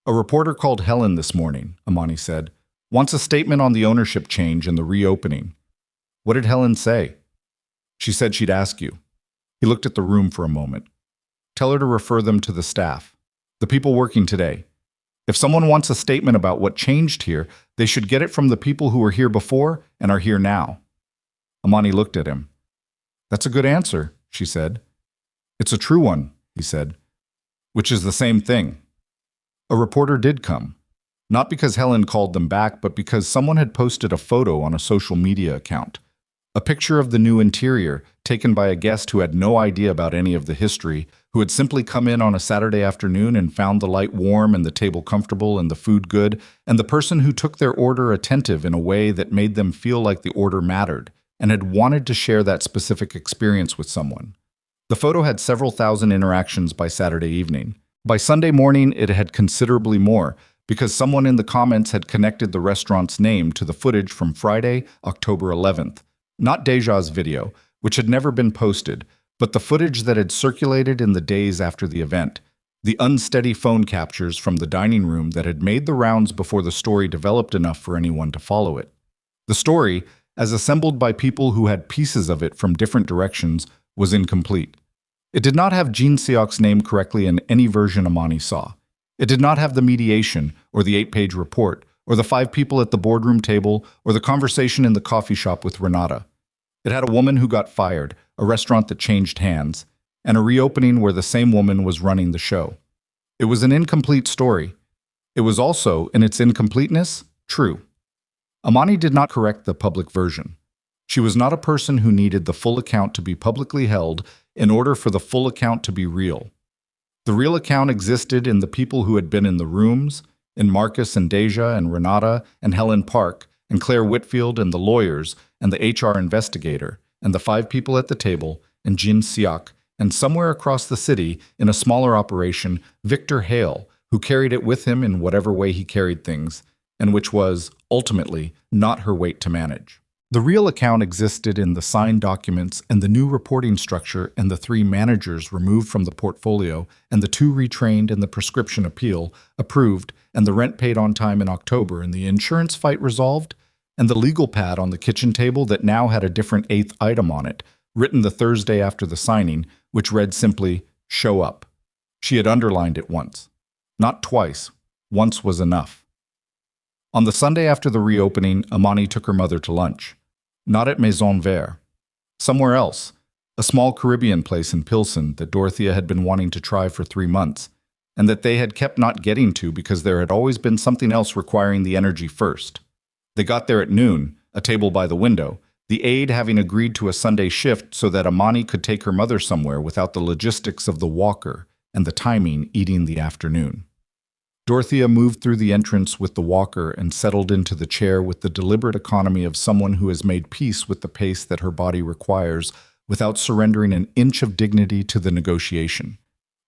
"A reporter called Helen this morning," Amani said. "Wants a statement on the ownership change and the reopening." "What did Helen say?" "She said she'd ask you." He looked at the room for a moment. "Tell her to refer them to the staff. The people working today. If someone wants a statement about what changed here, they should get it from the people who were here before and are here now." Amani looked at him. "That's a good answer," she said. "It's a true one," he said. "Which is the same thing." A reporter did come. Not because Helen called them back, but because someone had posted a photo on a social media account. A picture of the new interior, taken by a guest who had no idea about any of the history, who had simply come in on a Saturday afternoon and found the light warm and the table comfortable and the food good, and the person who took their order attentive in a way that made them feel like the order mattered, and had wanted to share that specific experience with someone. The photo had several thousand interactions by Saturday evening. By Sunday morning, it had considerably more, because someone in the comments had connected the restaurant's name to the footage from Friday, October 11th. Not Deja's video, which had never been posted, but the footage that had circulated in the days after the event, the unsteady phone captures from the dining room that had made the rounds before the story developed enough for anyone to follow it. The story, as assembled by people who had pieces of it from different directions, was incomplete. It did not have Jin Seok's name correctly in any version Amani saw. It did not have the mediation, or the 8-page report, or the 5 people at the boardroom table, or the conversation in the coffee shop with Renata. It had a woman who got fired, a restaurant that changed hands, and a reopening where the same woman was running the show. It was an incomplete story. It was also, in its incompleteness, true. Amani did not correct the public version. She was not a person who needed the full account to be publicly held in order for the full account to be real. The real account existed in the people who had been in the rooms, in Marcus and Deja and Renata and Helen Park and Claire Whitfield and the lawyers and the HR investigator and the 5 people at the table and Jin Seok and somewhere across the city, in a smaller operation, Victor Hale, who carried it with him in whatever way he carried things, and which was, ultimately, not her weight to manage. The real account existed in the signed documents and the new reporting structure and the 3 managers removed from the portfolio and the 2 retrained and the prescription appeal approved and the rent paid on time in October and the insurance fight resolved and the legal pad on the kitchen table that now had a different 8th item on it, written the Thursday after the signing, which read simply, "Show up." She had underlined it once. Not twice. Once was enough. On the Sunday after the reopening, Amani took her mother to lunch. Not at Maison Vert. Somewhere else. A small Caribbean place in Pilsen that Dorothea had been wanting to try for 3 months, and that they had kept not getting to because there had always been something else requiring the energy first. They got there at noon, a table by the window, the aide having agreed to a Sunday shift so that Amani could take her mother somewhere without the logistics of the walker and the timing eating the afternoon. Dorothea moved through the entrance with the walker and settled into the chair with the deliberate economy of someone who has made peace with the pace that her body requires without surrendering an inch of dignity to the negotiation.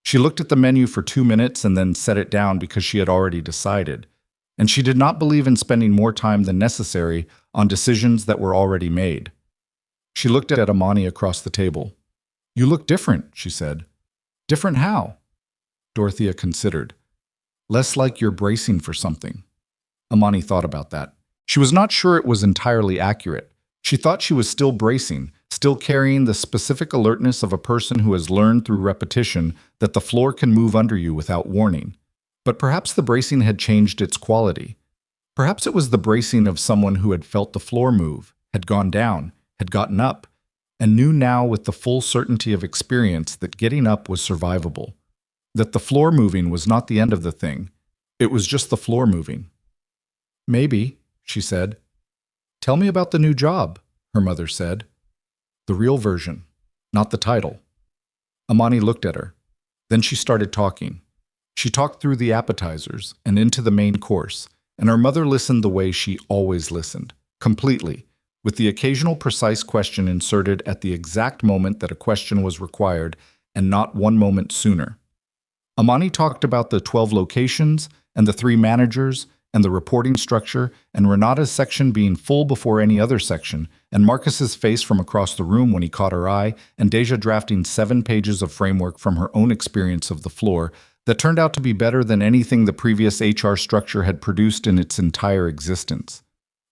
She looked at the menu for 2 minutes and then set it down because she had already decided, and she did not believe in spending more time than necessary on decisions that were already made. She looked at Amani across the table. "You look different," she said. "Different how?" Dorothea considered. "Less like you're bracing for something." Amani thought about that. She was not sure it was entirely accurate. She thought she was still bracing, still carrying the specific alertness of a person who has learned through repetition that the floor can move under you without warning. But perhaps the bracing had changed its quality. Perhaps it was the bracing of someone who had felt the floor move, had gone down, had gotten up, and knew now with the full certainty of experience that getting up was survivable. That the floor moving was not the end of the thing. It was just the floor moving. "Maybe," she said. "Tell me about the new job," her mother said. "The real version, not the title." Amani looked at her. Then she started talking. She talked through the appetizers and into the main course, and her mother listened the way she always listened, completely, with the occasional precise question inserted at the exact moment that a question was required and not 1 moment sooner. Amani talked about the 12 locations and the 3 managers and the reporting structure and Renata's section being full before any other section and Marcus's face from across the room when he caught her eye and Deja drafting 7 pages of framework from her own experience of the floor that turned out to be better than anything the previous HR structure had produced in its entire existence.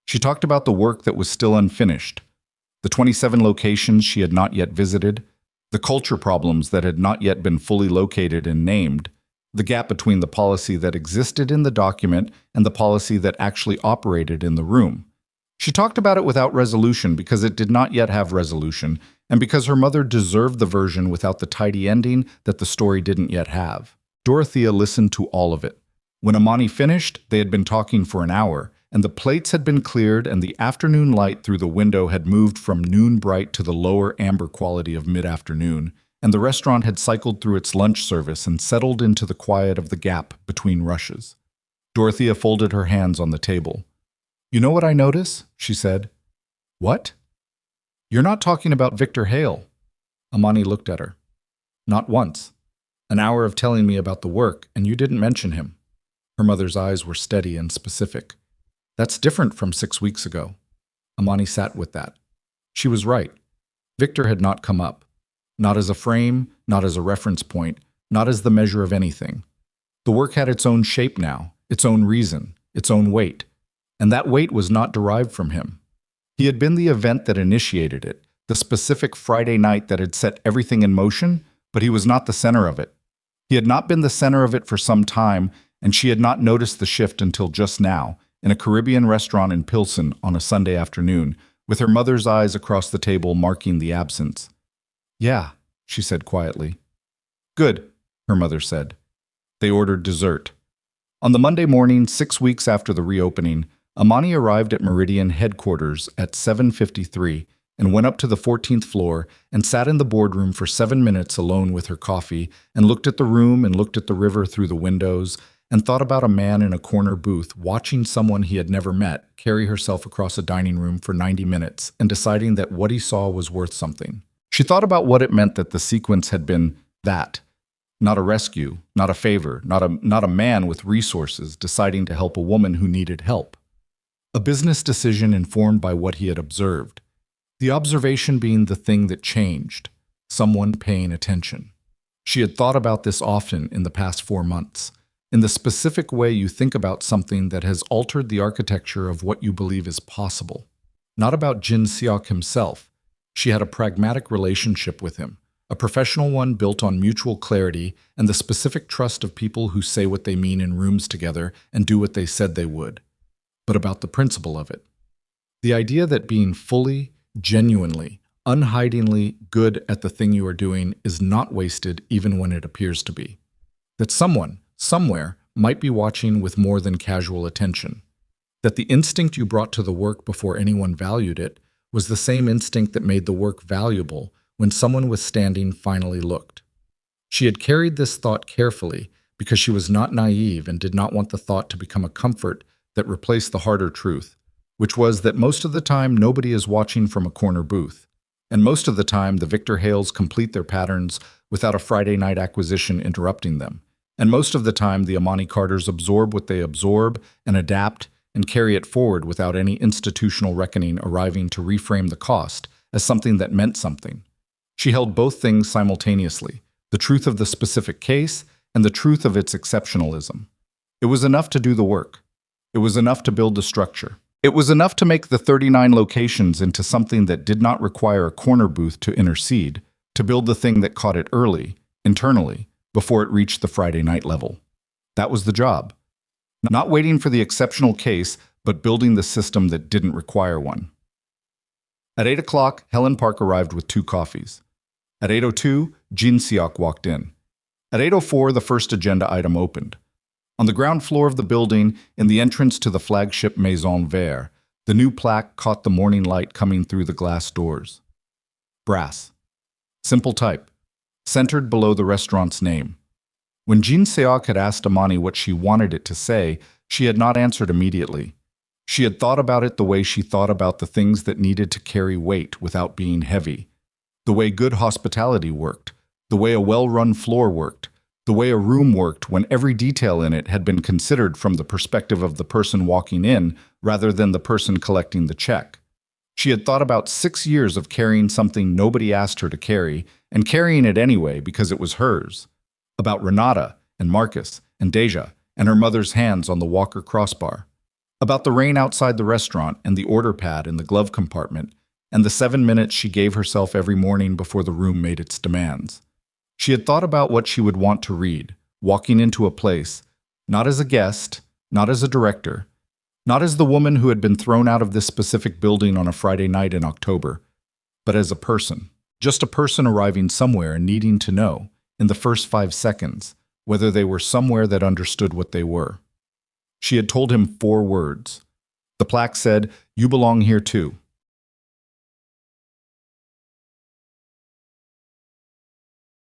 She talked about the work that was still unfinished, the 27 locations she had not yet visited, the culture problems that had not yet been fully located and named, the gap between the policy that existed in the document and the policy that actually operated in the room. She talked about it without resolution because it did not yet have resolution, and because her mother deserved the version without the tidy ending that the story didn't yet have. Dorothea listened to all of it. When Amani finished, they had been talking for an hour, and the plates had been cleared and the afternoon light through the window had moved from noon bright to the lower amber quality of mid-afternoon, and the restaurant had cycled through its lunch service and settled into the quiet of the gap between rushes. Dorothea folded her hands on the table. "You know what I notice?" she said. "What?" "You're not talking about Victor Hale." Amani looked at her. "Not once. An hour of telling me about the work, and you didn't mention him." Her mother's eyes were steady and specific. "That's different from 6 weeks ago." Amani sat with that. She was right. Victor had not come up. Not as a frame, not as a reference point, not as the measure of anything. The work had its own shape now, its own reason, its own weight. And that weight was not derived from him. He had been the event that initiated it, the specific Friday night that had set everything in motion, but he was not the center of it. He had not been the center of it for some time, and she had not noticed the shift until just now, in a Caribbean restaurant in Pilsen on a Sunday afternoon, with her mother's eyes across the table marking the absence. "Yeah," she said quietly. "Good," her mother said. They ordered dessert. On the Monday morning, 6 weeks after the reopening, Amani arrived at Meridian headquarters at 7:53 and went up to the 14th floor and sat in the boardroom for 7 minutes alone with her coffee and looked at the room and looked at the river through the windows and thought about a man in a corner booth watching someone he had never met carry herself across a dining room for 90 minutes and deciding that what he saw was worth something. She thought about what it meant that the sequence had been that. Not a rescue, not a favor, not a man with resources deciding to help a woman who needed help. A business decision informed by what he had observed. The observation being the thing that changed, someone paying attention. She had thought about this often in the past 4 months, in the specific way you think about something that has altered the architecture of what you believe is possible. Not about Jin Seok himself. She had a pragmatic relationship with him, a professional one built on mutual clarity and the specific trust of people who say what they mean in rooms together and do what they said they would. But about the principle of it. The idea that being fully, genuinely, unhidingly good at the thing you are doing is not wasted even when it appears to be. That someone, somewhere, might be watching with more than casual attention. That the instinct you brought to the work before anyone valued it was the same instinct that made the work valuable when someone was standing finally looked. She had carried this thought carefully because she was not naive and did not want the thought to become a comfort that replaced the harder truth, which was that most of the time nobody is watching from a corner booth, and most of the time the Victor Hales complete their patterns without a Friday night acquisition interrupting them, and most of the time the Amani Carters absorb what they absorb and adapt and carry it forward without any institutional reckoning arriving to reframe the cost as something that meant something. She held both things simultaneously, the truth of the specific case and the truth of its exceptionalism. It was enough to do the work. It was enough to build the structure. It was enough to make the 39 locations into something that did not require a corner booth to intercede, to build the thing that caught it early, internally, before it reached the Friday night level. That was the job. Not waiting for the exceptional case, but building the system that didn't require one. At 8 o'clock, Helen Park arrived with 2 coffees. At 8:02, Jin Seok walked in. At 8:04, the first agenda item opened. On the ground floor of the building, in the entrance to the flagship Maison Vert, the new plaque caught the morning light coming through the glass doors. Brass. Simple type. Centered below the restaurant's name. When Jin Seok had asked Amani what she wanted it to say, she had not answered immediately. She had thought about it the way she thought about the things that needed to carry weight without being heavy. The way good hospitality worked, the way a well-run floor worked, the way a room worked when every detail in it had been considered from the perspective of the person walking in rather than the person collecting the check. She had thought about 6 years of carrying something nobody asked her to carry and carrying it anyway because it was hers. About Renata and Marcus and Deja and her mother's hands on the Walker crossbar. About the rain outside the restaurant and the order pad in the glove compartment and the 7 minutes she gave herself every morning before the room made its demands. She had thought about what she would want to read, walking into a place, not as a guest, not as a director, not as the woman who had been thrown out of this specific building on a Friday night in October, but as a person. Just a person arriving somewhere and needing to know, in the first 5 seconds, whether they were somewhere that understood what they were. She had told him 4 words. The plaque said, "You belong here too."